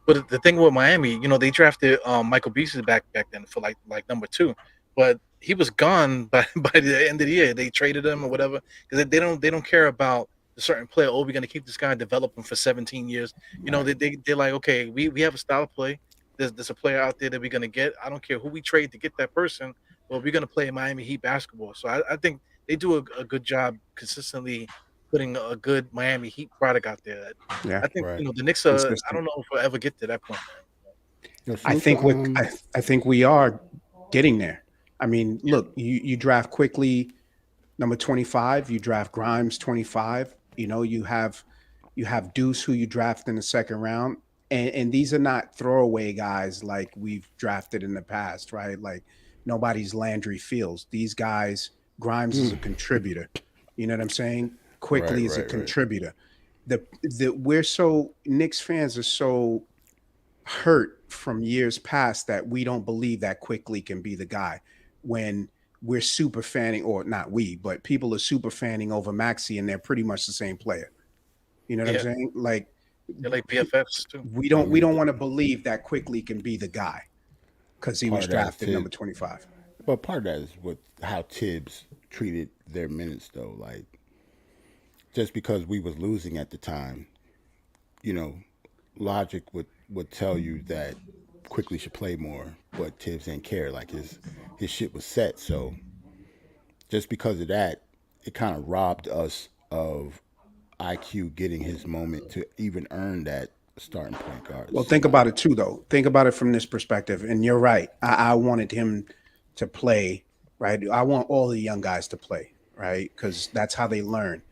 but the thing with Miami, they drafted Michael Beasley back then for like number two, but he was gone by by the end of the year. They traded him or whatever because they don't care about the certain player. Oh, we're gonna keep this guy and develop him for 17 years. Right. They're like, okay, we have a style of play. There's a player out there that we're gonna get. I don't care who we trade to get that person, but we're gonna play Miami Heat basketball. So I think they do a good job consistently putting a good Miami Heat product out there. Yeah, I think Right. the Knicks are. I consistent. don't know if we'll ever get to that point, man. Yo, I salute to think I think we are getting there. I mean, look, you draft quickly number 25, you draft Grimes 25, you have Deuce who you draft in the second round. And these are not throwaway guys like we've drafted in the past, right? Like nobody's Landry Fields. These guys, Grimes is a contributor. You know what I'm saying? right, Quickly is a right, right. contributor. We're so Knicks fans are so hurt from years past that we don't believe that quickly can be the guy when we're super fanning, or not we, but people are super fanning over Maxi and they're pretty much the same player. You know what I'm Yeah, saying? Like they're like BFFs too. we Mm, don't want to believe that quickly can be the guy because he part was of that is drafted number Tibbs, 25. but part of that is what how Tibbs treated their minutes though. Like just because we was losing at the time, you know, logic would tell you that quickly should play more, but Tibbs didn't care. Like his shit was set, so just because of that, it kind of robbed us of IQ getting his moment to even earn that starting point guard Well, think slot. about it too, though. Think about it from this perspective. And you're right. I wanted him to play, right? I want all the young guys to play, right? Because that's how they learn.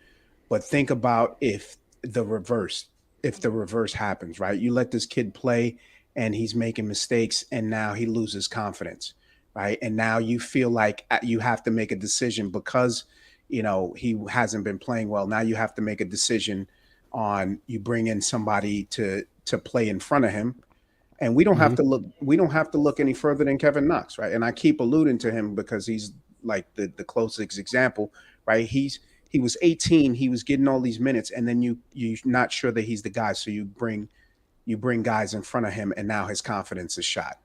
But think about if the reverse happens, right? You let this kid play and he's making mistakes and now he loses confidence, right? And now you feel like you have to make a decision because, he hasn't been playing well. Now you have to make a decision on you bring in somebody to play in front of him, and Hmm. we don't have to look any further than Kevin Knox, right? And I keep alluding to him because he's like the closest example, right? He was 18, he was getting all these minutes, and then you're not sure that he's the guy, so you bring guys in front of him, and now his confidence is shot,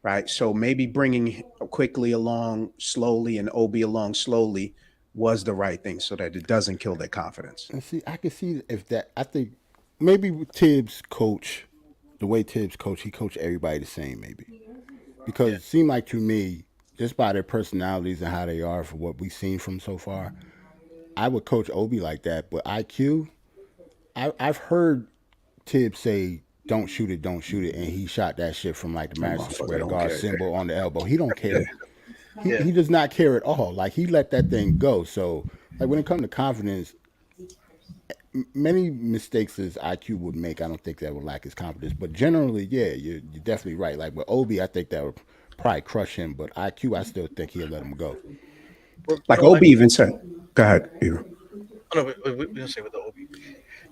right? So maybe bringing quickly along slowly and Obi along slowly was the right thing, so that it doesn't kill their confidence. And see, I can see if that. I think maybe with Tibbs coach, the way Tibbs coach, he coached everybody the same, maybe because Yeah, it seemed like to me, just by their personalities and how they are for what we've seen from so far, I would coach Obi like that. But IQ, I've heard Tibbs say, "Don't shoot it, don't shoot it," and he shot that shit from like the That Madison motherfucker Square don't Garden care. symbol on the elbow. He don't Yeah. care. He yeah. he does not care at all. Like he let that thing go. So like when it comes to confidence, many mistakes as IQ would make, I don't think that would lack his confidence. But generally, yeah, you're definitely right. Like with Obi, I think that would probably crush him. But IQ, I still think he'll let him go. Well, Like Obi even said, go ahead, Eva. oh, no, we didn't say with the Obi.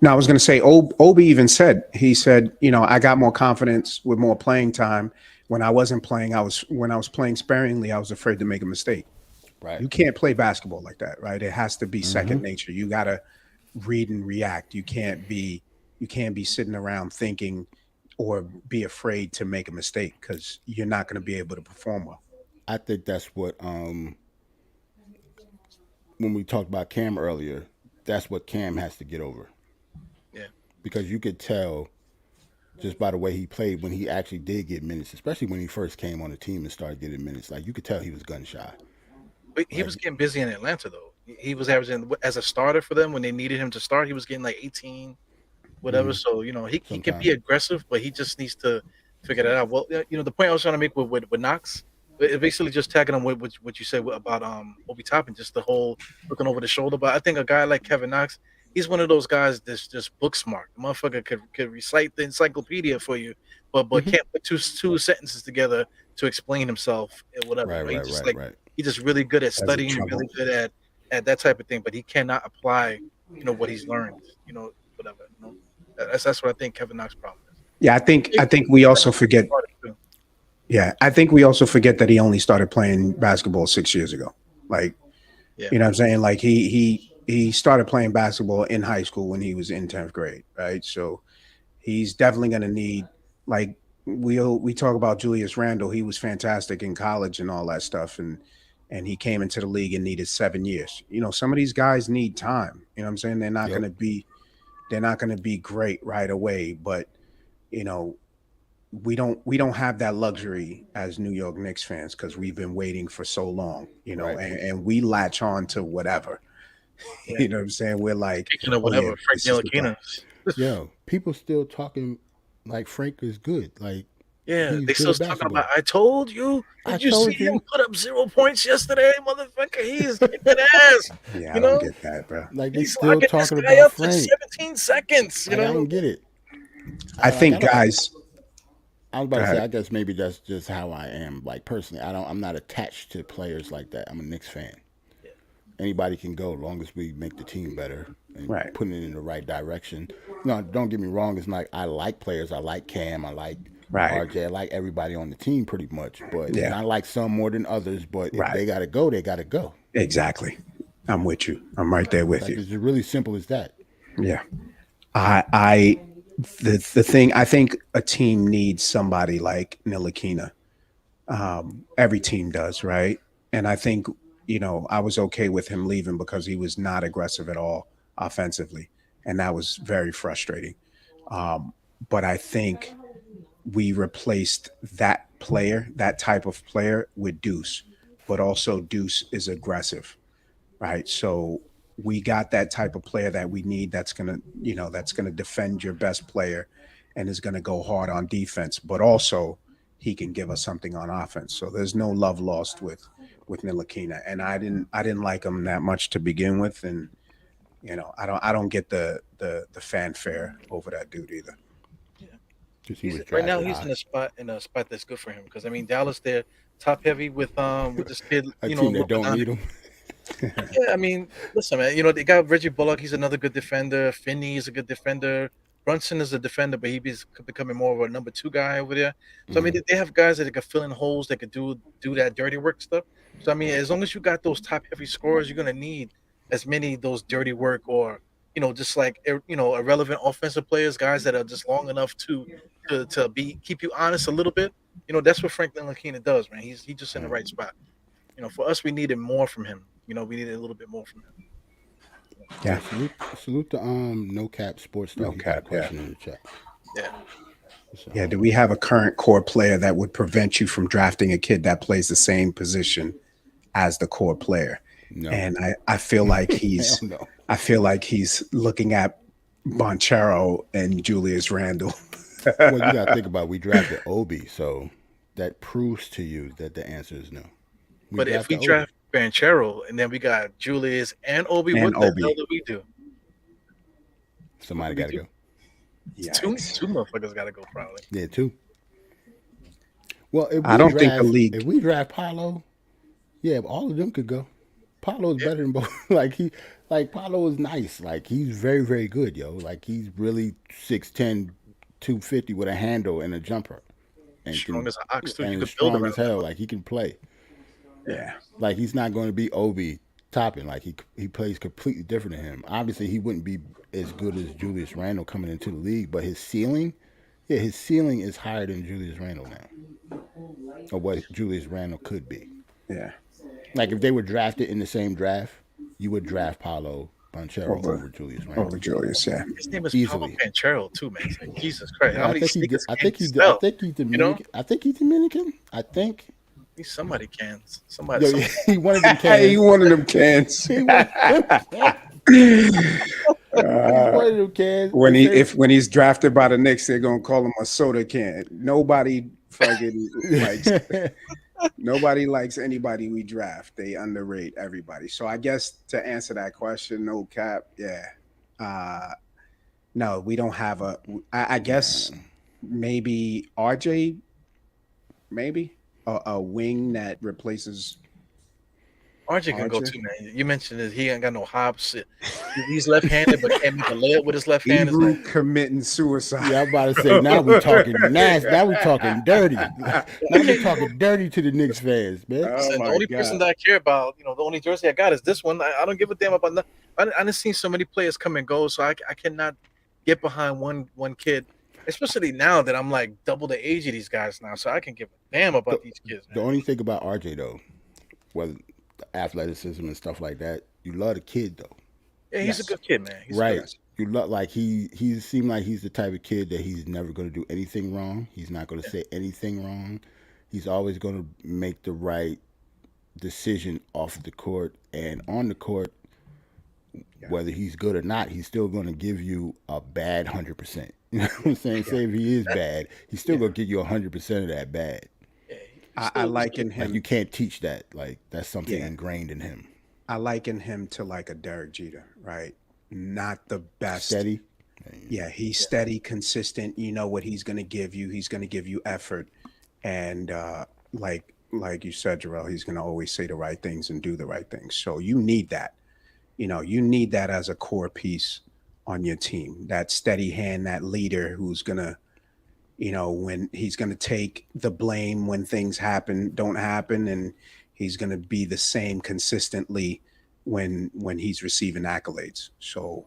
No, I was going to say, Obi even said, he said, I got more confidence with more playing time. When I wasn't playing, when I was playing sparingly, I was afraid to make a mistake. Right. You can't play basketball like that, right? It has to be Mm-hmm. second nature. You got to read and react. You can't be sitting around thinking or be afraid to make a mistake because you're not going to be able to perform well. I think that's what when we talked about Cam earlier, that's what Cam has to get over Yeah, because you could tell just by the way he played when he actually did get minutes, especially when he first came on the team and started getting minutes. Like you could tell he was gun shy. but he was Like getting busy in Atlanta though. He was averaging as a starter for them when they needed him to start. He was getting like 18, whatever. So he can be Sometimes. aggressive, but he just needs to figure that out. Well, the point I was trying to make with Knox, it basically just tagging on what you said about Obi Toppin, just the whole looking over the shoulder. But I think a guy like Kevin Knox, he's one of those guys that's just book smart. The motherfucker could recite the encyclopedia for you, but Hmm. can't put two sentences together to explain himself and whatever. Right, He right, just right, right. he's just really good at That's a studying, trouble. really good at that type of thing. But he cannot apply, what he's learned, whatever. That's what I think Kevin Knox's problem is. Yeah, I think we also forget. Yeah, I think we also forget that he only started playing basketball 6 years ago. Like, Yeah, you know what I'm saying? Like he started playing basketball in high school when he was in 10th grade, right? So he's definitely going to need, like, we talk about Julius Randle. He was fantastic in college and all that stuff, and he came into the league and needed 7 years. Some of these guys need time. You know what I'm saying? Yep. They're not going to be great right away, but you know we don't have that luxury as New York Knicks fans because we've been waiting for so long, Right. and we latch on to whatever. yeah. You know what I'm saying? We're like, Speaking of oh yeah, whatever, Frank this is the guy. Ntilikina. Yo, people still talking like Frank is good. Like Yeah, he's they good still at talking about. basketball. I told you. I Did you see told him you. put up 0 points yesterday, motherfucker? He is kicking ass. Yeah, I You don't know, get that, bro. Like they he's still locking this talking guy about up for Frank. 17 seconds. Like I don't get it. I Like think I don't. guys. I was about Go to say. ahead. I guess maybe that's just how I am. Like personally, I don't. I'm not attached to players like that. I'm a Knicks fan. Yeah, Anybody can go, as long as we make the team better and Right, putting it in the right direction. No, don't get me wrong. It's like I like players. I like Cam. I like right, RJ. I like everybody on the team pretty much. But and yeah, I like some more than others. But if right, they gotta go, they gotta go. exactly. I'm with you. I'm right there with Like you. it's just really simple as that. Yeah. I the thing, I think a team needs somebody like Ntilikina. Every team does, right? And I think, I was okay with him leaving because he was not aggressive at all offensively. And that was very frustrating. But I think we replaced that type of player with Deuce, but also Deuce is aggressive, right? So we got that type of player that we need that's gonna defend your best player and is gonna go hard on defense, but also he can give us something on offense. So there's no love lost with Ntilikina. And I didn't like him that much to begin with. And I don't get the fanfare over that dude either. yeah. Because he He's was right now. drafted He's high. in a spot that's good for him because I mean Dallas they're top heavy with this kid. A team that Luka don't need Doncic. him. Yeah, I mean, listen, man. They got Reggie Bullock. He's another good defender. Finney is a good defender. Brunson is a defender, but he's becoming more of a number two guy over there. So I mean, Hmm. they have guys that can fill in holes that could do that dirty work stuff. So I mean, as long as you got those top heavy scorers, you're gonna need as many of those dirty work or just like irrelevant offensive players, guys that are just long enough to be keep you honest a little bit. That's what Franklin Lakina does, man. He's just in the right spot. For us, we needed more from him. We needed a little bit more from him. Yeah, Yeah, salute to No Cap Sports though. no He got a cap. Yeah, question in the chat. Yeah. So yeah. Do we have a current core player that would prevent you from drafting a kid that plays the same position as the core player? no. And I feel like Hell he's no. I feel like he's looking at Bonchero and Julius Randle. Well, you gotta think about we drafted Obi, so that proves to you that the answer is no. We But if we drafted Obi. draft Banchero and then we got Julius and Obi, And what the hell Obi. do we do? What Somebody do we gotta do? go. Two Yikes. two motherfuckers got to go probably. Yeah, two. Well, I don't think the if league. we draft Paolo, yeah, all of them could go. Paolo is Yeah, better than both. Like Paolo is nice. Like he's very, very good, yo. Like he's really 6'10", 250 with a handle and a jumper, and strong can as an ox too. You and is could build strong around as that. hell. Like he can play. Yeah, Yeah. Like he's not going to be Obi topping. Like he plays completely different than him. Obviously, he wouldn't be as good as Julius Randle coming into the league, but his ceiling is higher than Julius Randle now, or what Julius Randle could be. Yeah. Like if they were drafted in the same draft, you would draft Paolo Banchero over Over Julius over Randle Julius. Yeah. his name is Paolo easily. Panchero too, man. It's like, Jesus Christ, how Yeah, I many think he. sneakers I can think he he. I sell? think he's You know? Dominican. I think he's Dominican. I think. He's somebody cans. Somebody. Yo, Somebody. he one of them Hey, cans. one of them cans. He one of them cans. He's Uh, one of them cans. when They say, when he's drafted by the Knicks, they're gonna call him a soda can. Nobody fucking likes nobody likes anybody we draft. They underrate everybody. So I guess to answer that question, no cap, yeah. No, we don't have a. I guess maybe RJ, maybe a wing that replaces RJ can go RJ. too, man. You mentioned that he ain't got no hops. He's left-handed, but can't make a layup with his left hand. It's Hebrew like, committing suicide. yeah, I'm about to say, now we talking nasty. Now we talking dirty. Now we talking dirty to the Knicks fans, man. Oh listen, the my only person god. that I care about, the only jersey I got is this one. I don't give a damn about nothing. I done seen so many players come and go, so I cannot get behind one kid, especially now that I'm like double the age of these guys now, so I can give a damn about these kids. The Man. only thing about RJ though, whether the athleticism and stuff like that, you love the kid though. Yeah, he's a Yes. good kid, man. He's Right. good. You look like he seemed like he's the type of kid that he's never going to do anything wrong. He's not going to say anything wrong. He's always going to make the right decision off the court and on the court. Yeah. Whether he's good or not, he's still going to give you a bad 100%. You know what I'm saying? Say if he is bad, he's still going to give you 100% of that bad. Yeah, I liken Like him. you can't teach that. Like that's something Yeah. ingrained in him. I liken him to like a Derek Jeter, right? Not the best. Steady. Yeah, he's steady, consistent. You know what he's going to give you. He's going to give you effort, and like you said, Jerrell, he's going to always say the right things and do the right things. So you need that. You need that as a core piece on your team. That steady hand, that leader who's going to, when he's going to take the blame when things don't happen, and he's going to be the same consistently when he's receiving accolades. So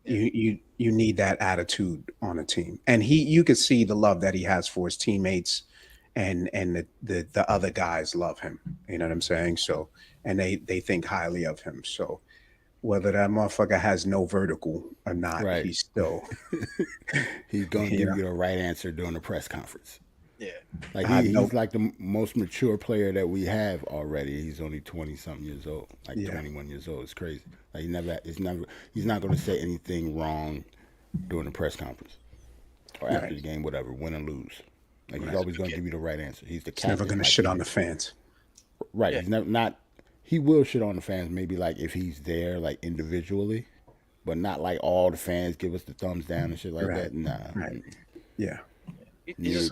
you need that attitude on a team, and you could see the love that he has for his teammates, and the other guys love him. You know what I'm saying? So, and they think highly of him. So whether that motherfucker has no vertical or not, Right. he's still He's going to give you the right answer during the press conference. yeah. Like I know. he's like the most mature player that we have already. He's only 20 something years old, like Yeah. 21 years old. It's crazy. Like he's not going to say anything wrong during the press conference or after Right. the game, whatever, win or lose. Like he's Right. always going to give you the right answer. He's the He's captain. never going to like, shit on the fans. Right. Yeah. He's not. He will shit on the fans, maybe like if he's there, like individually, but not like all the fans give us the thumbs down and shit like Right. that. Nah. Right. Yeah. He's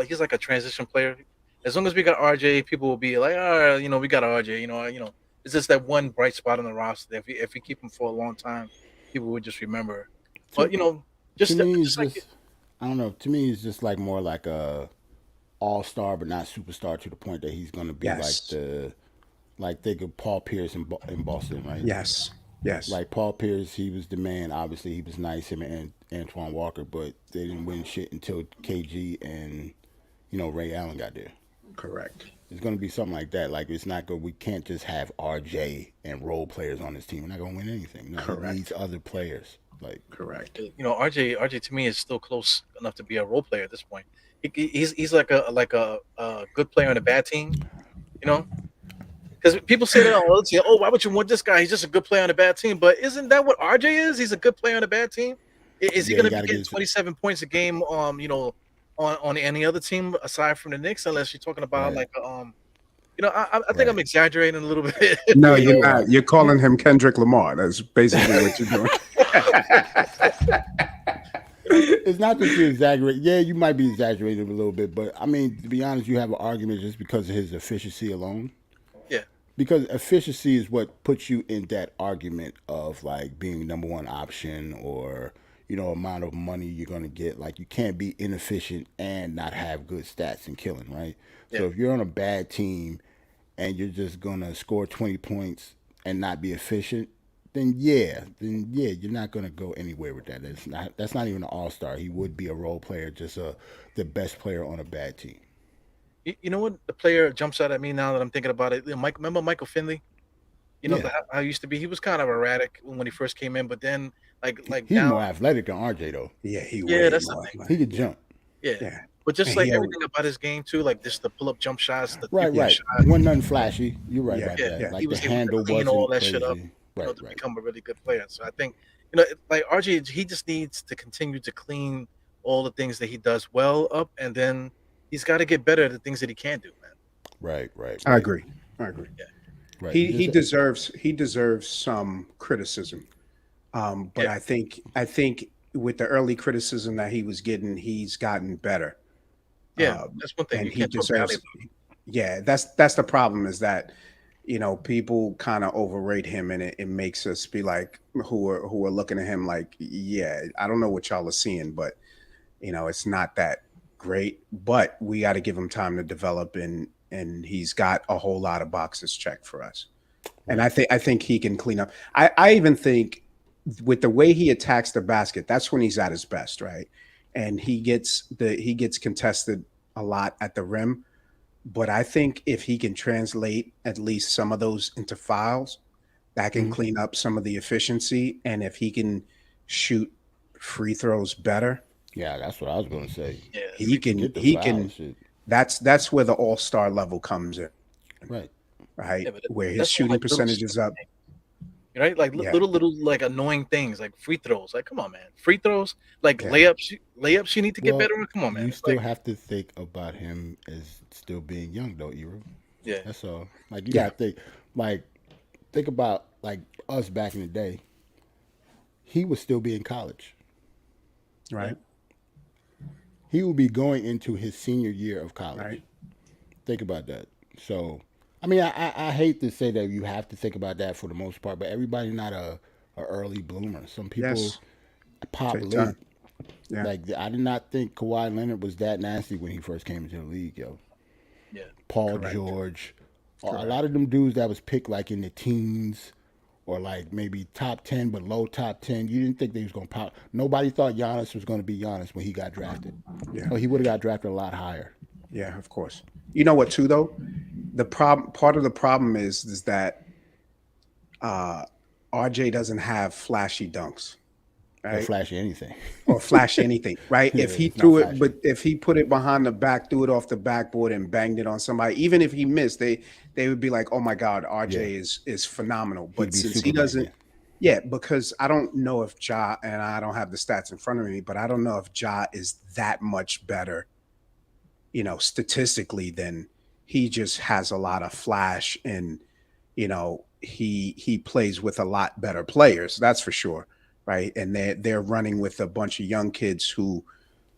he's like a transition player. As long as we got RJ, people will be like, "Oh, we got RJ." It's just that one bright spot on the roster. If we keep him for a long time, people would just remember. But just To me, it's just like just I don't know. To me, it's just like more like a all-star, but not superstar to the point that he's going to be Yes. like think of Paul Pierce in Boston, right? Yes. Yes. Like Paul Pierce, he was the man. Obviously, he was nice, him and Antoine Walker, but they didn't win shit until KG and Ray Allen got there. Correct. It's going to be something like that. Like it's not good. We can't just have RJ and role players on this team. We're not going to win anything. No, Correct. it needs other players. Like Correct. RJ to me is still close enough to be a role player at this point. He's like a good player on a bad team, Because people say that all the time. Oh, why would you want this guy? He's just a good player on a bad team. But isn't that what RJ is? He's a good player on a bad team. Is he Yeah, going you to gotta be get getting his- 27 points a game? On any other team aside from the Knicks, unless you're talking about Right. I think I'm Right. exaggerating a little bit. No, You you're know? not. You're calling him Kendrick Lamar. That's basically what you're doing. It's not that you exaggerate. Yeah, you might be exaggerating a little bit, but I mean, to be honest, you have an argument just because of his efficiency alone. Yeah. Because efficiency is what puts you in that argument of like being number one option or amount of money you're gonna get. Like you can't be inefficient and not have good stats and killing, right? So Yeah. if you're on a bad team and you're just gonna score 20 points and not be efficient, then yeah, you're not gonna go anywhere with that. That's not even an all-star. He would be a role player, just the best player on a bad team. You know what? The player jumps out at me now that I'm thinking about it. Remember Michael Finley? Yeah. How he used to be. He was kind of erratic when he first came in, but then like He's now, more athletic than RJ though. Yeah, he Yeah, way that's the more thing. like- He could jump. yeah. Yeah. But just And like he'll everything about his game too, like just the pull up jump shots, the Right, 3-point right. shot. Wasn't nothing flashy. You're right yeah, about Yeah, that. yeah. he Like the was able to handle clean all wasn't that shit up, crazy. you know, Right, to right. become a really good player. So I think, like RJ, he just needs to continue to clean all the things that he does well up, and then he's got to get better at the things that he can do, man. Right, right, I right, agree. I agree. Yeah, right. You He just deserves some criticism. But yeah, I think with the early criticism that he was getting, he's gotten better. yeah. Um, That's one thing and you he can't talk badly deserves. about. Yeah, that's the problem is that people kind of overrate him, and it makes us be like who are looking at him like, yeah, I don't know what y'all are seeing, but it's not that great. But we got to give him time to develop, and he's got a whole lot of boxes checked for us. And right. I think he can clean up. I even think with the way he attacks the basket, that's when he's at his best, right? And he gets contested a lot at the rim. But I think if he can translate at least some of those into fouls, that can Mhm. clean up some of the efficiency. And if he can shoot free throws better, Yeah, that's what I was gonna say. Yeah, he free throw. can Forget the he foul can shit. that's where the all-star level comes in, Right. right? Yeah, but Where his that's all shooting like little percentage stuff, is up. right? Like Yeah, little like annoying things, like free throws. Like, come on, man, free throws, like yeah, layups. You need to get Well, better on. Come on, man. you It's still like, have to think about him as still being young, though, Euro. yeah, That's all. Like you yeah, gotta like think about like us back in the day. He would still be in college. yeah, right, He would be going into his senior year of right. college. Think about that. So, I mean, I hate to say that you have to think about that for the most part, but everybody's not a early bloomer. Some people Yes, pop take time. late. Yeah, Like I did not think Kawhi Leonard was that nasty when he first came into the league, yo. yeah, Paul correct, George, a correct. lot of them dudes that was picked like in the teens or like maybe top 10 but low top 10. You didn't think they was gonna pop. Nobody thought Giannis was gonna be Giannis when he got drafted. Yeah, Oh, he would have got drafted a lot higher. yeah, of course. You know what, too, though? The problem, part of the problem is that uh, RJ doesn't have flashy dunks, Or right? flashy anything. Or flashy anything, right? Yeah, If he it's not threw it, flashy. but if he put it behind the back, threw it off the backboard and banged it on somebody, even if he missed, they would be like, "Oh my God, Yeah, RJ is phenomenal." he'd But be since he Superman. doesn't, Yeah, yeah, because I don't know if Ja, and I don't have the stats in front of me, but I don't know if Ja is that much better, statistically than he just has a lot of flash, and he plays with a lot better players, that's for sure, right? And they're running with a bunch of young kids who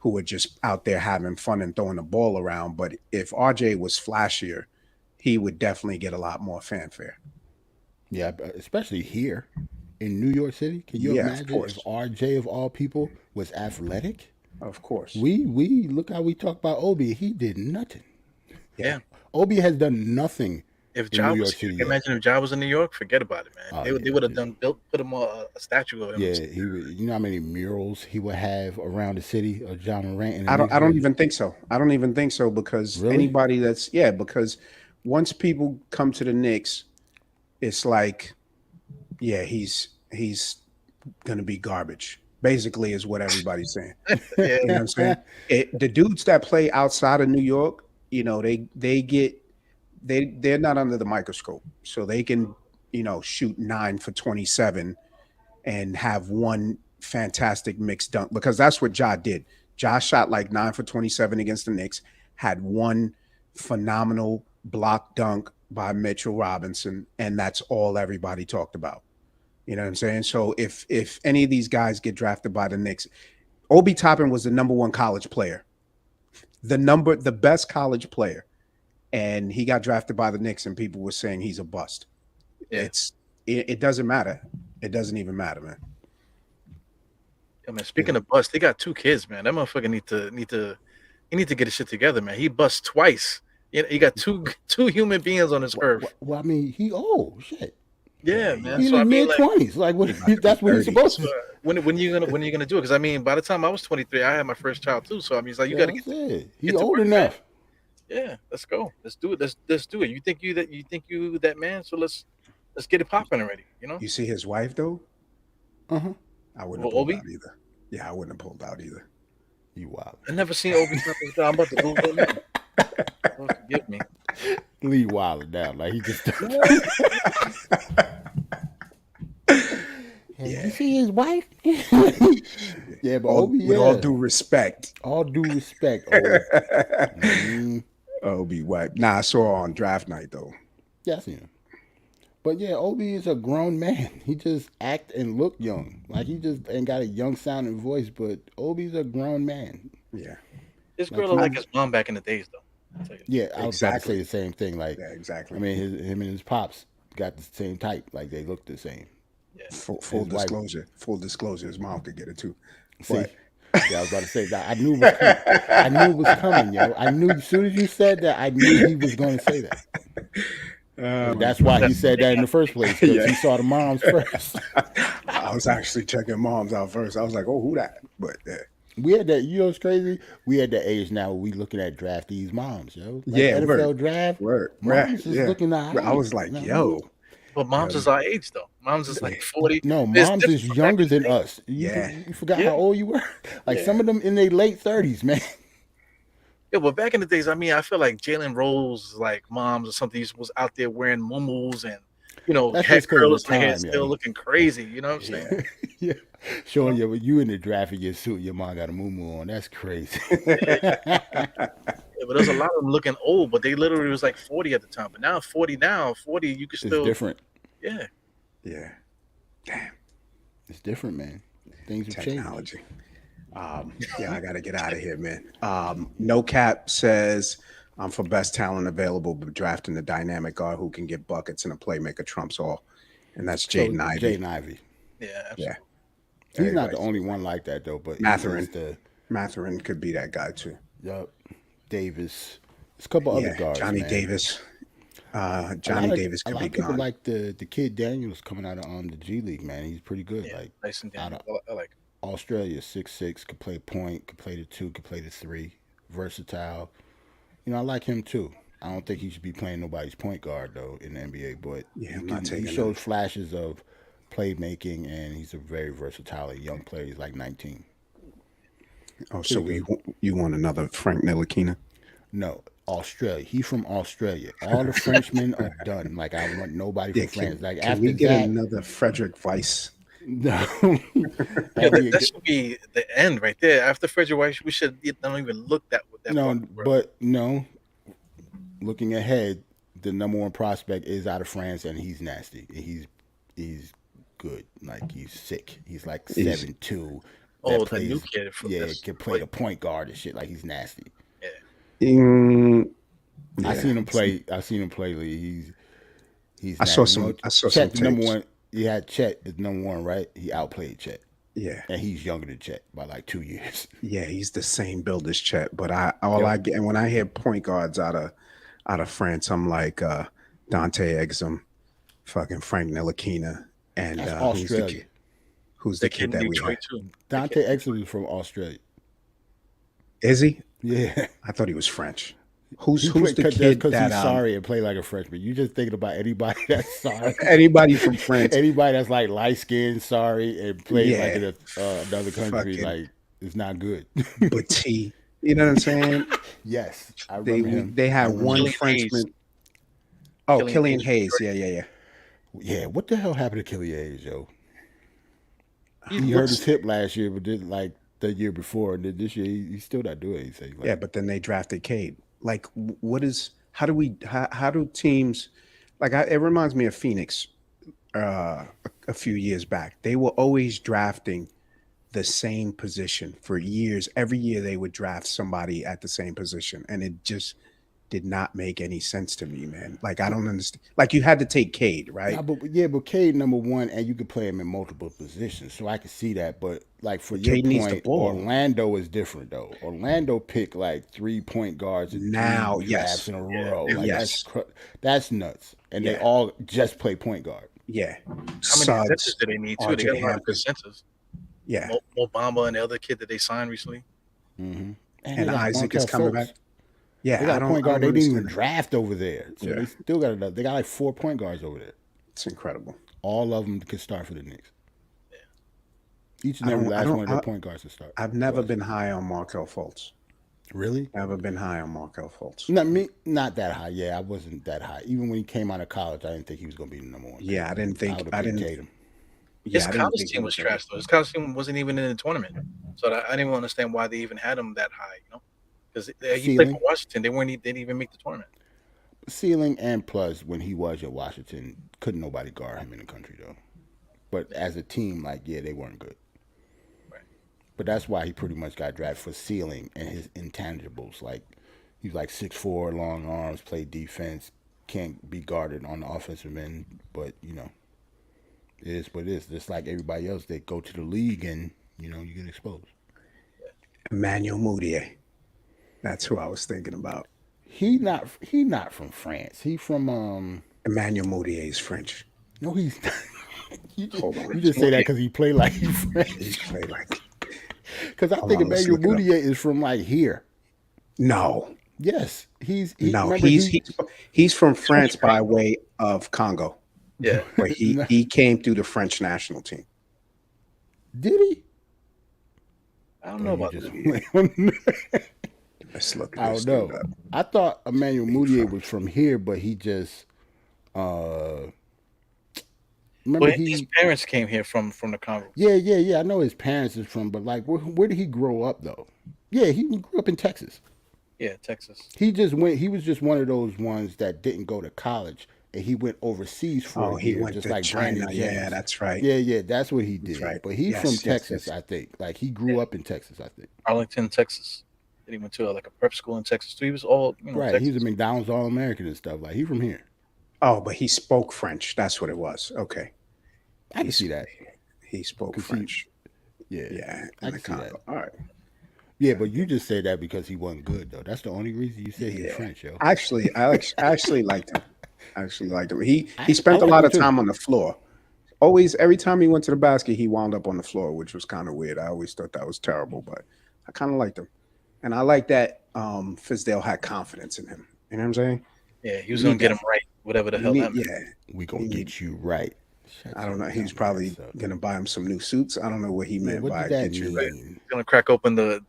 are just out there having fun and throwing the ball around. But if RJ was flashier, he would definitely get a lot more fanfare. yeah, especially here in New York City. Can you Yeah, of imagine if course, RJ of all people was athletic? of course. We look how we talk about Obi. He did nothing. Yeah, yeah. Obi has done nothing If in New Ja was York here, City can you yet. imagine if Ja was in New York? Forget about it, man. Oh They yeah, would have done built put him a statue of him. yeah. He would. You know how many murals he would have around the city of John Morant and the I don't Knicks I don't jerseys? even think so. I don't even think so because Really? anybody that's yeah, because once people come to the Knicks, it's like, yeah, he's gonna be garbage. Basically, is what everybody's saying. Yeah, You know what I'm saying? The dudes that play outside of New York, they're not under the microscope, so they can shoot 9 for 27 and have one fantastic mixed dunk because that's what Ja did. Ja shot like 9 for 27 against the Knicks, had one phenomenal block dunk by Mitchell Robinson, and that's all everybody talked about. You know what I'm saying? So if any of these guys get drafted by the Knicks, Obi Toppin was the number one college player, the best college player, and he got drafted by the Knicks, and people were saying he's a bust. yeah. It doesn't matter. It doesn't even matter, man. Yeah, man. It, Speaking of bust, they got two kids, man. That motherfucker he need to get his shit together, man. He bust twice. He got two human beings on this earth. Well, I mean, he shit. yeah, Yeah, man. He in So his I mean, mid like, 20s. Like what? he about to be That's what he's 30. supposed so to. when you gonna do it? Because I mean, by the time I was 23, I had my first child too. So I mean, it's like you got Yeah, to I said he get to old work, man. enough. Yeah, let's go. Let's do it. Let's do it. You think you that man? So let's get it popping already. You see his wife though? Uh huh. I wouldn't have Well, pulled Obi. out either. Yeah, I wouldn't have pulled out either. You wild. I never seen Obi Toppin's guy. I'm about to Google it now. Lord forgive me. Lee wild down. Like he just. Yeah. You see his wife? Yeah, but All, Obi, with all yeah. due respect. All due respect, Obi. Obi White. Nah, I saw her on draft night though. Yeah, I seen him. But yeah, Obi is a grown man. He just act and look young. Like he just ain't got a young sounding voice, but Obi's a grown man. Yeah. This Like girl he, look like his mom back in the days, though. I'll tell you. yeah, I was about to say Exactly. the same thing. Like, Yeah, I exactly. mean, him and his pops got the same type. Like they look the same. Yeah. Full His wife, disclosure. Full disclosure. His mom could get it too. see, But yeah, I was about to say that. I knew it was coming. I knew it was coming, yo. I knew as soon as you said that, I knew he was going to say that. And my that's why he That's said that in the first place because Yeah. he saw the moms first. I was actually checking moms out first. I was like, oh, who that? But We had that. You know what's crazy? We had that age now where we looking at draftees moms, yo. Like yeah, NFL draft, word. moms is Yeah. looking all I right. was like, You know what I yo. mean? But mom's is our age, though. Mom's is like 40. No, It's moms different is from back younger in the than day. us. Yeah. You forgot Yeah. how old you were? Like Yeah. some of them in their late 30s, man. Yeah, but back in the days, I mean, I feel like Jalen Rose, like moms or something, was out there wearing muumuus and, That's had just because of curlers the in her hair, time, still yo. looking crazy. You know what I'm saying? Yeah. Yeah. Showing you you in the draft in your suit, your mom got a moo on. That's crazy. Yeah, but there's a lot of them looking old, but they literally was like 40 at the time. But now 40, you can It's still, different. yeah. Yeah. Damn. It's different, man. Things have changed. Technology. Yeah, I gotta get out of here, man. No Cap says I'm for best talent available, but drafting the dynamic guard who can get buckets and a playmaker trumps all. And that's So Jaden Ivey. Jaden Ivey. Yeah, absolutely. Yeah. He's not the Everybody's- only one like that though, but Matherin. he's the Matherin could be that guy too. yup. Davis. There's a couple other Yeah, guards. Johnny man. Davis. A Johnny lot of- Davis A could lot be of people gone. like the kid Daniels coming out of the G League, man. He's pretty good. Yeah, Like Tyson out Daniels. of I like him. Australia, 6'6", could play point, could play the 2, could play the 3, versatile. I like him too. I don't think he should be playing nobody's point guard though in the NBA, but Yeah, he, I'm not taking he him. shows flashes of playmaking, and he's a very versatile young player. He's like 19. Oh, so you want another Frank Ntilikina? No, Australia. He's from Australia. All the Frenchmen are done. Like I want nobody Yeah, from France. Like can after we get that, another Frederick Weiss? no. Yeah, that should be the end right there. After Frederick White, we should don't even look that with that. No, far, bro. but no. Looking ahead, the number one prospect is out of France, and he's nasty. He's good. Like he's sick. He's like He's- 7'2". Oh, the new kid from yeah, this- can play the point guard and shit. Like he's nasty. Mm, I yeah. seen him play. Lee. He's. I saw nasty. some- I saw Chet, some the number tapes. one. He had Chet is number one, right? He outplayed Chet, Yeah, and he's younger than Chet by like 2 years. yeah, he's the same build as Chet. But I get, and when I hear point guards out of France, I'm like Dante Exum, fucking Frank Ntilikina, and That's who's the Australia. kid? Who's the the kid kid in that we Detroit had? too. Dante Exum is from Australia. Is he? Yeah. I thought he was French. Who's He the played- kid because that he's sorry and play like a freshman. You just thinking about anybody that's sorry. anybody from France? Anybody that's like light skinned, sorry, and plays like in another country, Fucking- like it's not good. But T, you know what I'm saying? Yes, I They remember him. they had one Killian Frenchman. Oh, Killian Killian Hayes. Hayes. Yeah. Yeah, what the hell happened to Killian Hayes, yo? He He hurt looks- his hip last year, but did like the year before, and then this year he's still not doing anything. Like, Yeah, but then they drafted Cade. Like, what is? How do teams? Like, it reminds me of Phoenix. A few years back, they were always drafting the same position for years. Every year they would draft somebody at the same position, and it just did not make any sense to me, man. Like, I don't understand. Like, you had to take Cade, right? Nah, but Cade number one, and you could play him in multiple positions, so I can see that. But like for your Cade needs the point, ball. Orlando is different though. Orlando picked like 3-point guards in Now, three yes. drafts in a row. Like Yes. that's nuts, and they Yeah. all just play point guard. Yeah. How many Suggs, centers do they need too? They RJ got a lot of good Hampton. centers. Yeah. Obama and the other kid that they signed recently. Mm-hmm. And Isaac is coming back. Yeah. They got a point guard I they don't didn't even understand. draft over there, so Yeah. they still got another. They got like 4 point guards over there. It's incredible. All of them could start for the Knicks. Each and every last one of their point guards to start. I've never been high on Markelle Fultz. Really? Never been high on Markelle Fultz. Not that high. Yeah, I wasn't that high. Even when he came out of college, I didn't think he was going to be the number one. Yeah, I didn't think. I didn't Tatum. His college team was trash though. His college team wasn't even in the tournament, so I didn't even understand why they even had him that high. Because he played for Washington, they didn't even make the tournament. Ceiling and plus, when he was at Washington, couldn't nobody guard him in the country though. But as a team, they weren't good. Right. But that's why he pretty much got drafted for ceiling and his intangibles. Like he's like 6'4", long arms, play defense, can't be guarded on the offensive end. But it is what it is. Just like everybody else, they go to the league and you get exposed. Emmanuel Mudiay. That's who I was thinking about. He not from France. He from Emmanuel Mudiay is French. No, he's not. You just say that because he played like he's French. He played like. Because I think Emmanuel Mudiay is from like here. No. Yes, he's from France by way of Congo. Yeah, but he came through the French national team. Did he? I don't know about this. Let's look. I don't know. I thought Emmanuel Mudiay was from here, but he just remember his parents came here from the Congo. Yeah. I know his parents is from, but like, where did he grow up though? Yeah, he grew up in Texas. Yeah, Texas. He was just one of those ones that didn't go to college. And he went overseas for a year, went just to like China. Brandon Yeah, James. that's right. Yeah, that's what he did. Right. But he's from Texas, I think. Like he grew up in Texas, I think. Arlington, Texas. And he went to like a prep school in Texas too. He was all right. Texas. He's a McDonald's All-American and stuff. Like he's from here. Oh, but he spoke French. That's what it was. Okay, I can see that. He spoke French. Yeah, I can see that. All right. Yeah, but you just say that because he wasn't good though. That's the only reason you say he's French, yo. Actually, I actually liked him. He spent a lot of time on the floor. Always, every time he went to the basket, he wound up on the floor, which was kind of weird. I always thought that was terrible, but I kind of liked him. And I like that Fizdale had confidence in him. You know what I'm saying? Yeah, he was going to get him right, whatever the hell that meant. Yeah. We going to get you right. I don't know. He was probably going to buy him some new suits. I don't know what he meant by get you right. He's going to crack open the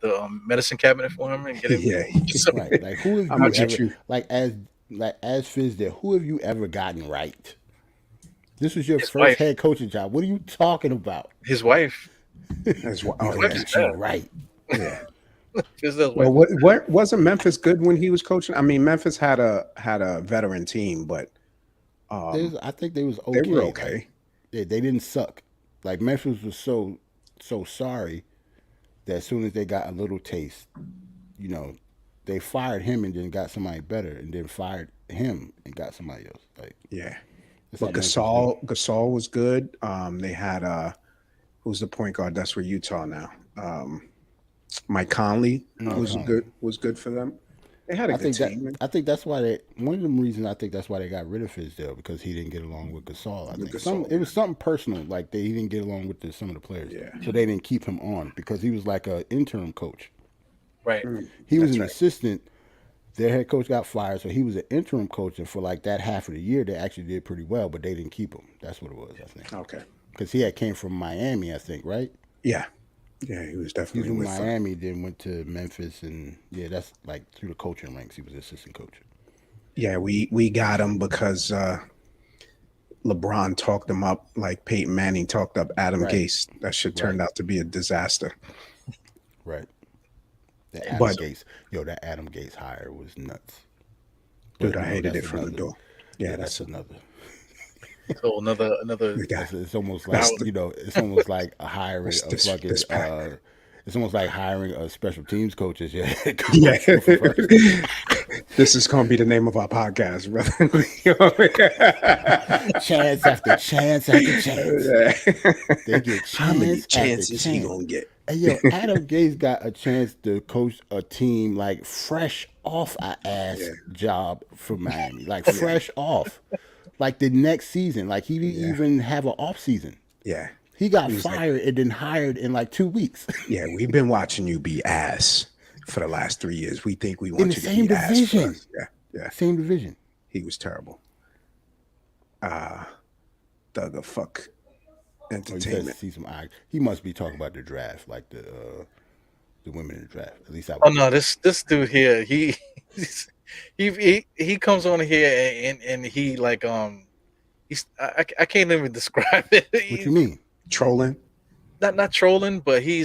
medicine cabinet for him and get him. Yeah. Right. Like, who have you ever, like as Fizdale, who have you ever gotten right? This was your first head coaching job. What are you talking about? His wife. Get you right. Yeah. Well, what wasn't Memphis good when he was coaching? I mean, Memphis had a veteran team, but I think they was okay. They were okay. Like, they didn't suck. Like Memphis was so sorry that as soon as they got a little taste, they fired him and then got somebody better, and then fired him and got somebody else. Like but Gasol was good. They had who's the point guard? That's where Utah now. Mike Conley was good for them. They had a good team. I think that's why one of the reasons I think that's why they got rid of Fizdale, because he didn't get along with Gasol. I think it was something personal, like he didn't get along with some of the players. Yeah. So they didn't keep him on because he was like an interim coach. Right. He was an assistant. Their head coach got fired, so he was an interim coach, and for like that half of the year, they actually did pretty well, but they didn't keep him. That's what it was, I think. Okay. Because he came from Miami, I think, right? Yeah. Yeah, he was definitely with Miami, then went to Memphis, and that's like through the coaching ranks. He was assistant coach. Yeah, we got him because LeBron talked him up like Peyton Manning talked up Adam Gase. That shit turned out to be a disaster. Right. That Adam Gase hire was nuts. Dude, I hated it from the door. Yeah, that's another. So another. It's almost like it's almost like a hiring of fucking. It's almost like hiring a special teams coaches. Yeah. This is gonna be the name of our podcast, brother. Chance after chance after chance. They get how many chances he gonna get? Hey, yo, Adam Gase got a chance to coach a team like fresh off an ass job for Miami, like fresh off. Like the next season, like he didn't even have an off season. Yeah, he got fired and then hired in like 2 weeks. Yeah, we've been watching you be ass for the last 3 years. We think we want you to be ass. Yeah, same division. He was terrible. Dug a fuck Oh, he says entertainment. see some eye. He must be talking about the draft, like the women in the draft. At least I Oh would no, guess. this dude here, he comes on here and he like I can't even describe it. What you mean? Trolling. Not trolling, but he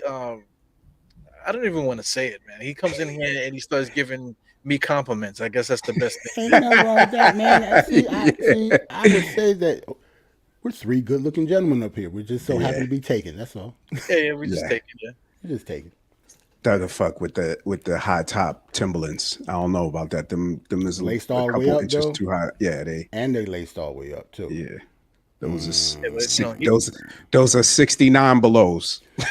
I don't even want to say it, man. He comes in here and he starts giving me compliments. I guess that's the best thing. Ain't nothing wrong with that, man. Yeah. I would say that we're three good-looking gentlemen up here. We just so happen Yeah. to be taken. That's all. Yeah, we just Yeah. take it. Yeah. We're just taken. Thugger fuck with the high top Timberlands. I don't know about that. Them is Laced a all the way couple up, inches though? too high. Yeah, And they laced all the way up too. yeah. Those Yeah, are but those are 69 belows. Well,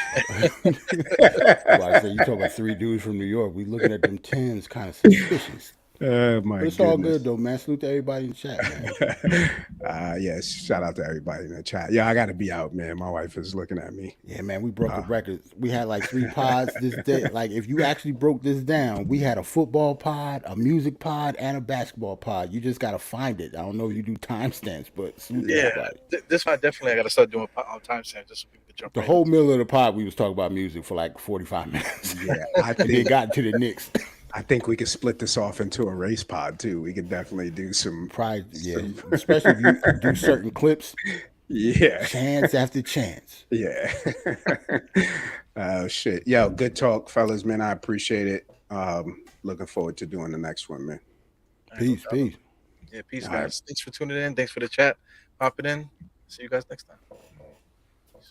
I say you talk about three dudes from New York. We looking at them tens, kind of suspicious. My But it's all goodness. good though, man. Salute to everybody in the chat, man. Yes, shout out to everybody in the chat. Yeah, I gotta be out, man. My wife is looking at me. Yeah, man, we broke the record. We had like 3 pods this day. Like, if you actually broke this down, we had a football pod, a music pod, and a basketball pod. You just gotta find it. I don't know if you do timestamps, but salute to yeah. everybody. This one definitely I gotta start doing timestamps just so people can jump The right whole into it. middle of the pod, we was talking about music for like 45 minutes. Yeah, I And then think got to the Knicks. I think we could split this off into a race pod too. We could definitely do some. Probably, yeah. Especially if you do certain clips, Yeah, chance after chance. yeah. Oh shit, yo, good talk, fellas, man. I appreciate it. Looking forward to doing the next one, man. Peace, peace. Yeah, peace, All right. guys. Thanks for tuning in. Thanks for the chat. Popping in. See you guys next time.